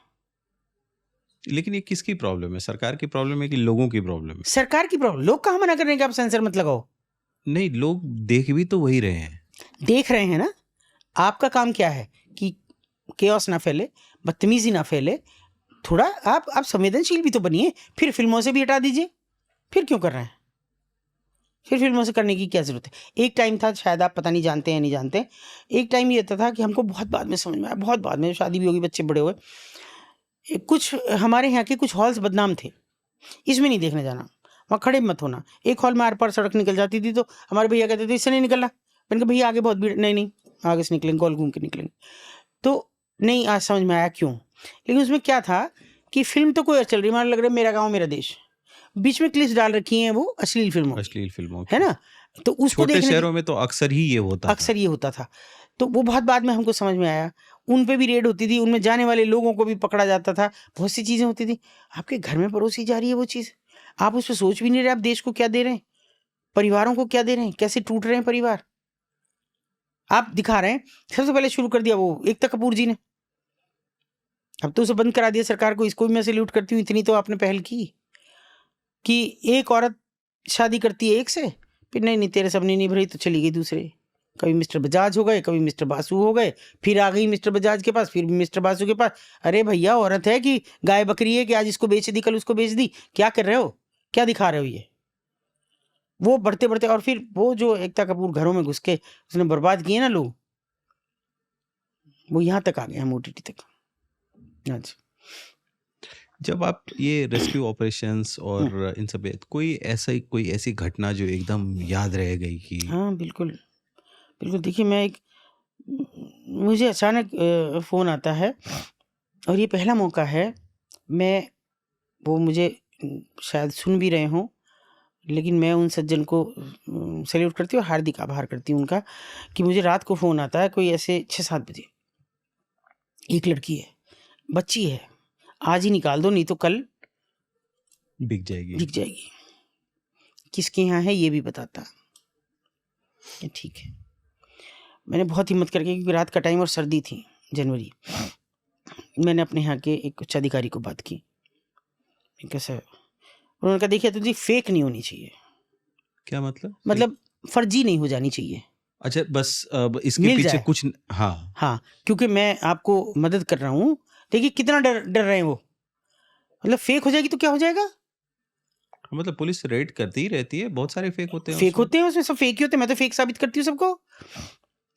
लेकिन ये किसकी प्रॉब्लम है? सरकार की प्रॉब्लम है कि लोगों की प्रॉब्लम है? सरकार की प्रॉब्लम, लोग कहाँ मना कर रहे हैं कि आप सेंसर मत लगाओ, नहीं, लोग देख भी तो वही रहे हैं। देख रहे हैं ना। आपका काम क्या है कि केओस ना फैले, बदतमीजी ना फैले, थोड़ा आप संवेदनशील भी तो बनिए। फिर फिल्मों से भी हटा दीजिए, फिर क्यों कर रहे हैं? फिर फिल्मों से करने की क्या ज़रूरत है? एक टाइम था, शायद आप पता नहीं जानते हैं नहीं जानते, एक टाइम ये था कि हमको बहुत बाद में समझ में आया, बहुत बाद में, शादी भी होगी, बच्चे बड़े हुए, कुछ हमारे यहाँ के कुछ हॉल्स बदनाम थे, इसमें नहीं देखने जाना, वहाँ खड़े मत होना। एक हॉल में आर पार सड़क निकल जाती थी तो हमारे भैया कहते थे इससे नहीं निकलना। मैंने कहा भैया आगे बहुत भीड़, नहीं नहीं आगे से निकलेंगे, गोल घूम के निकलेंगे। तो नहीं, आज समझ में आया क्यों। लेकिन उसमें क्या था कि फिल्म तो कोई और चल रही, मान लग रहा है मेरा गाँव मेरा देश, बीच में क्लिप्स डाल रखी हैं वो अश्लील फिल्मों की, अश्लील फिल्मों है की। ना। तो उसको छोटे देखने शहरों में तो अक्सर ही ये होता था। अक्सर ये होता था। तो वो बहुत बाद में हमको समझ में आया, उन पे भी रेड होती थी, उनमें जाने वाले लोगों को भी पकड़ा जाता था, बहुत सी चीज़ें होती थी। आपके घर में परोसी जा रही है वो चीज़, आप उस पर सोच भी नहीं रहे, आप देश को क्या दे रहे हैं, परिवारों को क्या दे रहे हैं, कैसे टूट रहे हैं परिवार, आप दिखा रहे हैं। सबसे पहले शुरू कर दिया वो एकता कपूर जी ने, अब तो उसे बंद करा दिया सरकार को, इसको भी मैं सैल्यूट करती हूँ, इतनी तो आपने पहल की कि एक औरत शादी करती है एक से, फिर नहीं नहीं तेरे सपने नहीं भरी तो चली गई दूसरे, कभी मिस्टर बजाज हो गए, कभी मिस्टर बासु हो गए, फिर आ गई मिस्टर बजाज के पास, फिर मिस्टर बासु के पास। अरे भैया, औरत है कि गाय बकरी है कि आज इसको बेच दी कल उसको बेच दी, क्या कर रहे हो, क्या दिखा रहे हो ये। वो बढ़ते बढ़ते, और फिर वो जो एकता कपूर घरों में घुस के उसने बर्बाद किए ना लोग, वो यहाँ तक आ गए हम ओटीटी तक आज। जब आप ये रेस्क्यू ऑपरेशंस और इन सब कोई ऐसी घटना जो एकदम याद रह गई कि हाँ बिल्कुल बिल्कुल। देखिए मैं एक, मुझे अचानक फ़ोन आता है और ये पहला मौका है, मैं, वो मुझे शायद सुन भी रहे हों, लेकिन मैं उन सज्जन को सैल्यूट करती हूँ और हार्दिक आभार करती हूँ उनका, कि मुझे रात को फ़ोन आता है कोई ऐसे 6-7 बजे, एक लड़की है, बच्ची है, आज ही निकाल दो नहीं तो कल बिक जाएगी। दिख जाएगी, किसके यहाँ है ये भी बताता। ठीक है, मैंने बहुत हिम्मत करके, क्योंकि रात का टाइम और सर्दी थी, जनवरी, मैंने अपने यहाँ के एक उच्च अधिकारी को बात की, कैसा, उन्होंने कहा देखिए तुझे फेक नहीं होनी चाहिए। क्या मतलब? मतलब फर्जी नहीं हो जानी चाहिए, अच्छा, बस अब इसके मिल पीछे जाए। कुछ हाँ हाँ, क्योंकि मैं आपको मदद कर रहा हूँ। देखिए कितना डर डर रहे हैं वो, मतलब फेक हो जाएगी तो क्या हो जाएगा, मतलब पुलिस रेड करती ही रहती है, बहुत सारे फेक होते हैं फेक उसमें। होते हैं उसमें, सब फेक ही होते हैं, मैं तो फेक साबित करती हूँ सबको।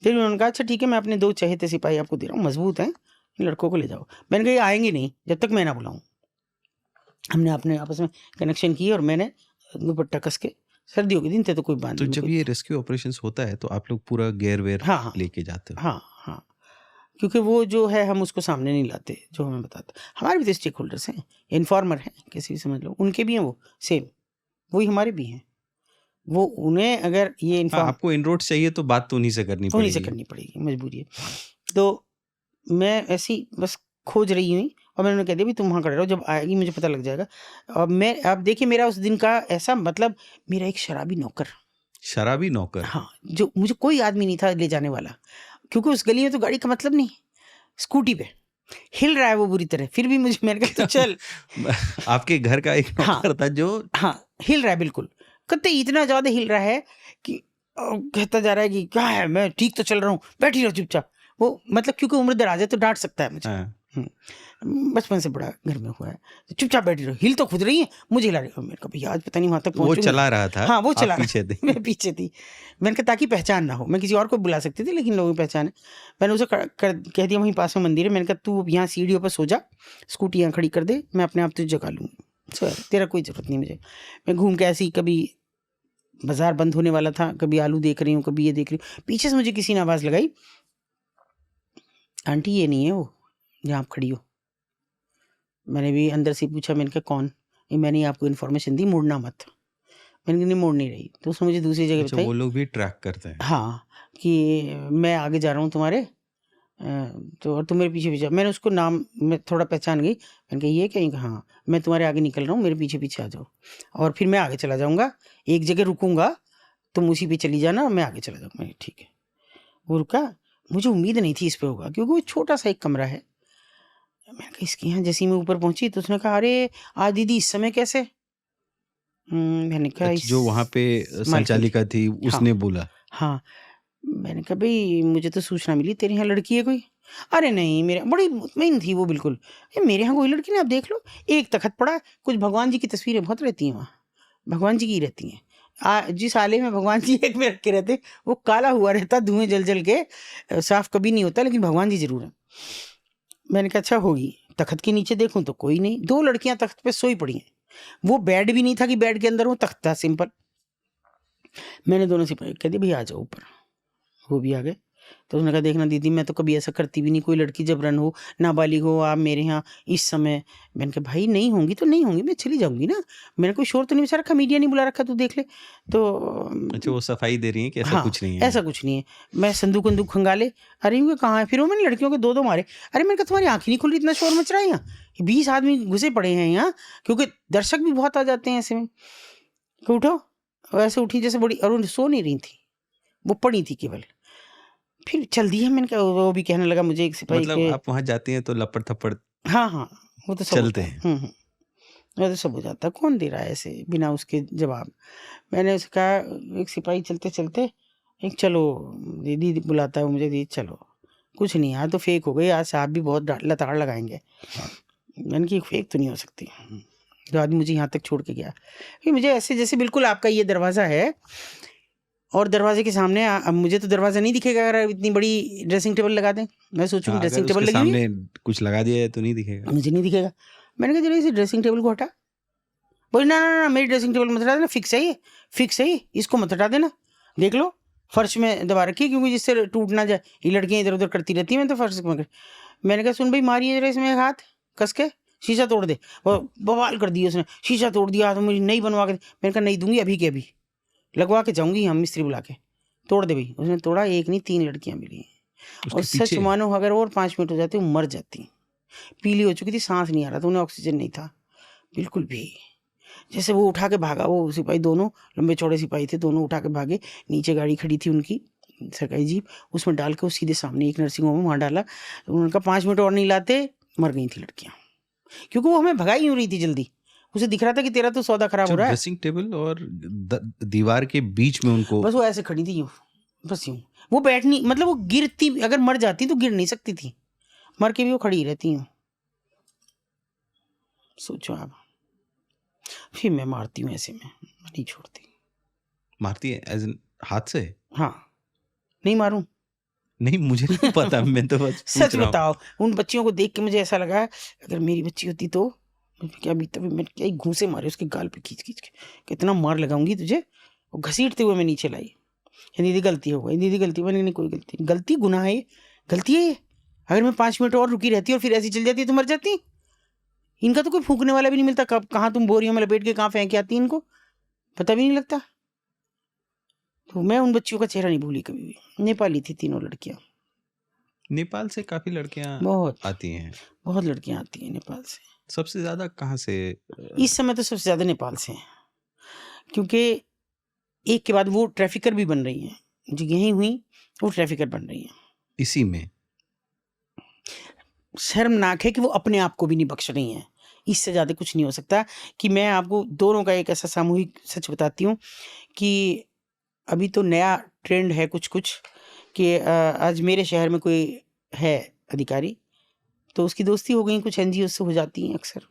फिर उन्होंने कहा अच्छा ठीक है, मैं अपने 2 चहेते सिपाही आपको दे रहा हूँ, मजबूत हैं, इन लड़कों को ले जाओ। मैंने कहा ये आएंगे नहीं जब तक मैं ना बुलाऊं। हमने अपने आपस में कनेक्शन किए और मैंने दुपट्टा कस के, सर्दियों के दिन थे तो कोई बात तो नहीं, जब कोई। ये रेस्क्यू ऑपरेशंस होता है तो आप लोग पूरा गेयर वेयर हाँ हाँ लेके जाते हो? हाँ हाँ, क्योंकि वो जो है हम उसको सामने नहीं लाते, जो हमें बताते। हमारे भी तो स्टेक होल्डर्स हैं, इन्फॉर्मर हैं, कैसे भी समझ लो, उनके भी हैं वो सेम, वही हमारे भी हैं। वो उन्हें अगर ये हाँ, इन्फॉर्म आपको इनरोड चाहिए तो बात तो उन्हीं से करनी उन्हीं से पड़ेगी। करनी पड़ेगी, मजबूरी है। तो मैं ऐसी बस खोज रही हुई और मैंने उन्हें कह दिया भी तुम वहाँ खड़े रहो, जब आएगी मुझे पता लग जाएगा। अब देखिए मेरा उस दिन का ऐसा मतलब, मेरा एक शराबी नौकर, शराबी नौकर? हाँ, जो मुझे कोई आदमी नहीं था ले जाने वाला, क्योंकि उस गली में तो गाड़ी का मतलब नहीं, स्कूटी पे हिल रहा है वो बुरी तरह, फिर भी मुझे, मैंने कहा तो चल। आपके घर का एक हाँ नौकर था जो हाँ, हिल रहा है बिल्कुल, कहते इतना ज्यादा हिल रहा है कि कहता जा रहा है कि क्या है, मैं ठीक तो चल रहा हूँ, बैठी रहो चुपचाप। वो मतलब क्योंकि उम्र दराज है तो डांट सकता है मुझे। हाँ, बचपन से बड़ा घर में हुआ है, तो चुपचाप बैठी रहो, हिल तो खुद रही है, मुझे हिला रही है। मैंने कहा भैया आज पता नहीं वहां तक वो पहुंचूंगी। चला रहा था, हाँ वो आप चला पीछे थे। मैं पीछे थी। मैंने कहा ताकि पहचान ना हो, मैं किसी और को बुला सकती थी लेकिन लोगों की पहचान है। मैंने उसे कह दिया वहीं पास में मंदिर है, मैंने कहा तू यहाँ सीढ़ियों पर सो जा, स्कूटी यहाँ खड़ी कर दे, मैं अपने आप तुझे जगा लूँगी, सो तेरा कोई जरूरत नहीं मुझे। मैं घूम के ऐसी, कभी बाजार बंद होने वाला था, कभी आलू देख रही हूँ, कभी ये देख रही हूँ, पीछे से मुझे किसी ने आवाज़ लगाई, आंटी ये नहीं है वो जहाँ आप खड़ी हो। मैंने भी अंदर से पूछा, मैंने कहा कौन? ये मैंने आपको इन्फॉर्मेशन दी, मुड़ना मत। मैंने कहा नहीं मुड़ नहीं रही, तो उसने मुझे दूसरी जगह अच्छा, बताई। वो लोग भी ट्रैक करते हैं? हाँ, कि मैं आगे जा रहा हूँ तुम्हारे, तो और तुम मेरे पीछे पीछे। मैंने उसको नाम में थोड़ा पहचान गई, मैंने कहा ये कहीं, हाँ मैं तुम्हारे आगे निकल रहा हूँ, मेरे पीछे पीछे आ जाओ, और फिर मैं आगे चला जाऊँगा, एक जगह रुकूंगा, तुम उसी पे चली जाना और मैं आगे चला जाऊँगा। मैंने ठीक है। वो रुका, मुझे उम्मीद नहीं थी इस पे होगा, क्योंकि वो छोटा सा एक कमरा है। मैंने कहा इसके यहाँ, जैसे ही मैं ऊपर पहुंची तो उसने कहा अरे आज दीदी इस समय कैसे? मैंने कहा अच्छा, जो वहाँ पे मालकिन थी। संचालिका थी हाँ उसने बोला? हाँ, मैंने कहा भाई मुझे तो सूचना मिली तेरे यहाँ लड़की है कोई। अरे नहीं, मेरे बड़ी मुतमईन थी वो बिल्कुल, ये मेरे यहाँ कोई लड़की नहीं, आप देख लो, एक तखत पड़ा है, कुछ भगवान जी की तस्वीरें बहुत रहती हैं वहाँ, भगवान जी की रहती हैं। जिस आले में भगवान जी एक में रखे रहते, वो काला हुआ रहता, धुएं जल जल के, साफ कभी नहीं होता, लेकिन भगवान जी जरूर है। मैंने कहा अच्छा होगी। तख्त के नीचे देखूं तो कोई नहीं, 2 लड़कियां तख्त पे सोई पड़ी हैं, वो बेड भी नहीं था कि बेड के अंदर हो, तख्त था सिंपल। मैंने दोनों सिपाही कह दिया भैया आ जाओ ऊपर, वो भी आ गए। तो उसने कहा देखना दीदी मैं तो कभी ऐसा करती भी नहीं, कोई लड़की जबरन हो, नाबालिग हो, आप मेरे यहाँ इस समय। मैंने कहा भाई नहीं होंगी तो नहीं होंगी, मैं चली जाऊंगी ना, मैंने कोई शोर तो नहीं मचा रखा, मीडिया नहीं बुला रखा, तू देख ले। तो अच्छा, वो सफाई दे रही है कि ऐसा हाँ, कुछ नहीं है? ऐसा कुछ नहीं है। मैं संदूक वंदूक खंगाले, अरे ये कहाँ है, फिर वो मैंने लड़कियों के 2-2 मारे। अरे मैंने कहा तुम्हारी आंखें नहीं खुल रही, इतना शोर मच रहा है यहाँ, 20 आदमी घुसे पड़े हैं यहाँ, क्योंकि दर्शक भी बहुत आ जाते हैं ऐसे में। कि उठो, वैसे उठी जैसे बड़ी, और वो सो नहीं रही थी, वो पड़ी थी केवल। फिर चल दिया। मैंने कहा, वो भी कहने लगा मुझे एक सिपाही मतलब के, आप वहाँ जाती हैं तो लपड़ थप्पड़ हाँ हाँ, वो तो सब चलते होता है। हैं? वो तो सब हो जाता है, कौन दे रहा है ऐसे बिना उसके जवाब। मैंने उससे कहा, एक सिपाही चलते चलते, एक चलो दीदी बुलाता है वो मुझे, दीदी चलो, कुछ नहीं यार तो फेक हो गई, आज साहब भी बहुत लताड़ लगाएंगे। मैंने कि फेक तो नहीं हो सकती। तो आदमी मुझे यहाँ तक छोड़ के गया, कि मुझे ऐसे जैसे बिल्कुल आपका ये दरवाज़ा है और दरवाजे के सामने अब मुझे तो दरवाज़ा नहीं दिखेगा अगर इतनी बड़ी ड्रेसिंग टेबल लगा दें। मैं सोचूंगी हाँ, अगर ड्रेसिंग टेबल उसके लगी हुई है, सामने कुछ लगा दिया है तो नहीं दिखेगा। मुझे नहीं दिखेगा। मैंने कहा जरा इसे ड्रेसिंग टेबल को हटा। बोली ना ना ना, मेरी ड्रेसिंग टेबल मत हटा देना, फिक्स है ये, फिक्स है ये, इसको मत हटा देना, देख लो फर्श में दबा रखी है, क्योंकि जिससे टूट ना जाए, ये लड़कियां इधर उधर करती रहती हैं, मैं तो फर्श में। मैंने कहा सुन भाई मारिए जरा इसमें एक हाथ कस के, शीशा तोड़ दे। और बवाल कर दिया उसने, शीशा तोड़ दिया तो मुझे नहीं बनवा के। मैंने कहा नहीं दूंगी, अभी के अभी लगवा के जाऊंगी, हम मिस्त्री बुला के, तोड़ दे भाई। उसने तोड़ा, एक नहीं 3 लड़कियां मिली। और उसके सच पीछे मानो अगर और 5 मिनट हो जाते वो मर जाती, पीली हो चुकी थी, सांस नहीं आ रहा था उन्हें, ऑक्सीजन नहीं था बिल्कुल भी। जैसे वो उठा के भागा, वो सिपाही दोनों लंबे चौड़े सिपाही थे, दोनों उठा के भागे। नीचे गाड़ी खड़ी थी उनकी सरकारी जीप, उसमें डाल के वो सीधे सामने एक नर्सिंग होम में वहाँ डाला। उनका 5 मिनट और नहीं लाते मर गई थी लड़कियाँ, क्योंकि वो हमें भगाई हो रही थी जल्दी। उसे दिख रहा था कि तेरा तो सौदा खराब हो रहा है। ड्रेसिंग टेबल और दीवार के बीच में उनको, बस वो ऐसे खड़ी थी यूं, बस यूं, वो बैठ नहीं, मतलब वो गिरती, अगर मर जाती तो गिर नहीं सकती थी, मर के भी वो खड़ी रहती हूँ। सोचो आप, फिर मैं मारती हूँ ऐसे में, नहीं छोड़ती। मारती है एज इन हाथ से? हाँ, नहीं मारूं? नहीं, मुझे नहीं पता, मैं तो बस पूछ सच रहा हूँ। बताओ, उन बच्चियों को देख के मुझे ऐसा लगा अगर मेरी बच्ची होती तो क्या बीतता, मैं क्या ही घूंसे मारे उसके गाल पे खींच खींच के, कितना मार लगाऊंगी तुझे। और घसीटते हुए मैं नीचे लाई। ये दीदी गलती हो गई, दीदी गलती। मैंने नहीं, कोई गलती, गलती गुनाह है, गलती है ये। अगर मैं 5 मिनट और रुकी रहती और फिर ऐसी चल जाती तो मर जाती। इनका तो कोई फूकने वाला भी नहीं मिलता, कब कहाँ तुम बोरियों में लपेट के कहाँ फेंक के आती, इनको पता भी नहीं लगता। तो मैं उन बच्चियों का चेहरा नहीं भूली कभी भी। नेपाली थी तीनों लड़कियां। नेपाल से काफी लड़कियां बहुत आती हैं। बहुत लड़कियां आती हैं नेपाल से। सबसे ज्यादा कहाँ से? इस समय तो सबसे ज्यादा नेपाल से हैं, क्योंकि एक के बाद वो ट्रैफिकर भी बन रही हैं। जो यहीं हुई वो ट्रैफिकर बन रही हैं। इसी में शर्मनाक है कि वो अपने आप को भी नहीं बख्श रही हैं। इससे ज़्यादा कुछ नहीं हो सकता। कि मैं आपको दोनों का एक ऐसा सामूहिक सच बताती हूँ कि अभी तो नया ट्रेंड है कुछ कुछ कि आज मेरे शहर में कोई है अधिकारी, तो उसकी दोस्ती हो गई कुछ एनजीओ से हो जाती हैं अक्सर।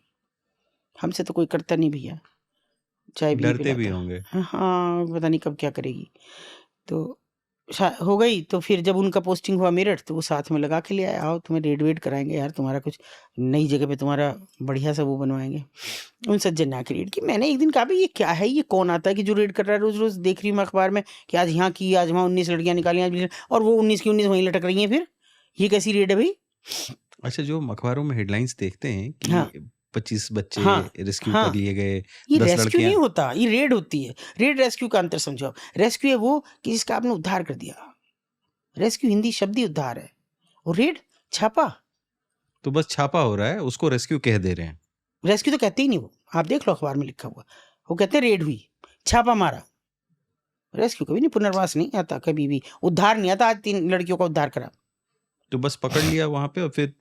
हमसे तो कोई करता नहीं भैया, चाय भी नहीं डरते भी पिलाता। होंगे। हाँ, पता नहीं कब क्या करेगी। तो हो गई। तो फिर जब उनका पोस्टिंग हुआ मेरठ, तो वो साथ में लगा के ले आए, आओ तुम्हें रेड वेड कराएंगे यार, तुम्हारा कुछ नई जगह पे तुम्हारा बढ़िया सा वो बनवाएंगे। उन सज्जन ने आके रेड की। मैंने एक दिन कहा भाई ये क्या है, ये कौन आता है कि जो रेड कर रहा है? रोज रोज देख रही हूँ मैं अखबार में कि आज यहाँ की, आज वहाँ 19 लड़कियां निकाली, आज 20, और वो 19 की 19 वहीं लटक रही हैं। फिर ये कैसी रेड है भाई? अच्छा, जो अखबारों में हेडलाइंस देखते हैं कि हाँ 25 बच्चे हाँ रेस्क्यू हाँ, कर लिए गए, ये 10 रेस्क्यू लड़कियां। नहीं होता, ये रेड होती है। रेड रेस्क्यू का अंतर समझो आप। रेस्क्यू है वो कि जिसका आपने उद्धार कर दिया। रेस्क्यू हिंदी शब्द ही उद्धार है। और रेड छापा। तो बस छापा हो रहा है, उसको रेस्क्यू कह दे रहे हैं। रेस्क्यू तो कहते ही नहीं वो, आप देख लो अखबार में लिखा हुआ। वो कहते हैं रेड हुई, छापा मारा। रेस्क्यू कभी नहीं, पुनर्वास नहीं आता कभी भी, उद्धार नहीं आता। आज 3 लड़कियों का उद्धार करा। तो बस पकड़ लिया वहां पे और फिर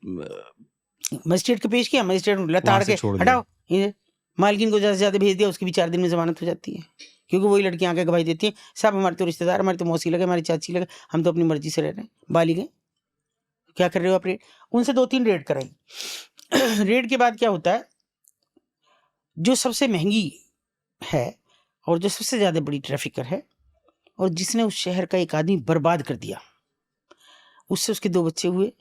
मजिस्ट्रेट को पेश किया, मजिस्ट्रेट लताड़ वहां से के छोड़ दिया। हटाओ ये। मालकिन को ज्यादा से ज्यादा भेज दिया, उसकी भी 4 दिन में जमानत हो जाती है। क्योंकि वही लड़कियां आके गवाही देती हैं, साहब हमारे तो रिश्तेदार, हमारे तो मौसी लगे, हमारी चाची लगे, हम तो अपनी मर्जी से रह रहे हैं, बाली गए, क्या कर रहे हो आप रेड? उनसे 2-3 रेड कराई। रेड के बाद क्या होता है, जो सबसे महंगी है और जो सबसे ज्यादा बड़ी ट्रैफिकर है और जिसने उस शहर का एक आदमी बर्बाद कर दिया, उससे उसके 2 बच्चे हुए।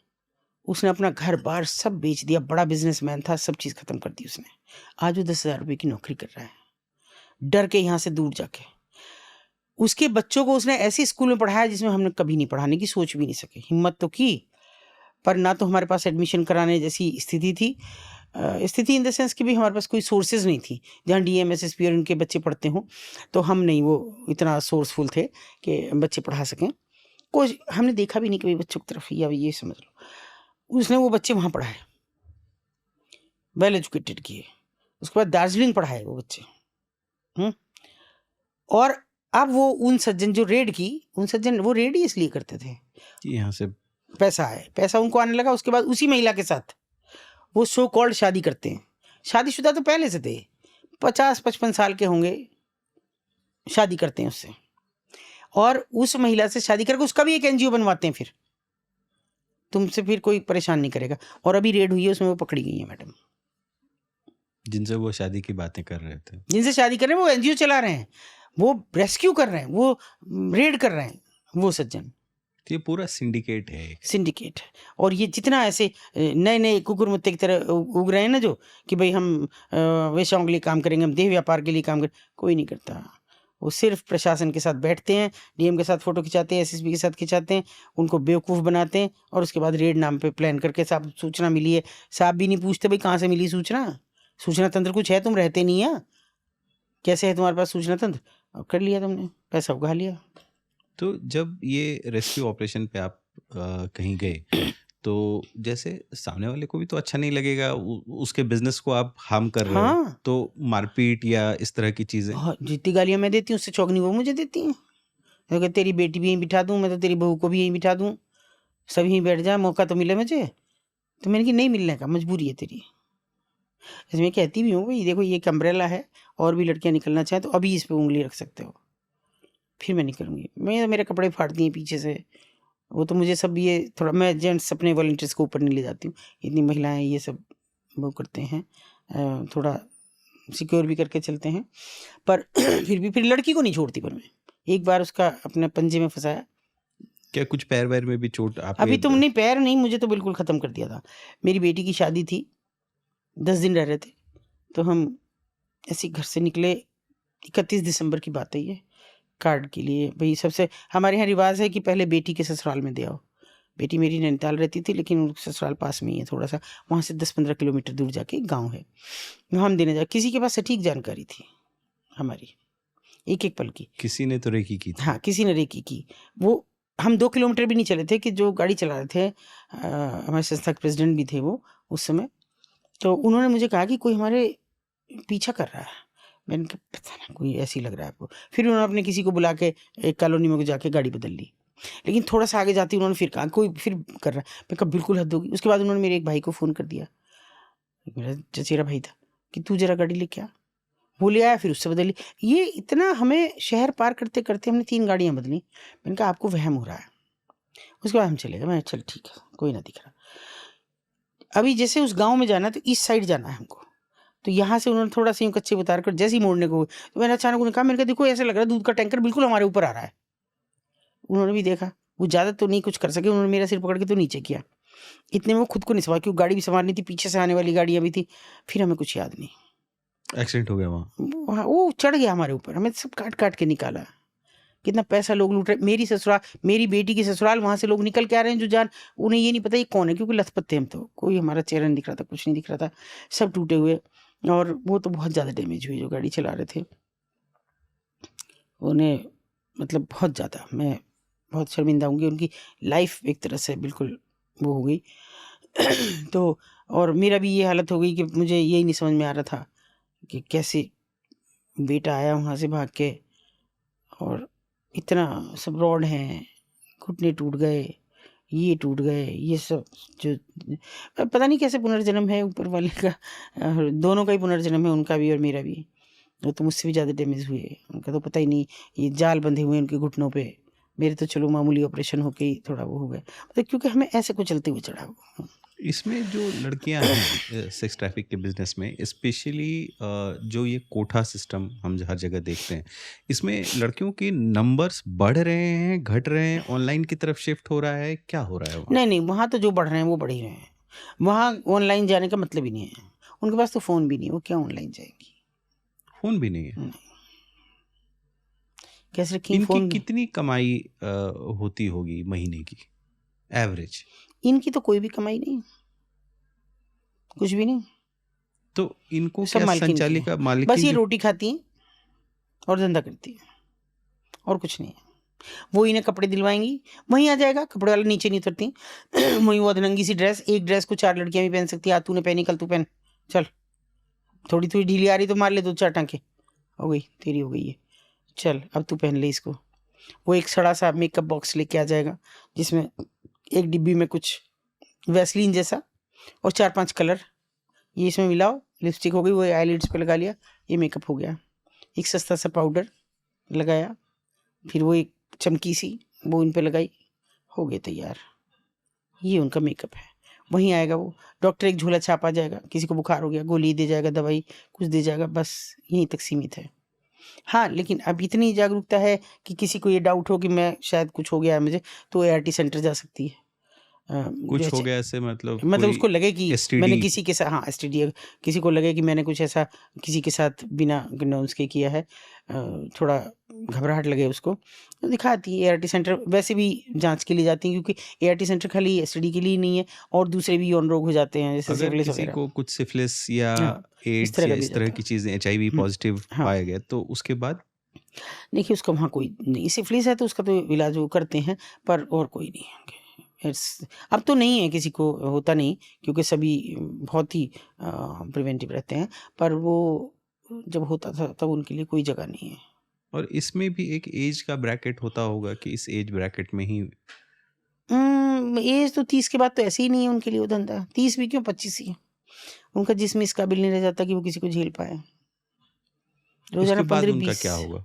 उसने अपना घर बार सब बेच दिया, बड़ा बिजनेसमैन था, सब चीज खत्म कर दी उसने। आज वो 10,000 रुपये की नौकरी कर रहा है, डर के यहाँ से दूर जाके। उसके बच्चों को उसने ऐसे स्कूल में पढ़ाया जिसमें हमने कभी नहीं पढ़ाने की सोच भी नहीं सके। हिम्मत तो की, पर ना तो हमारे पास एडमिशन कराने जैसी स्थिति थी। स्थिति इन द सेंस कि भी हमारे पास कोई सोर्सेज नहीं थी जहाँ डीएम एसएसपी और उनके बच्चे पढ़ते हों। तो हम नहीं वो इतना सोर्सफुल थे कि बच्चे पढ़ा सकें। कुछ हमने देखा भी नहीं कभी बच्चों की तरफ, या ये समझ लो। उसने वो बच्चे वहाँ पढ़ाए, वेल एजुकेटेड किए। उसके बाद दार्जिलिंग पढ़ाए वो बच्चे। और अब वो उन सज्जन जो रेड की, उन सज्जन वो रेड ही इसलिए करते थे कि यहाँ से पैसा है, पैसा उनको आने लगा। उसके बाद उसी महिला के साथ वो सो कॉल्ड शादी करते हैं। शादीशुदा तो पहले से थे, 50-55 साल के होंगे, शादी करते हैं उससे, और उस महिला से शादी करके उसका भी एक एनजीओ बनवाते हैं। फिर तुमसे फिर कोई परेशान नहीं करेगा। और अभी रेड हुई है, उसमें वो पकड़ी गई है मैडम, जिनसे वो शादी की बातें कर रहे थे। जिनसे शादी कर रहे हैं वो एनजीओ चला रहे हैं, वो रेस्क्यू कर रहे हैं, वो रेड कर रहे हैं, वो सज्जन। तो ये पूरा सिंडिकेट है एक। सिंडिकेट है। और ये जितना ऐसे नए नए कुकुर मुत्ते की तरह उग रहे हैं ना, जो कि भाई हम वेश्याओं के लिए काम करेंगे, हम देह व्यापार के लिए काम करें, कोई नहीं करता। वो सिर्फ प्रशासन के साथ बैठते हैं, डीएम के साथ फोटो खिंचाते हैं, एसएसपी के साथ खिंचाते हैं, उनको बेवकूफ़ बनाते हैं, और उसके बाद रेड नाम पे प्लान करके, साहब सूचना मिली है, साहब भी नहीं पूछते भाई कहाँ से मिली सूचना। सूचना तंत्र कुछ है? तुम रहते नहीं है, कैसे है तुम्हारे पास सूचना तंत्र? अब कर लिया तुमने, पैसा उगा लिया। तो जब ये रेस्क्यू ऑपरेशन पे आप कहीं गए, तो जैसे सामने वाले को भी तो अच्छा नहीं लगेगा, उसके बिजनेस को आप हार्म कर रहे हो। हाँ, तो मारपीट या इस तरह की चीजें। हाँ, जितनी गालियाँ मैं देती हूँ उससे चौगनी वो मुझे देती हैं। अगर तेरी बेटी भी यहीं बिठा दूँ, मैं तो तेरी बहू को भी यहीं बिठा दूँ, सब यहीं बैठ जाए, मौका तो मिले मुझे। तो मैंने कि नहीं मिलने का, मजबूरी है तेरी। इसमें मैं कहती भी हूँ भाई देखो ये एक अम्ब्रेला है, और भी लड़कियाँ निकलना चाहें तो अभी इस पर उंगली रख सकते हो, फिर मैं निकलूंगी। मैं मेरे कपड़े फाड़ दिए पीछे से, वो तो मुझे सब ये थोड़ा, मैं जेंट्स अपने वॉलंटियर्स को ऊपर नहीं ले जाती हूँ, इतनी महिलाएं ये सब वो करते हैं, थोड़ा सिक्योर भी करके चलते हैं, पर फिर लड़की को नहीं छोड़ती। पर मैं एक बार उसका अपने पंजे में फंसाया। क्या कुछ पैर वैर में भी चोट आपके? अभी तो नहीं, पैर नहीं, मुझे तो बिल्कुल ख़त्म कर दिया था। मेरी बेटी की शादी थी, 10 दिन रह रहे थे, तो हम ऐसे ही घर से निकले। 31 दिसंबर की बात है ये, कार्ड के लिए। भाई सबसे हमारे यहाँ रिवाज है कि पहले बेटी के ससुराल में दे आओ। बेटी मेरी नैनीताल रहती थी, लेकिन उनका ससुराल पास में ही है थोड़ा सा, वहाँ से 10-15 किलोमीटर दूर जाके एक गाँव है, वहाँ हम देने जाए। किसी के पास सटीक जानकारी थी हमारी, एक पल की। किसी ने तो रेकी की थी। हाँ, किसी ने रेकी की। वो हम 2 किलोमीटर भी नहीं चले थे कि जो गाड़ी चला रहे थे हमारे संस्था के प्रेसिडेंट भी थे वो उस समय, तो उन्होंने मुझे कहा कि कोई हमारे पीछा कर रहा है। मैंने कहा पता ना, कोई ऐसी लग रहा है आपको। फिर उन्होंने अपने किसी को बुला के एक कॉलोनी में जाके गाड़ी बदल ली, लेकिन थोड़ा सा आगे जाते उन्होंने फिर कहा कोई फिर कर रहा है। मैं कहा बिल्कुल हद होगी। उसके बाद उन्होंने मेरे एक भाई को फ़ोन कर दिया, मेरा चचेरा भाई था, कि तू जरा गाड़ी लेके आ। वो ले आया, फिर उससे बदली। ये इतना हमें शहर पार करते करते हमने 3 गाड़ियाँ बदली। मैंने कहा आपको वहम हो रहा है। उसके बाद हम चले गए। मैं चल ठीक है, कोई ना दिख रहा। अभी जैसे उस गाँव में जाना है तो ईस्ट साइड जाना है हमको, तो यहाँ से उन्होंने थोड़ा सा यूँ कच्चे उतार कर जैसे ही मोड़ने को हुए, तो मैंने अचानक उन्हें कहा, मैंने कहा देखो ऐसा लग रहा है दूध का टैंकर बिल्कुल हमारे ऊपर आ रहा है। उन्होंने भी देखा, वो ज़्यादा तो नहीं कुछ कर सके, उन्होंने मेरा सिर पकड़ के तो नीचे किया। इतने में वो खुद को नहीं संभाला, क्योंकि गाड़ी भी संभालनी थी, पीछे से आने वाली गाड़ियाँ भी थी। फिर हमें कुछ याद नहीं, एक्सीडेंट हो गया वहाँ। वहाँ वो चढ़ गया हमारे ऊपर, हमें सब काट काट के निकाला। कितना पैसा लोग लूट रहे। मेरी बेटी की ससुराल, वहाँ से लोग निकल के आ रहे हैं जो जान, उन्हें ये नहीं पता ये कौन है, क्योंकि लथपथ थे हम तो, कोई हमारा चेहरा नहीं दिख रहा था, कुछ नहीं दिख रहा था, सब टूटे हुए। और वो तो बहुत ज़्यादा डैमेज हुई जो गाड़ी चला रहे थे, उन्हें मतलब बहुत ज़्यादा। मैं बहुत शर्मिंदा हूँगी, उनकी लाइफ एक तरह से बिल्कुल वो हो गई। तो और मेरा भी ये हालत हो गई कि मुझे यही नहीं समझ में आ रहा था कि कैसे बेटा आया वहाँ से भाग के, और इतना सब रॉड हैं, घुटने टूट गए, ये टूट गए, ये सब जो पता नहीं कैसे पुनर्जन्म है ऊपर वाले का। दोनों का ही पुनर्जन्म है, उनका भी और मेरा भी। वो तो मुझसे भी ज़्यादा डैमेज हुए, उनका तो पता ही नहीं। ये जाल बंधे हुए हैं उनके घुटनों पे, मेरे तो चलो मामूली ऑपरेशन होके ही थोड़ा वो हो गया, मतलब क्योंकि हमें ऐसे को चलते हुए चढ़ा हुआ। इसमें जो लड़कियां हैं सेक्स ट्रैफिक के बिजनेस में, स्पेशली जो ये कोठा सिस्टम हम हर जगह देखते हैं, इसमें लड़कियों के नंबर्स बढ़ रहे हैं, घट रहे हैं, ऑनलाइन की तरफ शिफ्ट हो रहा है, क्या हो रहा है वहाँ? नहीं, वहाँ तो जो बढ़ रहे हैं वो बढ़ ही रहे हैं। वहाँ ऑनलाइन जाने का मतलब ही नहीं है। उनके पास तो फ़ोन भी नहीं, वो क्या ऑनलाइन जाएँगी? फोन भी नहीं है। नहीं। कैसे रखेंगी इनकी फ़ोन? कितनी कमाई होती होगी महीने की एवरेज? इनकी तो कोई भी कमाई नहीं, कुछ भी नहीं, तो इनको सब क्या मालकिन की है। संचालिका बस मालिकिन ये जो रोटी खाती हैं और धंधा करती हैं, और कुछ नहीं है। वो इन्हें कपड़े दिलवाएँगी, वहीं आ जाएगा, कपड़े वाला नीचे नहीं उतरती। वहीं वो अधनंगी सी ड्रेस, एक ड्रेस को 4 लड़कियाँ भी पहन सकती हैं। आज तूने पहनी, कल तू पहन, चल। थोड़ी-थोड़ी ढीली आ रही तो मार ले 2-4 टाँके, हो गई, तेरी हो गई ये, चल अब तू पहन ले इसको। वो एक सड़ा सा मेकअप बॉक्स लेके आ जाएगा, जिसमें एक डिब्बी में कुछ वैसलीन जैसा और 4-5 कलर, ये इसमें मिलाओ, लिपस्टिक हो गई, वो आईलिड्स पे लगा लिया, ये मेकअप हो गया। एक सस्ता सा पाउडर लगाया, फिर वो एक चमकी सी वो इन पे लगाई, हो गए तैयार। ये उनका मेकअप है। वहीं आएगा वो डॉक्टर, एक झोला छाप आ जाएगा, किसी को बुखार हो गया गोली दे जाएगा, दवाई कुछ दे जाएगा, बस यहीं तक सीमित है। हाँ, लेकिन अब इतनी जागरूकता है कि किसी को ये डाउट हो कि मैं शायद कुछ हो गया है मुझे, तो ART सेंटर जा सकती है। कुछ हो जैसे गया ऐसे, मतलब मतलब कोई उसको लगे कि STD? मैंने किसी के साथ, हाँ STD, किसी को लगे कि मैंने कुछ ऐसा किसी के साथ बिना कंडोम्स के किया है, थोड़ा घबराहट लगे उसको, तो दिखाती है ART सेंटर। वैसे भी जांच के लिए जाती हैं, क्योंकि ART सेंटर खाली STD के लिए ही नहीं है, और दूसरे भी यौन रोग हो जाते हैं, जैसे अगर सिफिलिस किसी वगैरह। को कुछ सिफिलिस या हाँ, इस एड्स तरह का या भी हो इस तरह जाता की है। चीजें HIV पॉजिटिव हाँ, पाया गया, तो उसके बाद देखिए उसका वहाँ कोई नहीं, सिफिलिस है तो उसका तो इलाज वो करते हैं, पर और कोई नहीं है। इट्स अब तो नहीं है, किसी को होता नहीं, क्योंकि सभी बहुत ही प्रिवेंटिव रहते हैं, पर वो जब होता था तब उनके लिए कोई जगह नहीं है। और इसमें भी एक एज का ब्रैकेट होता होगा कि इस एज ब्रैकेट में ही एज तो 30 के बाद तो ऐसे ही नहीं है उनके लिए वो धंधा, 30 भी क्यों, 25 ही है। उनका जिस्म इस काबिल नहीं रह जाता कि वो किसी को झेल पाए। रोजाना उसके बाद 15 उनका 20 क्या होगा?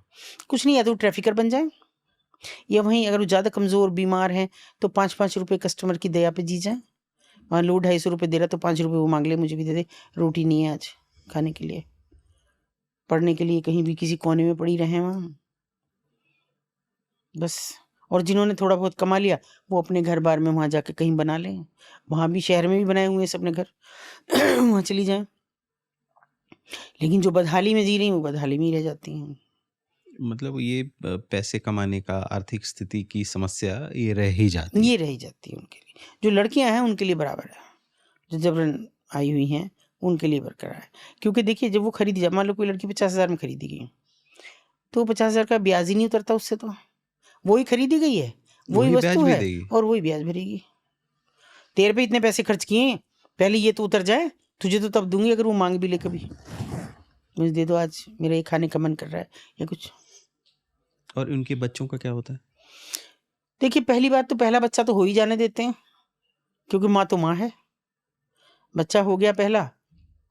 कुछ नहीं, या तो ट्रैफिकर बन जाए, या वहीं अगर वो ज़्यादा कमज़ोर बीमार हैं तो 5-5 रुपए कस्टमर की दया पे जी जाए। मान लो 250 रुपये दे रहा तो 5 रुपये वो मांग ले, मुझे भी दे दे, रोटी नहीं है आज खाने के लिए, पढ़ने के लिए कहीं भी किसी कोने में पड़ी रहें वहाँ बस। और जिन्होंने थोड़ा बहुत कमा लिया वो अपने घर बार में वहाँ जाके कहीं बना लें, वहाँ भी शहर में भी बनाए हुए हैं सब अपने घर वहाँ चली जाएं। लेकिन जो बदहाली में जी रही हैं वो बदहाली में ही रह जाती हैं। मतलब ये पैसे कमाने का, आर्थिक स्थिति की समस्या ये रह ही जाती है। ये रह जाती है उनके लिए। जो लड़कियां हैं उनके लिए बराबर है, जो जबरन आई हुई हैं उनके लिए बरकरार है। क्योंकि देखिए जब वो खरीदी जाए, मान लो कोई लड़की 50,000 में खरीदी गई तो 50,000 का ब्याज ही नहीं उतरता उससे, तो वही खरीदी गई है, वही वही ब्याज वस्तु भी है देगी। और वही ब्याज भरेगी। तेरे पे इतने पैसे खर्च किए हैं, पहले ये तो उतर जाए, तुझे तो तब दूंगी अगर वो मांग भी ले कभी, मुझे दे दो आज, मेरा ये खाने का मन कर रहा है या कुछ। और उनके बच्चों का क्या होता है? देखिए पहली बात तो पहला बच्चा तो हो ही जाने देते हैं, क्योंकि माँ तो माँ है। बच्चा हो गया पहला,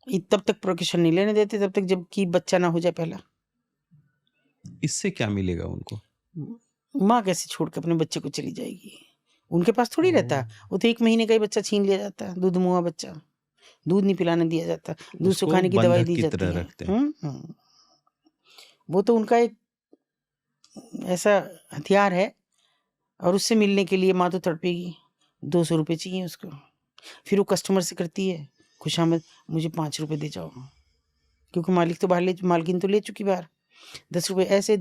तब तक प्रोकेशन नहीं लेने देते तब तक जब कि बच्चा ना हो जाए पहला। इससे क्या मिलेगा उनको? माँ कैसे छोड़ के अपने बच्चे को चली जाएगी, उनके पास थोड़ी रहता है। वो तो 1 महीने का ही बच्चा छीन लिया जाता है, दूध मुआ बच्चा, दूध नहीं पिलाने दिया जाता, दूध उसको सुखाने की दवाई बंधक दी की जाती तरह है। रखते हैं। वो तो उनका एक ऐसा हथियार है, और उससे मिलने के लिए माँ तो तड़पेगी। 200 रुपये चाहिए उसको, फिर वो कस्टमर से करती है खुशामद, मुझे 5 रुपये दे जाओ, क्योंकि मालिक तो बाहर मालकिन तो ले चुकी बाहर। 10 रुपये ऐसे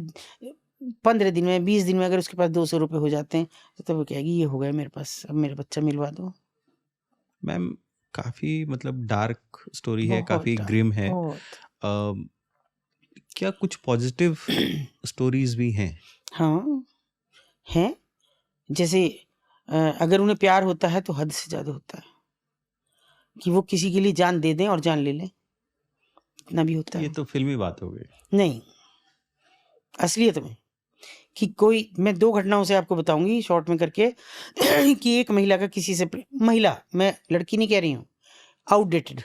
15 दिन में 20 दिन में अगर उसके पास 200 रुपये हो जाते हैं तो तब वो कहेगी ये हो गया मेरे पास, अब मेरा बच्चा मिलवा दो। मैम काफी मतलब डार्क स्टोरी है, बहुत काफी डार्क, ग्रिम है। बहुत। क्या कुछ पॉजिटिव स्टोरीज भी हैं? हाँ हैं, जैसे अगर उन्हें प्यार होता है तो हद से ज़्यादा होता है, कि वो किसी के लिए जान दे दें और जान ले लें, इतना भी होता ये है। तो फिल्मी बात हो गई। नहीं, असलियत में कि कोई, मैं 2 घटनाओं से आपको बताऊंगी शॉर्ट में करके कि एक महिला का किसी से महिला, मैं लड़की नहीं कह रही हूँ, आउटडेटेड,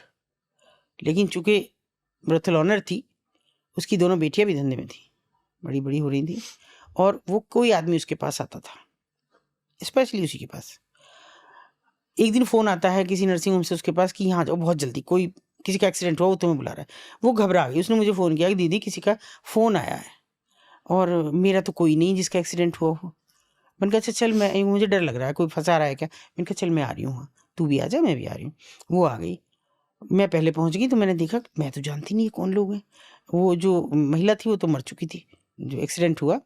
लेकिन चूंकि ब्रथल ऑनर थी, उसकी दोनों बेटियां भी धंधे में थी, बड़ी बड़ी हो रही थी, और वो कोई आदमी उसके पास आता था, स्पेशली उसी के पास। एक दिन फ़ोन आता है किसी नर्सिंग होम से उसके पास कि यहाँ जाओ बहुत जल्दी, कोई किसी का एक्सीडेंट हुआ, वो तुम्हें बुला रहा है। वो घबरा गई, उसने मुझे फ़ोन किया कि दीदी किसी का फ़ोन आया है और मेरा तो कोई नहीं जिसका एक्सीडेंट हुआ हो। मैंने कहा अच्छा चल, मैं, मुझे डर लग रहा है कोई फंसा रहा है क्या। मैंने कहा चल मैं आ रही हूँ, हाँ तू भी आ जा, मैं भी आ रही हूँ। वो आ गई, मैं पहले पहुँच गई तो मैंने देखा, मैं तो जानती नहीं है कौन लोग हैं। वो जो महिला थी वो तो मर चुकी थी जो एक्सीडेंट हुआ,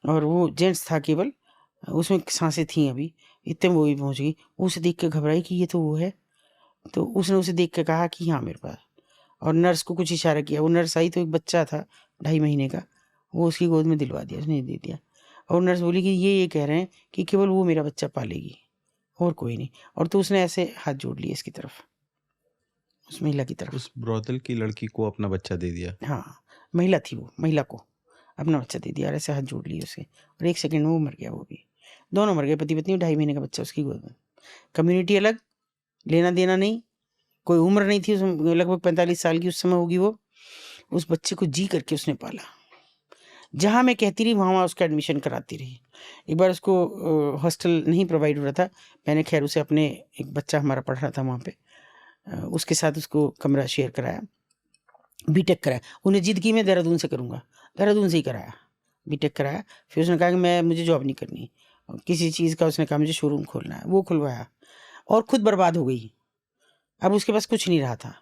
और वो जेंट्स था केवल, उसमें सांसें थी अभी, इतने में वो भी पहुँच गई। वो उसे देख के घबराई कि ये तो वो है, तो उसने उसे देख के कहा कि हाँ मेरे पास, और नर्स को कुछ इशारा किया। वो नर्स आई तो एक बच्चा था 2.5 महीने का, वो उसकी गोद में दिलवा दिया, उसने दे दिया। और नर्स बोली कि ये कह रहे हैं कि केवल वो मेरा बच्चा पालेगी और कोई नहीं। और तो उसने ऐसे हाथ जोड़ लिए इसकी तरफ, उस महिला की तरफ। उस ब्रोथल की लड़की को अपना बच्चा दे दिया। हाँ महिला थी, वो महिला को अपना बच्चा दे दिया और ऐसे हाथ जोड़ लिए उसे, और 1 सेकंड में वो मर गया। वो भी दोनों मर गए, पति पत्नी, 2.5 महीने का बच्चा उसकी गोद में। कम्युनिटी अलग, लेना देना नहीं, कोई उम्र नहीं थी उसमें, लगभग 45 साल की उस समय होगी वो। उस बच्चे को जी करके उसने पाला, जहाँ मैं कहती रही वहाँ उसका एडमिशन कराती रही। एक बार उसको हॉस्टल नहीं प्रोवाइड हो रहा था, मैंने खैर उसे अपने, एक बच्चा हमारा पढ़ रहा था वहाँ पे, उसके साथ उसको कमरा शेयर कराया, बीटेक कराया। उन्हें जिद की मैं देहरादून से करूँगा, देहरादून से ही कराया, बीटेक कराया। फिर उसने कहा कि मैं, मुझे जॉब नहीं करनी किसी चीज़ का, उसने कहा मुझे शोरूम खोलना है, वो खुलवाया और खुद बर्बाद हो गई। अब उसके पास कुछ नहीं रहा था,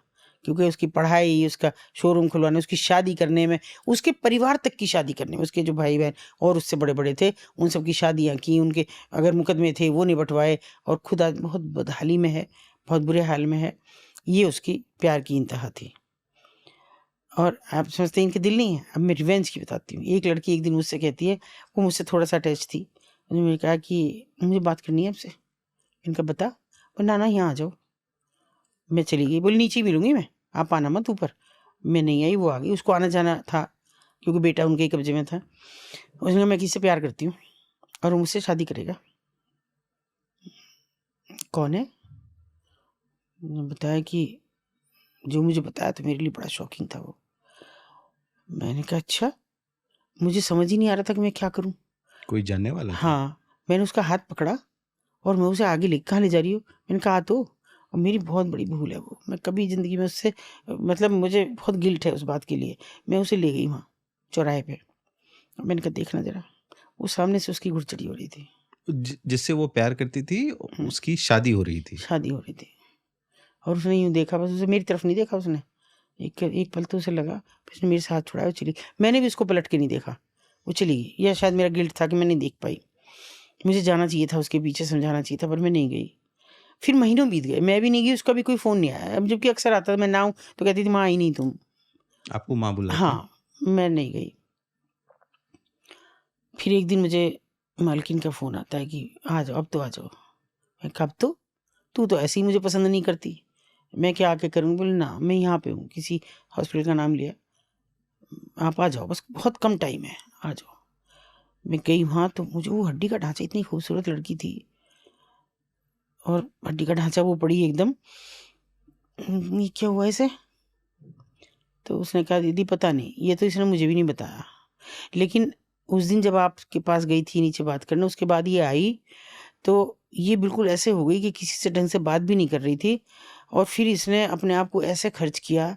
क्योंकि उसकी पढ़ाई, उसका शोरूम खुलवाने, उसकी शादी करने में, उसके परिवार तक की शादी करने में, उसके जो भाई बहन और उससे बड़े बड़े थे उन सब की शादियाँ की, उनके अगर मुकदमे थे वो निपटवाए, और खुद आज बहुत बदहाली में है, बहुत बुरे हाल में है। ये उसकी प्यार की इंतहा थी। और आप समझते हैं इनके दिल नहीं है। अब मैं रिवेंज की बताती हूँ। एक लड़की एक दिन मुझसे कहती है, वो मुझसे थोड़ा सा अटैच थी, उन्होंने मुझे कहा कि मुझे बात करनी है आपसे। इनका बता, बोल ना यहाँ आ जाओ। मैं चली गई, बोली नीचे ही मिलूंगी मैं, आप आना मत ऊपर। मैं नहीं आई, वो आ गई, उसको आना जाना था क्योंकि बेटा उनके ही कब्जे में था। उसने कहा मैं किससे प्यार करती हूँ और वो मुझसे शादी करेगा। कौन है? उन्होंने बताया कि जो मुझे बताया तो मेरे लिए बड़ा शॉकिंग था वो। मैंने कहा अच्छा, मुझे समझ ही नहीं आ रहा था कि मैं क्या करूँ। कोई जानने वाला था? हाँ, मैंने उसका हाथ पकड़ा और मैं उसे आगे ले, कहाँ ले जा रही हो? मैंने कहा तो, और मेरी बहुत बड़ी भूल है वो। मैं कभी ज़िंदगी में उससे मतलब मुझे बहुत गिल्ट है उस बात के लिए। मैं उसे ले गई वहाँ चौराहे पे। मैंने कहा देखना ज़रा, वो सामने से उसकी घुड़चड़ी हो रही थी। जिससे वो प्यार करती थी, उसकी शादी हो रही थी। शादी हो रही थी और उसने यूँ देखा, बस उसे मेरी तरफ नहीं देखा उसने। एक पल तो उसे लगा, फिर उसने मेरे से हाथ छुड़ाया और चली गई। मैंने भी उसको पलट के नहीं देखा, वो चली गई। या शायद मेरा गिल्ट था कि मैं नहीं देख पाई। मुझे जाना चाहिए था उसके पीछे, समझाना चाहिए था, पर मैं नहीं गई। फिर महीनों बीत गए, मैं भी नहीं गई, उसका भी कोई फ़ोन नहीं आया। अब जबकि अक्सर आता था, मैं ना आऊँ तो कहती थी माँ आई नहीं तुम। आपको माँ बुलाती? हाँ, मैं नहीं गई। फिर एक दिन मुझे मालकिन का फ़ोन आता है कि आ जाओ, अब तो आ जाओ। मैं कब तो? तू तो ऐसे ही मुझे पसंद नहीं करती, मैं क्या आके करूँ? बोली ना मैं यहाँ पे हूँ, किसी हॉस्पिटल का नाम लिया, आप आ जाओ, बस बहुत कम टाइम है, आ जाओ। मैं गई वहाँ तो मुझे वो हड्डी का ढांचा, इतनी खूबसूरत लड़की थी और हड्डी का ढांचा वो पड़ी एकदम। ये क्या हुआ इसे? तो उसने कहा दीदी पता नहीं, ये तो इसने मुझे भी नहीं बताया। लेकिन उस दिन जब आपके पास गई थी नीचे बात करने, उसके बाद ये आई तो ये बिल्कुल ऐसे हो गई कि किसी से ढंग से बात भी नहीं कर रही थी। और फिर इसने अपने आप को ऐसे खर्च किया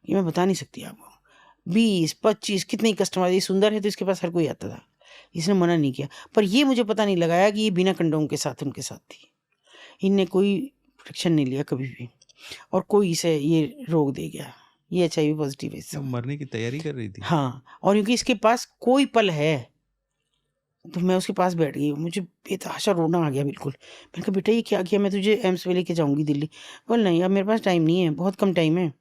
कि मैं बता नहीं सकती आपको। 20-25 कितने ही कस्टमर, ये सुंदर है तो इसके पास हर कोई आता था। इसने मना नहीं किया, पर ये मुझे पता नहीं लगाया कि ये बिना कंडोम के साथ उनके साथ थी। इनने कोई प्रोटेक्शन नहीं लिया कभी भी और कोई इसे ये रोग दे गया। ये एचआईवी पॉजिटिव है इस वो समय। मरने की तैयारी कर रही थी? हाँ, और क्योंकि इसके पास कोई पल है तो मैं उसके पास बैठ गई। मुझे बेतहाशा रोना आ गया बिल्कुल। मैंने कहा बेटा ये क्या किया, मैं तुझे एम्स में लेके जाऊंगी दिल्ली। बोल नहीं अब मेरे पास टाइम नहीं है, बहुत कम टाइम है।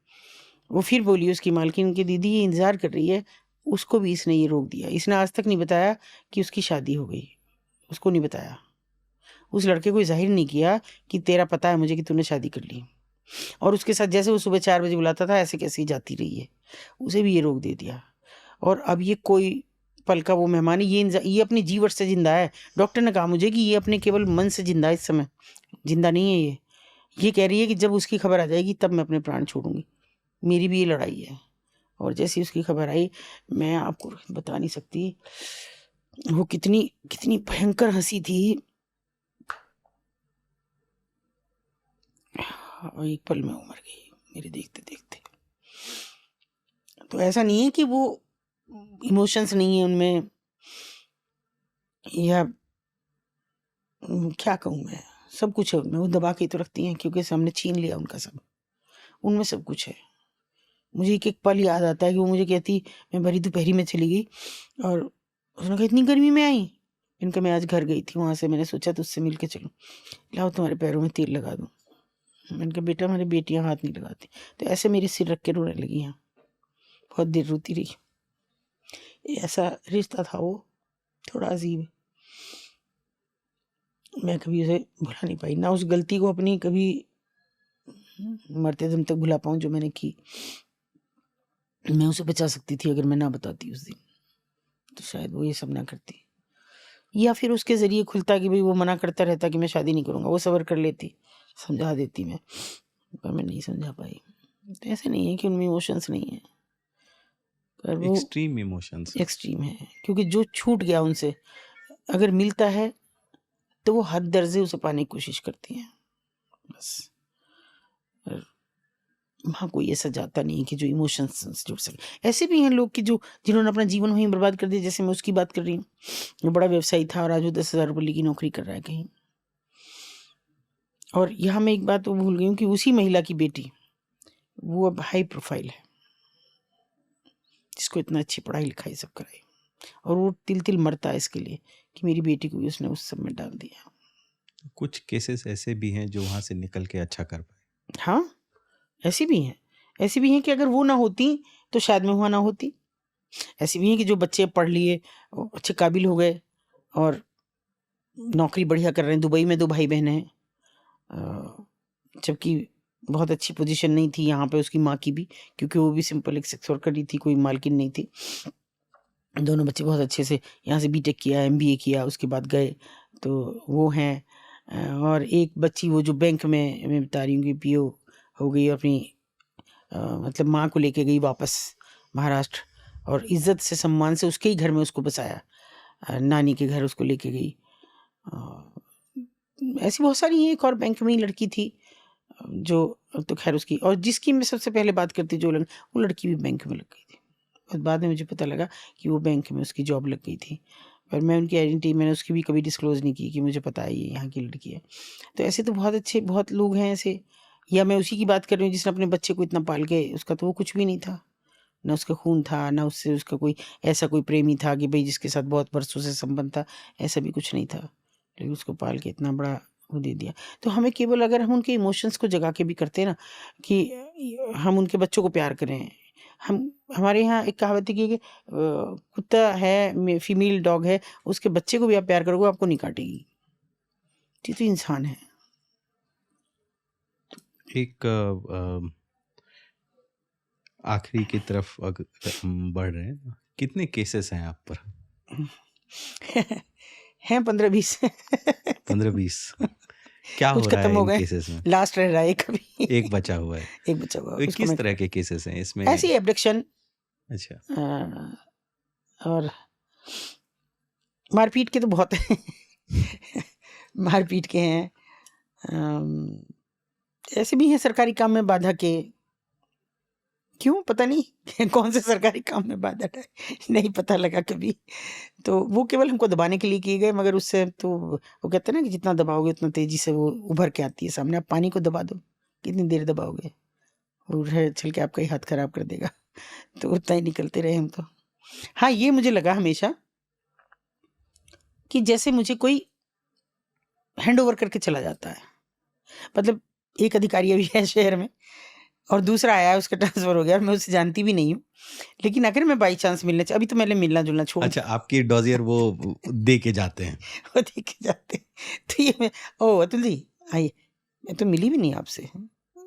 वो फिर बोली उसकी मालकिन की दीदी ये इंतज़ार कर रही है, उसको भी इसने ये रोक दिया। इसने आज तक नहीं बताया कि उसकी शादी हो गई, उसको नहीं बताया। उस लड़के को ज़ाहिर नहीं किया कि तेरा पता है मुझे कि तूने शादी कर ली। और उसके साथ जैसे वो सुबह 4 बजे बुलाता था ऐसे कैसे ही जाती रही है। उसे भी ये रोक दे दिया और अब ये कोई पल का वो मेहमान है, ये अपनी जीवन से जिंदा है। डॉक्टर ने कहा मुझे कि ये अपने केवल मन से जिंदा है, इस समय जिंदा नहीं है ये। ये कह रही है कि जब उसकी खबर आ जाएगी तब मैं अपने प्राण छोड़ूंगी। मेरी भी ये लड़ाई है। और जैसी उसकी खबर आई, मैं आपको बता नहीं सकती वो कितनी कितनी भयंकर हंसी थी। और एक पल में उमर गई मेरे देखते देखते। तो ऐसा नहीं है कि वो इमोशंस नहीं है उनमें, या क्या कहूँ मैं, सब कुछ है उनमें। वो दबा के तो रखती हैं क्योंकि हमने छीन लिया उनका सब। उनमें सब कुछ है। मुझे एक एक पल याद आता है कि वो मुझे कहती, मैं भरी दोपहरी में चली गई और उसने कहा इतनी गर्मी में आई। इनका मैं आज घर गई थी, वहाँ से मैंने सोचा तुझसे मिल के चलूँ, लाओ तुम्हारे पैरों में तेल लगा दूँ। मैंने कहा बेटा हमारी बेटियाँ हाथ नहीं लगाती। तो ऐसे मेरे सिर रख के रोने लगी। यहाँ बहुत देर रोती रही। ऐसा रिश्ता था वो, थोड़ा अजीब। मैं कभी उसे भुला नहीं पाई, ना उस गलती को अपनी कभी मरते दम तक भुला पाऊँ जो मैंने की। मैं उसे बचा सकती थी अगर मैं ना बताती उस दिन, तो शायद वो ये सब ना करती। या फिर उसके ज़रिए खुलता कि भाई वो मना करता रहता कि मैं शादी नहीं करूँगा, वो सब्र कर लेती, समझा देती मैं, पर मैं नहीं समझा पाई। तो ऐसे नहीं है कि उनमें इमोशंस नहीं है, पर वो एक्सट्रीम इमोशंस। एक्सट्रीम है। क्योंकि जो छूट गया उनसे अगर मिलता है तो वो हद दर्जे उसे पाने की कोशिश करती हैं बस। वहाँ कोई ऐसा जाता नहीं है कि जो इमोशंस से जुड़ सके। ऐसे भी हैं लोग कि जो जिन्होंने अपना जीवन वहीं बर्बाद कर दिया, जैसे मैं उसकी बात कर रही हूँ। वो बड़ा व्यवसायी था और आज वो 10,000 रुपये की नौकरी कर रहा है कहीं। और यहाँ मैं एक बात वो भूल गई हूँ कि उसी महिला की बेटी वो अब हाई प्रोफाइल है, जिसको इतना अच्छी पढ़ाई लिखाई सब कराई, और वो तिल तिल मरता है इसके लिए कि मेरी बेटी को भी उसने उस सब में डाल दिया। कुछ केसेस ऐसे भी हैं जो वहां से निकल के अच्छा कर पाए। हाँ, ऐसी भी हैं। ऐसी भी हैं कि अगर वो ना होती तो शायद मैं वहाँ ना होती। ऐसी भी हैं कि जो बच्चे पढ़ लिए, वो अच्छे काबिल हो गए और नौकरी बढ़िया कर रहे हैं। दुबई में 2 भाई बहन हैं, जबकि बहुत अच्छी पोजीशन नहीं थी यहाँ पे उसकी माँ की भी, क्योंकि वो भी सिंपल एक सेक्स वर्कर ही थी, कोई मालकिन नहीं थी। दोनों बच्चे बहुत अच्छे से यहाँ से बीटेक किया, एमबीए किया, उसके बाद गए तो वो हैं। और एक बच्ची वो जो बैंक में मैं बता रही हूँ कि पीओ हो गई, अपनी मतलब माँ को लेके गई वापस महाराष्ट्र, और इज्जत से सम्मान से उसके ही घर में उसको बसाया, नानी के घर उसको लेके गई। ऐसी बहुत सारी हैं। एक और बैंक में ही लड़की थी, जो तो खैर उसकी, और जिसकी मैं सबसे पहले बात करती वो लड़की भी बैंक में लग गई थी। और बाद में मुझे पता लगा कि वो बैंक में उसकी जॉब लग गई थी, पर मैं उनकी आइडेंटिटी मैंने उसकी भी कभी डिस्क्लोज़ नहीं की कि मुझे पता है ये यहाँ की लड़की है। तो ऐसे तो बहुत अच्छे बहुत लोग हैं ऐसे। या मैं उसी की बात कर रही हूँ जिसने अपने बच्चे को इतना पाल के, उसका तो वो कुछ भी नहीं था, ना उसका खून था, ना उससे उसका कोई ऐसा कोई प्रेमी था कि भाई जिसके साथ बहुत वर्षों से संबंध था, ऐसा भी कुछ नहीं था, लेकिन उसको पाल के इतना बड़ा वो दे दिया। तो हमें केवल अगर हम उनके इमोशंस को जगा के भी करते हैं ना, कि हम उनके बच्चों को प्यार करें। हमारे यहाँ एक कहावत है कि कुत्ता है, फीमेल डॉग है, उसके बच्चे को भी आप प्यार करोगे आपको नहीं काटेगी। ये तो इंसान है। एक आखिरी की तरफ अगर हम बढ़ रहे हैं, कितने केसेस हैं आप पर? हैं 15-20। 15-20। क्या हो कुछ रहा खत्म है हो इन गए, केसेस में? लास्ट रह रहा है एक अभी। एक बचा हुआ है। एक बचा हुआ है, ये उसको किस मैं तरह के केसेस हैं इसमें? ऐसे ही एब्डक्शन अच्छा। और मारपीट के तो बहुत हैं। मारपीट के हैं, ऐसे भी हैं सरकारी काम में बाधा के। क्यों पता नहीं कौन से सरकारी काम में बाधा है, नहीं पता लगा कभी। तो वो केवल हमको दबाने के लिए किए गए, मगर उससे तो वो कहते हैं ना कि जितना दबाओगे उतना तेजी से वो उभर के आती है सामने। आप पानी को दबा दो, कितनी देर दबाओगे, वो उछल के आपका ही हाथ खराब कर देगा। तो उतना ही निकलते रहे हम तो। हाँ, ये मुझे लगा हमेशा कि जैसे मुझे कोई हैंड ओवर करके चला जाता है। मतलब एक अधिकारी अभी है शहर में और दूसरा आया है, उसका ट्रांसफर हो गया और मैं उससे जानती भी नहीं हूँ, लेकिन अगर मैं बाई चांस मिलने अभी तो मैंने मिलना जुलना छोड़ अच्छा, आपकी डॉजियर वो दे के जाते हैं? वो देखे जाते तो ये मैं, ओ अतुल जी आइए, मैं तो मिली भी नहीं आपसे।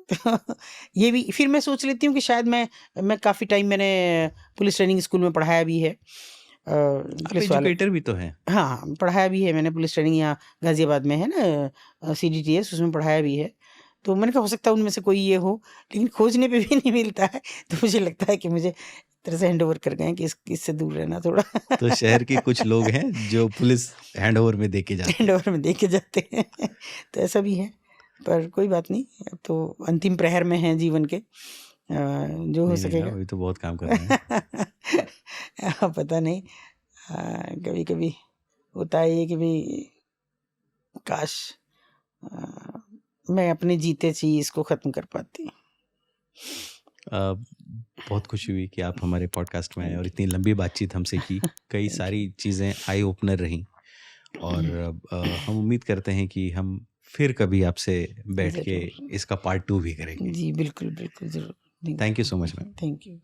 तो ये भी फिर मैं सोच लेती हूँ कि शायद मैं काफ़ी टाइम मैंने पुलिस ट्रेनिंग स्कूल में पढ़ाया भी है। आप पुलिस वाले, एजुकेटर भी तो हैं। हाँ पढ़ाया भी है मैंने, पुलिस ट्रेनिंग यहाँ गाजियाबाद में है ना, CDTS, उसमें पढ़ाया भी है। तो मैंने कहा हो सकता है उनमें से कोई ये हो, लेकिन खोजने पे भी नहीं मिलता है। तो मुझे लगता है कि मुझे एक तरह से हैंड ओवर कर गए हैं कि इससे दूर रहना थोड़ा। तो शहर के कुछ लोग हैं जो पुलिस हैंडओवर में दे के जाते हैंड हैं। ओवर में देके जाते हैं। तो ऐसा भी है, पर कोई बात नहीं, अब तो अंतिम प्रहर में हैं जीवन के, जो हो नहीं सकेगा। अभी तो बहुत काम कर रहे हैं। पता नहीं, कभी कभी होता है ये कि भाई काश मैं अपने जीते जी इसको ख़त्म कर पाती। बहुत खुशी हुई कि आप हमारे पॉडकास्ट में आए और इतनी लंबी बातचीत हमसे की। कई सारी चीज़ें आई ओपनर रहीं और हम उम्मीद करते हैं कि हम फिर कभी आपसे बैठ के ज़रूर। इसका पार्ट 2 भी करेंगे। जी बिल्कुल बिल्कुल ज़रूर। Thank you so much ma'am. Thank you.